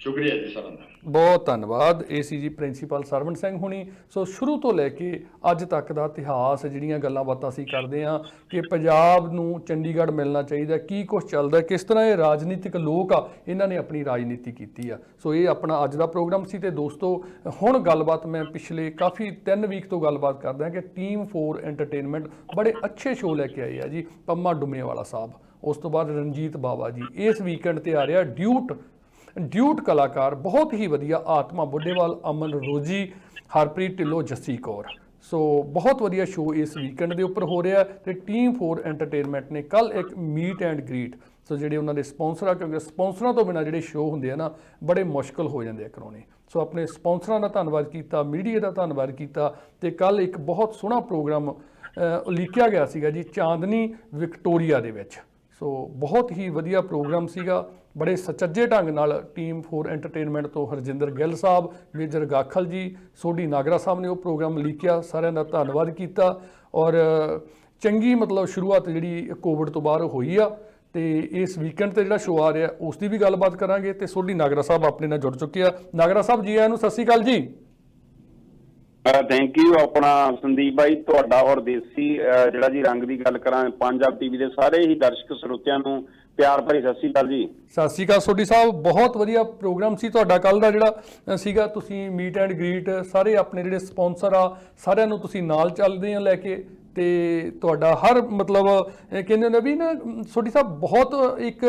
ਸ਼ੁਕਰੀਆ ਜੀ ਸਾਰਿਆਂ ਦਾ। ਬਹੁਤ ਧੰਨਵਾਦ। ਇਹ ਸੀ ਜੀ ਪ੍ਰਿੰਸੀਪਲ ਸਰਵਣ ਸਿੰਘ ਹੁਣੀ। ਸੋ ਸ਼ੁਰੂ ਤੋਂ ਲੈ ਕੇ ਅੱਜ ਤੱਕ ਦਾ ਇਤਿਹਾਸ, ਜਿਹੜੀਆਂ ਗੱਲਾਂ ਬਾਤਾਂ ਅਸੀਂ ਕਰਦੇ ਹਾਂ ਕਿ ਪੰਜਾਬ ਨੂੰ ਚੰਡੀਗੜ੍ਹ ਮਿਲਣਾ ਚਾਹੀਦਾ, ਕੀ ਕੁਝ ਚੱਲਦਾ, ਕਿਸ ਤਰ੍ਹਾਂ ਇਹ ਰਾਜਨੀਤਿਕ ਲੋਕ ਆ, ਇਹਨਾਂ ਨੇ ਆਪਣੀ ਰਾਜਨੀਤੀ ਕੀਤੀ ਆ। ਸੋ ਇਹ ਆਪਣਾ ਅੱਜ ਦਾ ਪ੍ਰੋਗਰਾਮ ਸੀ। ਤੇ ਦੋਸਤੋ, ਹੁਣ ਗੱਲਬਾਤ ਮੈਂ ਪਿਛਲੇ ਕਾਫੀ 3 ਵੀਕ ਤੋਂ ਗੱਲਬਾਤ ਕਰਦਾ ਕਿ ਟੀਮ 4 ਐਂਟਰਟੇਨਮੈਂਟ ਬੜੇ ਅੱਛੇ ਸ਼ੋਅ ਲੈ ਕੇ ਆਏ ਆ ਜੀ। ਪੰਮਾ ਡੁਮੇਵਾਲਾ ਸਾਹਿਬ, ਉਸ ਤੋਂ ਬਾਅਦ ਰਣਜੀਤ ਬਾਵਾ ਜੀ। ਇਸ ਵੀਕਐਂਡ ਤੇ ਆ ਰਿਹਾ ਡਿਊਟ ਕਲਾਕਾਰ ਬਹੁਤ ਹੀ ਵਧੀਆ, ਆਤਮਾ ਬੁੱਢੇਵਾਲ, ਅਮਨ ਰੋਜੀ, ਹਰਪ੍ਰੀਤ ਢਿੱਲੋਂ, ਜੱਸੀ ਕੌਰ। ਸੋ ਬਹੁਤ ਵਧੀਆ ਸ਼ੋਅ ਇਸ ਵੀਕਐਂਡ ਦੇ ਉੱਪਰ ਹੋ ਰਿਹਾ। ਤੇ ਟੀਮ 4 ਐਂਟਰਟੇਨਮੈਂਟ ਨੇ ਕੱਲ ਇੱਕ ਮੀਟ ਐਂਡ ਗ੍ਰੀਟ, ਸੋ ਜਿਹੜੇ ਉਹਨਾਂ ਦੇ ਸਪਾਂਸਰ ਆ, ਕਿਉਂਕਿ ਸਪਾਂਸਰਾਂ ਤੋਂ ਬਿਨਾਂ ਜਿਹੜੇ ਸ਼ੋਅ ਹੁੰਦੇ ਆ ਨਾ ਬੜੇ ਮੁਸ਼ਕਲ ਹੋ ਜਾਂਦੇ ਆ ਕਰਾਉਣੇ। ਸੋ ਆਪਣੇ ਸਪਾਂਸਰਾਂ ਦਾ ਧੰਨਵਾਦ ਕੀਤਾ, ਮੀਡੀਆ ਦਾ ਧੰਨਵਾਦ ਕੀਤਾ। ਤੇ ਕੱਲ ਇੱਕ ਬਹੁਤ ਸੋਹਣਾ ਪ੍ਰੋਗਰਾਮ ਉਲੀਕਿਆ ਗਿਆ ਸੀਗਾ ਜੀ, ਚਾਂਦਨੀ ਵਿਕਟੋਰੀਆ ਦੇ ਵਿੱਚ। ਸੋ ਬਹੁਤ ਹੀ ਵਧੀਆ ਪ੍ਰੋਗਰਾਮ ਸੀਗਾ। ਬੜੇ ਸੁਚੱਜੇ ਢੰਗ ਨਾਲ ਟੀਮ 4 ਐਂਟਰਟੇਨਮੈਂਟ ਤੋਂ ਹਰਜਿੰਦਰ ਗਿੱਲ ਸਾਹਿਬ, ਮੇਜਰ ਗਾਖਲ ਜੀ, ਸੋਢੀ ਨਾਗਰਾ ਸਾਹਿਬ ਨੇ ਉਹ ਪ੍ਰੋਗਰਾਮ ਲਿਖਿਆ। ਸਾਰਿਆਂ ਦਾ ਧੰਨਵਾਦ ਕੀਤਾ। ਔਰ ਚੰਗੀ ਮਤਲਬ ਸ਼ੁਰੂਆਤ ਜਿਹੜੀ ਕੋਵਿਡ ਤੋਂ ਬਾਅਦ ਹੋਈ ਆ। ਤੇ ਇਸ ਵੀਕਐਂਡ ਤੇ ਜਿਹੜਾ ਸ਼ੋਅ ਆ ਰਿਹਾ ਉਸ ਦੀ ਵੀ ਗੱਲਬਾਤ ਕਰਾਂਗੇ। ਤੇ ਸੋਢੀ ਨਾਗਰਾ ਸਾਹਿਬ ਆਪਣੇ ਨਾਲ ਜੁੜ ਚੁੱਕੇ ਆ। ਨਾਗਰਾ ਸਾਹਿਬ ਜੀ ਆਇਆਂ ਨੂੰ, ਸਤਿ ਸ਼੍ਰੀ ਅਕਾਲ ਜੀ। Thank you. ਆਪਣਾ ਸੰਦੀਪ ਭਾਈ, ਤੁਹਾਡਾ ਔਰ ਦੇਸੀ ਜਿਹੜਾ ਜੀ ਰੰਗ ਦੀ ਗੱਲ ਕਰਾਂ, ਪੰਜਾਬ ਟੀਵੀ ਦੇ ਸਾਰੇ ਹੀ ਦਰਸ਼ਕ ਸਰੋਤਿਆਂ ਨੂੰ ਪਿਆਰ ਭਰੀ ਸਤਿ ਸ਼੍ਰੀ ਅਕਾਲ ਜੀ। ਸਤਿ ਸ਼੍ਰੀ ਅਕਾਲ ਸੋਢੀ ਸਾਹਿਬ। ਬਹੁਤ ਵਧੀਆ ਪ੍ਰੋਗਰਾਮ ਸੀ ਤੁਹਾਡਾ ਕੱਲ ਦਾ ਜਿਹੜਾ ਸੀਗਾ। ਤੁਸੀਂ ਮੀਟ ਐਂਡ ਗ੍ਰੀਟ, ਸਾਰੇ ਆਪਣੇ ਜਿਹੜੇ ਸਪਾਂਸਰ ਆ ਸਾਰਿਆਂ ਨੂੰ ਤੁਸੀਂ ਨਾਲ ਚੱਲਦੇ ਆ ਲੈ ਕੇ। ਤੇ ਤੁਹਾਡਾ ਹਰ ਮਤਲਬ ਕਹਿੰਦੇ ਹੁੰਦੇ ਵੀ ਨਾ ਸੋਢੀ ਸਾਹਿਬ, ਬਹੁਤ ਇੱਕ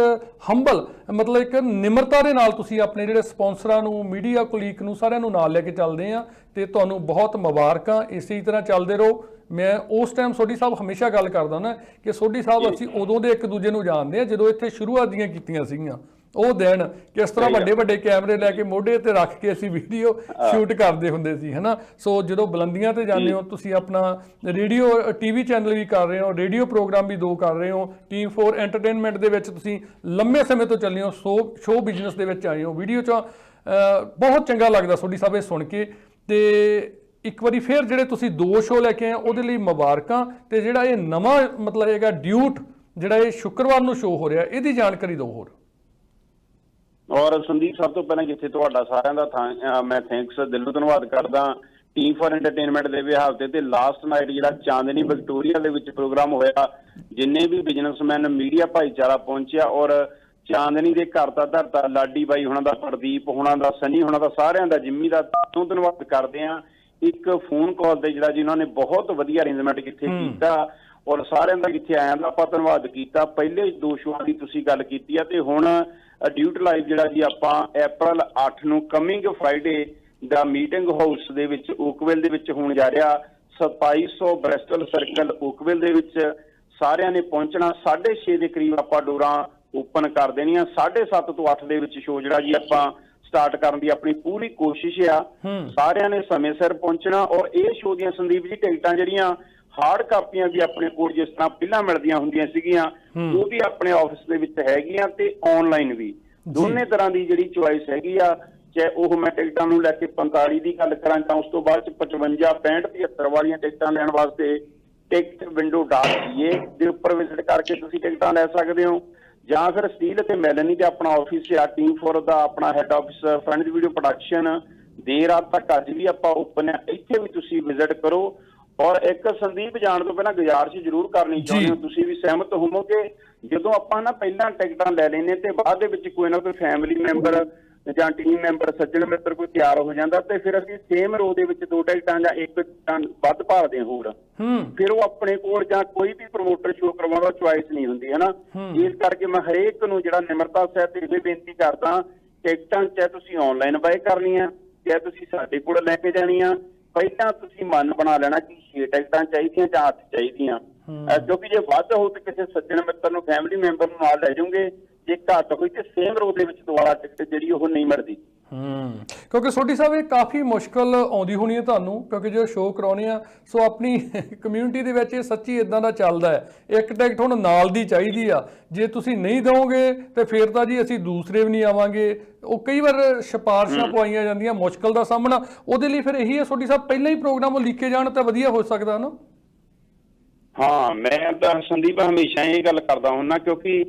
ਹੰਬਲ ਮਤਲਬ ਇੱਕ ਨਿਮਰਤਾ ਦੇ ਨਾਲ ਤੁਸੀਂ ਆਪਣੇ ਜਿਹੜੇ ਸਪਾਂਸਰਾਂ ਨੂੰ, ਮੀਡੀਆ ਕੁਲੀਕ ਨੂੰ, ਸਾਰਿਆਂ ਨੂੰ ਨਾਲ ਲੈ ਕੇ ਚੱਲਦੇ ਆ। ਤੇ ਤੁਹਾਨੂੰ ਬਹੁਤ ਮੁਬਾਰਕਾਂ। ਇਸੇ ਤਰ੍ਹਾਂ ਚੱਲਦੇ ਰਹੋ। ਮੈਂ ਉਸ ਟਾਈਮ ਸੋਢੀ ਸਾਹਿਬ ਹਮੇਸ਼ਾ ਗੱਲ ਕਰਦਾ ਨਾ ਕਿ ਸੋਢੀ ਸਾਹਿਬ ਅਸੀਂ ਉਦੋਂ ਦੇ ਇੱਕ ਦੂਜੇ ਨੂੰ ਜਾਣਦੇ ਆ ਜਦੋਂ ਇੱਥੇ ਸ਼ੁਰੂਆਤ ਦੀਆਂ ਕੀਤੀਆਂ ਸੀਗੀਆਂ। ਉਹ ਦਿਨ ਕਿਸ ਤਰ੍ਹਾਂ ਵੱਡੇ ਵੱਡੇ ਕੈਮਰੇ ਲੈ ਕੇ ਮੋਢੇ ਤੇ ਰੱਖ ਕੇ ਅਸੀਂ ਵੀਡੀਓ ਸ਼ੂਟ ਕਰਦੇ ਹੁੰਦੇ ਸੀ, ਹਨਾ। ਸੋ ਜਦੋਂ ਬੁਲੰਦੀਆਂ ਤੇ ਜਾਂਦੇ ਹੋ, ਤੁਸੀਂ ਆਪਣਾ ਰੇਡੀਓ ਟੀਵੀ ਚੈਨਲ ਵੀ ਕਰ ਰਹੇ ਹੋ, ਰੇਡੀਓ ਪ੍ਰੋਗਰਾਮ ਵੀ 2 ਕਰ ਰਹੇ ਹੋ। ਟੀਮ 4 ਐਂਟਰਟੇਨਮੈਂਟ ਦੇ ਵਿੱਚ ਤੁਸੀਂ ਲੰਮੇ ਸਮੇਂ ਤੋਂ ਚੱਲੇ ਹੋ, ਸ਼ੋਅ ਬਿਜ਼ਨਸ ਦੇ ਵਿੱਚ ਆਏ ਹੋ, ਵੀਡੀਓ 'ਚ ਬਹੁਤ ਚੰਗਾ ਲੱਗਦਾ ਸੋਢੀ ਸਾਹਿਬ ਇਹ ਸੁਣ ਕੇ। ਤੇ ਇੱਕ ਵਾਰੀ ਫਿਰ ਜਿਹੜੇ ਤੁਸੀਂ 2 ਸ਼ੋਅ ਲੈ ਕੇ ਆਏ ਉਹਦੇ ਲਈ ਮੁਬਾਰਕਾਂ। ਤੇ ਜਿਹੜਾ ਇਹ ਨਵਾਂ ਮਤਲਬ ਹੈਗਾ ਡਿਊਟ, ਜਿਹੜਾ ਇਹ ਸ਼ੁੱਕਰਵਾਰ ਨੂੰ ਸ਼ੋਅ ਹੋ ਰਿਹਾ, ਇਹਦੀ ਜਾਣਕਾਰੀ ਦਿਓ ਹੋਰ। ਔਰ ਸੰਦੀਪ, ਸਭ ਤੋਂ ਪਹਿਲਾਂ ਜਿੱਥੇ ਤੁਹਾਡਾ ਸਾਰਿਆਂ ਦਾ ਮੈਂ ਥੈਂਕਸ ਦਿਲੋਂ ਧੰਨਵਾਦ ਕਰਦਾ ਟੀਮ 4 ਐਂਟਰਟੇਨਮੈਂਟ ਦੇ ਵਿਹਾਰ ਤੇ ਲਾਸਟ ਨਾਈਟ ਜਿਹੜਾ ਚਾਂਦਨੀ ਵਿਕਟੋਰੀਆ ਦੇ ਵਿੱਚ ਪ੍ਰੋਗਰਾਮ ਹੋਇਆ, ਜਿੰਨੇ ਵੀ ਬਿਜ਼ਨਸਮੈਨ, ਮੀਡੀਆ ਭਾਈਚਾਰਾ ਪਹੁੰਚਿਆ ਔਰ ਚਾਂਦਨੀ ਦੇ ਘਰ ਦਾ ਧਰਤਾ ਲਾਡੀ ਬਾਈ ਹੋਣਾ ਦਾ, ਪ੍ਰਦੀਪ ਹੋਣਾ ਦਾ, ਸਨੀ ਹੋਣਾ ਦਾ, ਸਾਰਿਆਂ ਦਾ, ਜਿੰਮੀ ਦਾ ਧੰਨਵਾਦ ਕਰਦੇ ਆ। ਇੱਕ ਫੋਨ ਕਾਲ ਤੇ ਜਿਹੜਾ ਜੀ ਉਹਨਾਂ ਨੇ ਬਹੁਤ ਵਧੀਆ ਅਰੇਂਜਮੈਂਟ ਕਿੱਥੇ ਕੀਤਾ ਔਰ ਸਾਰਿਆਂ ਦਾ ਕਿੱਥੇ ਆਇਆਂ ਦਾ ਆਪਾਂ ਧੰਨਵਾਦ ਕੀਤਾ। ਪਹਿਲੇ 2 ਸ਼ੋਆਂ ਦੀ ਤੁਸੀਂ ਗੱਲ ਕੀਤੀ ਆ ਤੇ ਹੁਣ ਡਿਊਟ ਲਾਈਵ ਜਿਹੜਾ ਜੀ ਆਪਾਂ April 8 ਨੂੰ ਕਮਿੰਗ ਫਰਾਈਡੇ ਦਾ ਮੀਟਿੰਗ ਹਾਊਸ ਦੇ ਵਿੱਚ ਓਕਵਿਲ ਦੇ ਵਿੱਚ ਹੋਣ ਜਾ ਰਿਹਾ। 2700 ਬ੍ਰੈਸਟਲ ਸਰਕਲ ਓਕਵਿਲ ਦੇ ਵਿੱਚ ਸਾਰਿਆਂ ਨੇ ਪਹੁੰਚਣਾ। 6:30 ਦੇ ਕਰੀਬ ਆਪਾਂ ਡੋਰਾਂ ਓਪਨ ਕਰ ਦੇਣੀਆਂ। 7:30 ਤੋਂ 8 ਦੇ ਵਿੱਚ ਸ਼ੋਅ ਜਿਹੜਾ ਜੀ ਆਪਾਂ ਸਟਾਰਟ ਕਰਨ ਦੀ ਆਪਣੀ ਪੂਰੀ ਕੋਸ਼ਿਸ਼ ਆ। ਸਾਰਿਆਂ ਨੇ ਸਮੇਂ ਸਿਰ ਪਹੁੰਚਣਾ। ਔਰ ਇਹ ਸ਼ੋਅ ਦੀਆਂ ਸੰਦੀਪ ਜੀ ਟਿਕਟਾਂ ਜਿਹੜੀਆਂ ਹਾਰਡ ਕਾਪੀਆਂ ਵੀ ਆਪਣੇ ਕੋਲ ਜਿਸ ਤਰ੍ਹਾਂ ਪਹਿਲਾਂ ਮਿਲਦੀਆਂ ਹੁੰਦੀਆਂ ਸੀਗੀਆਂ, ਉਹ ਵੀ ਆਪਣੇ ਆਫਿਸ ਦੇ ਵਿੱਚ ਹੈਗੀਆਂ ਤੇ ਆਨਲਾਈਨ ਵੀ ਦੋਨੇ ਤਰ੍ਹਾਂ ਦੀ ਜਿਹੜੀ ਚੁਆਇਸ ਹੈਗੀ ਆ। ਚਾਹੇ ਉਹ ਮੈਂ ਟਿਕਟਾਂ ਨੂੰ ਲੈ ਕੇ 45 ਦੀ ਗੱਲ ਕਰਾਂ ਤਾਂ ਉਸ ਤੋਂ ਬਾਅਦ 55, 65, 75 ਵਾਲੀਆਂ ਟਿਕਟਾਂ ਲੈਣ ਵਾਸਤੇ ਟਿਕਟ ਵਿੰਡੋ .ca ਦੇ ਉੱਪਰ ਵਿਜ਼ਿਟ ਕਰਕੇ ਤੁਸੀਂ ਟਿਕਟਾਂ ਲੈ ਸਕਦੇ ਹੋ। ਜਾਂ ਫਿਰ ਸਟੀਲ ਅਤੇ ਮੈਲਨੀ ਤੇ ਆਪਣਾ ਆਫਿਸ ਆ ਟੀਮ 4 ਦਾ, ਆਪਣਾ head office friends video production, ਦੇਰ ਰਾਤ ਤੱਕ ਅੱਜ ਵੀ ਆਪਾਂ ਓਪਨ ਆ, ਇੱਥੇ ਵੀ ਤੁਸੀਂ ਵਿਜ਼ਿਟ ਕਰੋ। ਔਰ ਇੱਕ ਸੰਦੀਪ, ਜਾਣ ਤੋਂ ਪਹਿਲਾਂ ਗੁਜ਼ਾਰਿਸ਼ ਜ਼ਰੂਰ ਕਰਨੀ ਚਾਹੁੰਦੇ ਹੋ, ਤੁਸੀਂ ਵੀ ਸਹਿਮਤ ਹੋਵੋਗੇ, ਜਦੋਂ ਆਪਾਂ ਨਾ ਪਹਿਲਾਂ ਟਿਕਟਾਂ ਲੈ ਲੈਨੇ ਤੇ ਬਾਅਦ ਦੇ ਵਿੱਚ ਕੋਈ ਨਾ ਕੋਈ ਫੈਮਿਲੀ ਮੈਂਬਰ ਜਾਂ ਟੀਮ ਮੈਂਬਰ, ਸੱਜਣ ਮਿੱਤਰ ਕੋਈ ਤਿਆਰ ਹੋ ਜਾਂਦਾ ਤੇ ਫਿਰ ਅਸੀਂ ਸੇਮ ਰੋ ਦੇ ਵਿੱਚ 2 ਟਿਕਟਾਂ ਜਾਂ 1 ਟਿਕਟਾਂ ਵੱਧ ਭਾਲਦੇ ਹਾਂ ਹੋਰ। ਫਿਰ ਉਹ ਆਪਣੇ ਕੋਲ ਜਾਂ ਕੋਈ ਵੀ ਪ੍ਰਮੋਟਰ ਸ਼ੋਅ ਕਰਵਾਉਂਦਾ ਚੁਆਇਸ ਨਹੀਂ ਹੁੰਦੀ, ਹੈ ਨਾ। ਇਸ ਕਰਕੇ ਮੈਂ ਹਰੇਕ ਨੂੰ ਜਿਹੜਾ ਨਿਮਰਤਾ ਸਹਿਤ ਇਹ ਬੇਨਤੀ ਕਰਦਾ, ਟਿਕਟਾਂ ਚਾਹੇ ਤੁਸੀਂ ਆਨਲਾਈਨ ਬਾਏ ਕਰਨੀਆਂ, ਚਾਹੇ ਤੁਸੀਂ ਸਾਡੇ ਕੋਲ ਲੈ ਕੇ ਜਾਣੀਆਂ, ਪਹਿਲਾਂ ਤੁਸੀਂ ਮਨ ਬਣਾ ਲੈਣਾ ਕਿ 6 ਟਿਕਟਾਂ ਚਾਹੀਦੀਆਂ ਜਾਂ 8 ਚਾਹੀਦੀਆਂ। ਕਿਉਂਕਿ ਜੇ ਵੱਧ ਹੋ ਤੇ ਕਿਸੇ ਸੱਜਣ ਮਿੱਤਰ ਨੂੰ, ਫੈਮਿਲੀ ਮੈਂਬਰ ਨੂੰ ਨਾਲ ਲੈ ਜਾਓਗੇ। ਜੇ ਘੱਟ ਹੋਈ ਤੇ ਸੇਮ ਰੋ ਦੇ ਵਿੱਚ ਦੁਬਾਰਾ ਟਿਕਟ ਜਿਹੜੀ ਉਹ ਨਹੀਂ ਮਿਲਦੀ। ਕਿਉਂਕਿ ਸੋਢੀ ਸਾਹਿਬ ਇਹ ਕਾਫੀ ਮੁਸ਼ਕਲ ਆਉਂਦੀ ਹੋਣੀ ਹੈ ਤੁਹਾਨੂੰ, ਕਿਉਂਕਿ ਜੋ ਸ਼ੋਅ ਕਰਾਉਣੇ ਆ ਸੋ ਆਪਣੀ ਕਮਿਊਨਿਟੀ ਦੇ ਵਿੱਚ ਇਹ ਸੱਚੀ ਇਦਾਂ ਦਾ ਚੱਲਦਾ ਹੈ। ਇੱਕ ਟਿਕਟ ਹੁਣ ਨਾਲ ਦੀ ਚਾਹੀਦੀ ਆ, ਜੇ ਤੁਸੀਂ ਨਹੀਂ ਦਿਓਗੇ ਤੇ ਫਿਰ ਤਾਂ ਜੀ ਅਸੀਂ ਦੂਸਰੇ ਵੀ ਨਹੀਂ ਆਵਾਂਗੇ। ਉਹ ਕਈ ਵਾਰ ਸਿਫਾਰਸ਼ਾਂ ਪਵਾਈਆਂ ਜਾਂਦੀਆਂ, ਮੁਸ਼ਕਲ ਦਾ ਸਾਹਮਣਾ। ਉਹਦੇ ਲਈ ਫਿਰ ਇਹੀ ਹੈ ਸੋਢੀ ਸਾਹਿਬ, ਪਹਿਲਾਂ ਹੀ ਪ੍ਰੋਗਰਾਮ ਉਹ ਲਿਖੇ ਜਾਣ ਤਾਂ ਵਧੀਆ ਹੋ ਸਕਦਾ ਨਾ। ਹਾਂ, ਮੈਂ ਤਾਂ ਸੰਦੀਪ ਹਮੇਸ਼ਾ ਇਹ ਗੱਲ ਕਰਦਾ ਹੁੰਦਾ, ਕਿਉਂਕਿ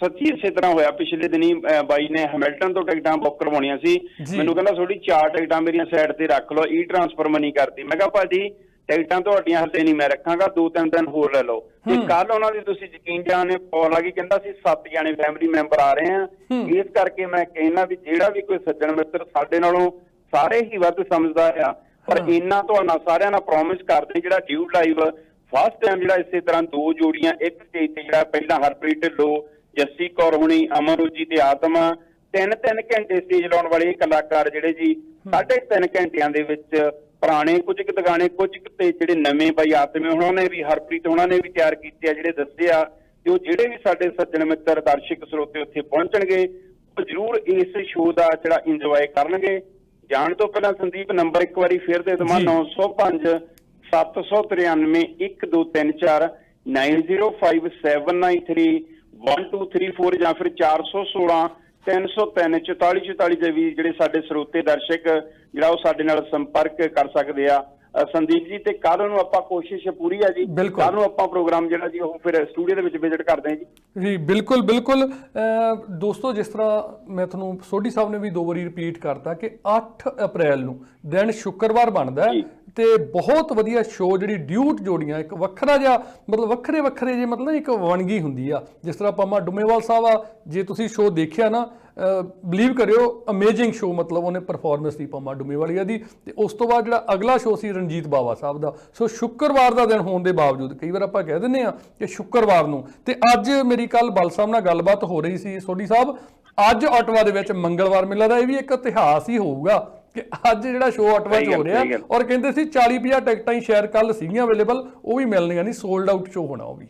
ਸੱਚੀ ਇਸੇ ਤਰ੍ਹਾਂ ਹੋਇਆ। ਪਿਛਲੇ ਦਿਨੀ ਬਾਈ ਨੇ ਹੈਮਿਲਟਨ ਤੋਂ ਟਿਕਟਾਂ ਬੁੱਕ ਕਰਵਾਉਣੀਆਂ ਸੀ। ਮੈਨੂੰ ਕਹਿੰਦਾ ਥੋੜੀ 4 ਟਿਕਟਾਂ ਮੇਰੀਆਂ ਸਾਈਡ ਤੇ ਰੱਖ ਲਓ, ਈ ਟਰਾਂਸਫਰ ਮਨੀ ਕਰਦੀ। ਮੈਂ ਕਿਹਾ ਭਾਜੀ ਟਿਕਟਾਂ ਤੁਹਾਡੀਆਂ ਹਲੇ ਨਹੀਂ ਮੈਂ ਰੱਖਾਂਗਾ, 2-3 ਦਿਨ ਹੋਰ ਲੈ ਲਓ। ਤੇ ਕੱਲ ਉਹਨਾਂ ਦੀ ਤੁਸੀਂ ਯਕੀਨ ਜਾਣੇ ਕਾਲ ਆ ਗਈ, ਕਹਿੰਦਾ ਅਸੀਂ 7 ਜਾਣੇ ਫੈਮਿਲੀ ਮੈਂਬਰ ਆ ਰਹੇ ਹਾਂ। ਇਸ ਕਰਕੇ ਮੈਂ ਕਹਿਣਾ ਵੀ ਜਿਹੜਾ ਵੀ ਕੋਈ ਸੱਜਣ ਮਿੱਤਰ ਸਾਡੇ ਨਾਲੋਂ ਸਾਰੇ ਹੀ ਵੱਧ ਸਮਝਦਾ ਆ, ਪਰ ਇਹਨਾਂ ਤੁਹਾਨੂੰ ਸਾਰਿਆਂ ਨਾਲ ਪ੍ਰੋਮਿਸ ਕਰਦੇ ਜਿਹੜਾ ਡਿਊਟ ਲਾਈਵ ਫਸਟ ਟਾਈਮ ਜਿਹੜਾ ਇਸੇ ਤਰ੍ਹਾਂ 2 ਜੋੜੀਆਂ ਇੱਕ ਸਟੇਜ ਤੇ, ਜਿਹੜਾ ਪਹਿਲਾਂ ਹਰਪ੍ਰੀਤ ਢਿੱਲੋਂ, ਜੱਸੀ ਕੌਰ ਹੁਣੀ, ਅਮਰੂਜੀ ਤੇ ਆਤਮਾ 3-3 ਘੰਟੇ ਸਟੇਜ ਲਾਉਣ ਵਾਲੇ ਕਲਾਕਾਰ ਜਿਹੜੇ ਜੀ 3.5 ਘੰਟਿਆਂ ਦੇ ਵਿੱਚ ਪੁਰਾਣੇ ਕੁਝ ਕੁ ਗਾਣੇ, ਕੁਝ ਤੇ ਜਿਹੜੇ ਨਵੇਂ ਬਾਈ ਆਤਮੇ ਉਹਨਾਂ ਨੇ ਵੀ, ਹਰਪ੍ਰੀਤ ਉਹਨਾਂ ਨੇ ਵੀ ਤਿਆਰ ਕੀਤੇ ਆ, ਜਿਹੜੇ ਦੱਸੇ ਆ। ਤੇ ਉਹ ਜਿਹੜੇ ਵੀ ਸਾਡੇ ਸੱਜਣ ਮਿੱਤਰ ਦਰਸ਼ਕ ਸਰੋਤੇ ਉੱਥੇ ਪਹੁੰਚਣਗੇ ਉਹ ਜ਼ਰੂਰ ਇਸ ਸ਼ੋਅ ਦਾ ਜਿਹੜਾ ਇੰਜੋਏ ਕਰਨਗੇ। ਜਾਣ ਤੋਂ ਪਹਿਲਾਂ ਸੰਦੀਪ ਨੰਬਰ ਇੱਕ ਵਾਰੀ ਫਿਰ ਦੇ ਦੇਵਾਂ, 905 793 1234 905793 1234 ਜਾਂ ਫਿਰ 416 303 4444 ਦੇ ਵੀ ਜਿਹੜੇ ਸਾਡੇ ਸਰੋਤੇ ਦਰਸ਼ਕ ਜਿਹੜਾ ਉਹ ਸਾਡੇ ਨਾਲ ਸੰਪਰਕ ਕਰ ਸਕਦੇ ਆ। ਸੰਦੀਪ ਜੀ, ਤੇ ਕੱਲ ਨੂੰ ਆਪਾਂ ਕੋਸ਼ਿਸ਼ ਪੂਰੀ ਆ ਜੀ, ਕੱਲ ਨੂੰ ਆਪਾਂ ਪ੍ਰੋਗਰਾਮ ਜਿਹੜਾ ਜੀ ਉਹ ਫਿਰ ਸਟੂਡੀਓ ਦੇ ਵਿੱਚ ਵਿਜ਼ਿਟ ਕਰਦੇ ਹਾਂ ਜੀ। ਬਿਲਕੁਲ ਬਿਲਕੁਲ ਦੋਸਤੋ, ਜਿਸ ਤਰ੍ਹਾਂ ਮੈਂ ਤੁਹਾਨੂੰ ਸੋਢੀ ਸਾਹਿਬ ਨੇ ਵੀ 2 ਵਾਰੀ ਰਿਪੀਟ ਕਰਤਾ ਕਿ 8 ਅਪ੍ਰੈਲ ਨੂੰ ਦਿਨ ਸ਼ੁੱਕਰਵਾਰ ਬਣਦਾ ਹੈ ਤੇ ਬਹੁਤ ਵਧੀਆ ਸ਼ੋਅ ਜਿਹੜੀ ਡਿਊਟ ਜੋੜੀਆਂ, ਇੱਕ ਵੱਖਰਾ ਜਿਹਾ ਮਤਲਬ ਵੱਖਰੇ ਵੱਖਰੇ ਜੇ ਮਤਲਬ ਇੱਕ ਵੰਨਗੀ ਹੁੰਦੀ ਆ। ਜਿਸ ਤਰ੍ਹਾਂ ਪੰਮਾ ਡੁਮੇਵਾਲ ਸਾਹਿਬ ਆ, ਜੇ ਤੁਸੀਂ ਸ਼ੋਅ ਦੇਖਿਆ ਨਾ, ਬਲੀਵ ਕਰਿਓ ਅਮੇਜ਼ਿੰਗ ਸ਼ੋਅ, ਮਤਲਬ ਉਹਨੇ ਪਰਫਾਰਮੈਂਸ ਦੀ ਪੰਮਾ ਡੁਮੇਵਾਲੀਆ ਦੀ। ਤੇ ਉਸ ਤੋਂ ਬਾਅਦ ਜਿਹੜਾ ਅਗਲਾ ਸ਼ੋਅ ਸੀ ਰਣਜੀਤ ਬਾਵਾ ਸਾਹਿਬ ਦਾ। ਸੋ ਸ਼ੁੱਕਰਵਾਰ ਦਾ ਦਿਨ ਹੋਣ ਦੇ ਬਾਵਜੂਦ ਕਈ ਵਾਰ ਆਪਾਂ ਕਹਿ ਦਿੰਦੇ ਆ ਕਿ ਸ਼ੁੱਕਰਵਾਰ ਨੂੰ, ਤੇ ਅੱਜ ਮੇਰੀ ਕੱਲ ਬਲ ਸਾਹਿਬ ਨਾਲ ਗੱਲਬਾਤ ਹੋ ਰਹੀ ਸੀ ਸੋਢੀ ਸਾਹਿਬ, ਅੱਜ ਆਟਵਾ ਦੇ ਵਿੱਚ ਮੰਗਲਵਾਰ ਮਿਲਦਾ ਦਾ ਇਹ ਵੀ ਇੱਕ ਇਤਿਹਾਸ ਹੀ ਹੋਊਗਾ ਕਿ ਅੱਜ ਜਿਹੜਾ ਸ਼ੋਅ ਆਟਵਾ 'ਚ ਹੋ ਰਿਹਾ, ਔਰ ਕਹਿੰਦੇ ਸੀ 40-50 ਟਿਕਟਾਂ ਹੀ ਸ਼ਾਇਦ ਕੱਲ ਸੀਗੀਆਂ ਅਵੇਲੇਬਲ, ਉਹ ਵੀ ਮਿਲਣੀਆਂ ਨਹੀਂ, ਸੋਲਡ ਆਊਟ ਸ਼ੋਅ ਹੋਣਾ ਉਹ ਵੀ,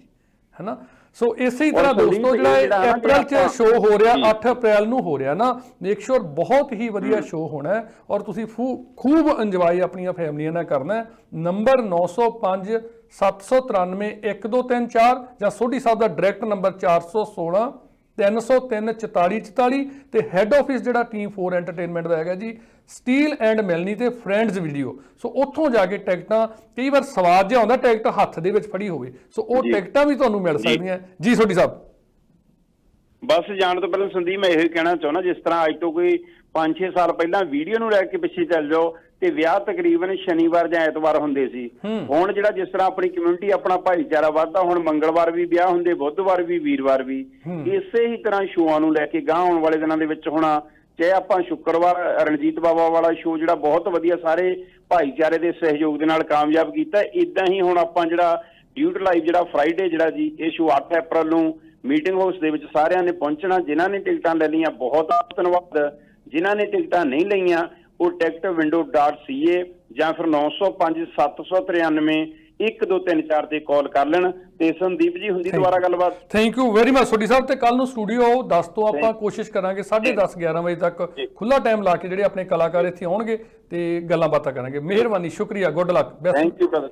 ਹੈ ਨਾ। ਸੋ ਇਸੇ ਤਰ੍ਹਾਂ ਦੋਸਤੋ ਜਿਹੜਾ ਅਪ੍ਰੈਲ 'ਚ ਸ਼ੋਅ ਹੋ ਰਿਹਾ, 8 ਅਪ੍ਰੈਲ ਨੂੰ ਹੋ ਰਿਹਾ ਨਾ, ਮੇਕ ਸ਼ੋਰ ਬਹੁਤ ਹੀ ਵਧੀਆ ਸ਼ੋਅ ਹੋਣਾ ਹੈ ਔਰ ਤੁਸੀਂ ਖੂਬ ਇੰਜੋਏ ਆਪਣੀਆਂ ਫੈਮਲੀਆਂ ਨਾਲ ਕਰਨਾ ਹੈ। ਨੰਬਰ 905 793 1234 ਜਾਂ ਸੋਢੀ ਸਾਹਿਬ ਦਾ ਡਾਇਰੈਕਟ ਨੰਬਰ 416 303 4444 ਤੇ ਹੈੱਡ ਆਫਿਸ ਜਿਹੜਾ ਟੀਮ 4 ਐਂਟਰਟੇਨਮੈਂਟ ਦਾ ਹੈਗਾ ਜੀ, ਸਟੀਲ ਐਂਡ ਮਿਲਣੀ ਤੇ ਫਰੈਂਡਸ ਵੀਡੀਓ। ਸੋ ਉੱਥੋਂ ਜਾ ਕੇ ਟਿਕਟਾਂ, ਕਈ ਵਾਰ ਸਵਾਦ ਜਿਹਾ ਆਉਂਦਾ ਟਿਕਟ ਹੱਥ ਦੇ ਵਿੱਚ ਫੜੀ ਹੋਵੇ, ਸੋ ਉਹ ਟਿਕਟਾਂ ਵੀ ਤੁਹਾਨੂੰ ਮਿਲ ਸਕਦੀਆਂ ਜੀ। ਸੋਢੀ ਸਾਹਿਬ, ਬਸ ਜਾਣ ਤੋਂ ਪਹਿਲਾਂ ਸੰਦੀਪ ਮੈਂ ਇਹ ਕਹਿਣਾ ਚਾਹੁੰਦਾ, ਜਿਸ ਤਰ੍ਹਾਂ ਅੱਜ ਤੋਂ ਕੋਈ 5-6 ਸਾਲ ਪਹਿਲਾਂ ਵੀਡੀਓ ਨੂੰ ਲੈ ਕੇ ਪਿੱਛੇ ਚੱਲ ਜਾਓ ਤੇ ਵਿਆਹ ਤਕਰੀਬਨ ਸ਼ਨੀਵਾਰ ਜਾਂ ਐਤਵਾਰ ਹੁੰਦੇ ਸੀ। ਹੁਣ ਜਿਹੜਾ ਜਿਸ ਤਰ੍ਹਾਂ ਆਪਣੀ ਕਮਿਊਨਿਟੀ, ਆਪਣਾ ਭਾਈਚਾਰਾ ਵੱਧਦਾ, ਹੁਣ ਮੰਗਲਵਾਰ ਵੀ ਵਿਆਹ ਹੁੰਦੇ, ਬੁੱਧਵਾਰ ਵੀ, ਵੀਰਵਾਰ ਵੀ। ਇਸੇ ਹੀ ਤਰ੍ਹਾਂ ਸ਼ੋਆਂ ਨੂੰ ਲੈ ਕੇ ਗਾਂਹ ਆਉਣ ਵਾਲੇ ਦਿਨਾਂ ਦੇ ਵਿੱਚ ਹੋਣਾ, ਚਾਹੇ ਆਪਾਂ ਸ਼ੁੱਕਰਵਾਰ ਰਣਜੀਤ ਬਾਵਾ ਵਾਲਾ ਸ਼ੋਅ ਜਿਹੜਾ ਬਹੁਤ ਵਧੀਆ ਸਾਰੇ ਭਾਈਚਾਰੇ ਦੇ ਸਹਿਯੋਗ ਦੇ ਨਾਲ ਕਾਮਯਾਬ ਕੀਤਾ, ਇਦਾਂ ਹੀ ਹੁਣ ਆਪਾਂ ਜਿਹੜਾ ਡਿਊਟ ਲਾਈਵ ਜਿਹੜਾ ਫਰਾਈਡੇ ਜਿਹੜਾ ਜੀ ਇਹ ਸ਼ੋਅ 8 ਅਪ੍ਰੈਲ ਨੂੰ ਮੀਟਿੰਗ ਹਾਊਸ ਦੇ ਵਿੱਚ ਸਾਰਿਆਂ ਨੇ ਪਹੁੰਚਣਾ। ਜਿਨ੍ਹਾਂ ਨੇ ਟਿਕਟਾਂ ਲੈ ਲਈਆਂ ਬਹੁਤ ਧੰਨਵਾਦ, ਜਿਨ੍ਹਾਂ ਨੇ ਟਿਕਟਾਂ ਨਹੀਂ ਲਈਆਂ ਉਹ ticketwindow.ca ਜਾਂ ਫਿਰ 905 793 1234 ਤੇ ਕਾਲ ਕਰ ਲੈਣ। ਤੇ ਸੰਦੀਪ ਜੀ, ਹੁੰਦੀ ਦੁਬਾਰਾ ਗੱਲਬਾਤ। Thank you very much Sodhi ਸਾਹਿਬ। ਤੇ ਕੱਲ ਨੂੰ ਸਟੂਡੀਓ 10 ਤੋਂ ਆਪਾਂ ਕੋਸ਼ਿਸ਼ ਕਰਾਂਗੇ 10:30-11 ਵਜੇ ਤੱਕ ਖੁੱਲਾ ਟਾਈਮ ਲਾ ਕੇ ਜਿਹੜੇ ਆਪਣੇ ਕਲਾਕਾਰ ਇੱਥੇ ਆਉਣਗੇ ਤੇ ਗੱਲਾਂ ਬਾਤਾਂ ਕਰਾਂਗੇ। ਮਿਹਰਬਾਨੀ, ਸ਼ੁਕਰੀਆ, good luck, thank you brother,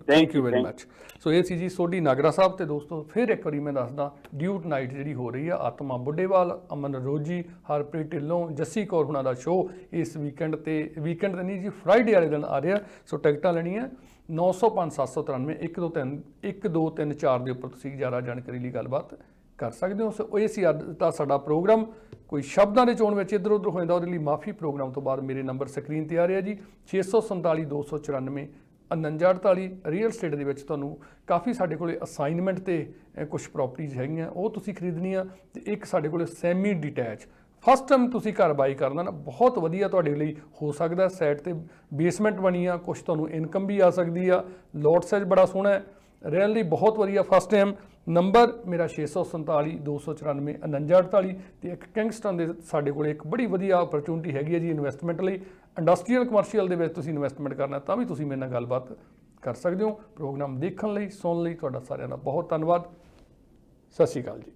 thank you very much. So ਇਹ ਸੀ ਜੀ ਸੋਢੀ ਨਾਗਰਾ ਸਾਹਿਬ। ਤੇ ਦੋਸਤੋ ਫਿਰ ਇੱਕ ਵਾਰੀ ਮੈਂ ਦੱਸਦਾ, ਡਿਊਟ ਨਾਈਟ ਜਿਹੜੀ ਹੋ ਰਹੀ ਆ, ਆਤਮਾ ਬੁੱਢੇਵਾਲ, ਅਮਨ ਰੋਜੀ, ਹਰਪ੍ਰੀਤ ਢਿੱਲੋਂ, ਜੱਸੀ ਕੌਰ ਹੁਣਾਂ ਦਾ ਸ਼ੋਅ ਇਸ ਵੀਕਐਂਡ ਤੇ ਨਹੀਂ ਜੀ, ਫਰਾਈਡੇ ਵਾਲੇ ਦਿਨ ਆ ਰਿਹਾ। ਸੋ ਟਿਕਟਾਂ ਲੈਣੀਆਂ 905 793 1234 ਦੇ ਉੱਪਰ ਤੁਸੀਂ ਜ਼ਿਆਦਾ ਜਾਣਕਾਰੀ ਲਈ ਗੱਲਬਾਤ ਕਰ ਸਕਦੇ ਹੋ। ਸੋ ਇਹ ਸੀ ਅੱਜ ਦਾ ਸਾਡਾ ਪ੍ਰੋਗਰਾਮ। ਕੋਈ ਸ਼ਬਦਾਂ ਦੇ ਚੋਣ ਵਿੱਚ ਇੱਧਰ ਉੱਧਰ ਹੋ ਜਾਂਦਾ, ਉਹਦੇ ਲਈ ਮਾਫੀ। ਪ੍ਰੋਗਰਾਮ ਤੋਂ ਬਾਅਦ ਮੇਰੇ ਨੰਬਰ ਸਕਰੀਨ ਤੇ ਆ ਰਿਹਾ ਜੀ, 647 294 4948। ਰੀਅਲ ਸਟੇਟ ਦੇ ਵਿੱਚ ਤੁਹਾਨੂੰ ਕਾਫੀ ਸਾਡੇ ਕੋਲੇ ਅਸਾਈਨਮੈਂਟ ਤੇ ਕੁਝ ਪ੍ਰੋਪਰਟੀਜ਼ ਹੈਗੀਆਂ, ਉਹ ਤੁਸੀਂ ਖਰੀਦਣੀਆਂ। ਤੇ ਇੱਕ ਸਾਡੇ ਕੋਲੇ ਸੈਮੀ ਡਿਟੈਚ, ਫਸਟ ਟਾਈਮ ਤੁਸੀਂ ਘਰ ਬਾਈ ਕਰਨਾ ਨਾ, ਬਹੁਤ ਵਧੀਆ ਤੁਹਾਡੇ ਲਈ ਹੋ ਸਕਦਾ। ਸਾਈਡ ਤੇ ਬੇਸਮੈਂਟ ਬਣੀ ਆ, ਕੁਝ ਤੁਹਾਨੂੰ ਇਨਕਮ ਵੀ ਆ ਸਕਦੀ ਆ। ਲੋਟ ਸਾਈਜ਼ ਬੜਾ ਸੋਹਣਾ ਹੈ, ਰਹਿਣ ਲਈ ਬਹੁਤ ਵਧੀਆ ਫਸਟ ਟਾਈਮ। ਨੰਬਰ ਮੇਰਾ 647 294 4948। ਤੇ ਇੱਕ ਕਿੰਗਸਟਨ ਦੇ ਸਾਡੇ ਕੋਲ ਇੱਕ ਬੜੀ ਵਧੀਆ ਓਪਰਚੁਨਿਟੀ ਹੈਗੀ ਹੈ ਜੀ ਇਨਵੈਸਟਮੈਂਟ ਲਈ। ਇੰਡਸਟਰੀਅਲ ਕਮਰਸ਼ੀਅਲ ਦੇ ਵਿੱਚ ਤੁਸੀਂ ਇਨਵੈਸਟਮੈਂਟ ਕਰਨਾ ਤਾਂ ਵੀ ਤੁਸੀਂ ਮੇਰੇ ਨਾਲ ਗੱਲਬਾਤ ਕਰ ਸਕਦੇ ਹੋ। ਪ੍ਰੋਗਰਾਮ ਦੇਖਣ ਲਈ, ਸੁਣਨ ਲਈ ਤੁਹਾਡਾ ਸਾਰਿਆਂ ਦਾ ਬਹੁਤ ਧੰਨਵਾਦ। ਸਤਿ ਸ਼੍ਰੀ ਅਕਾਲ ਜੀ।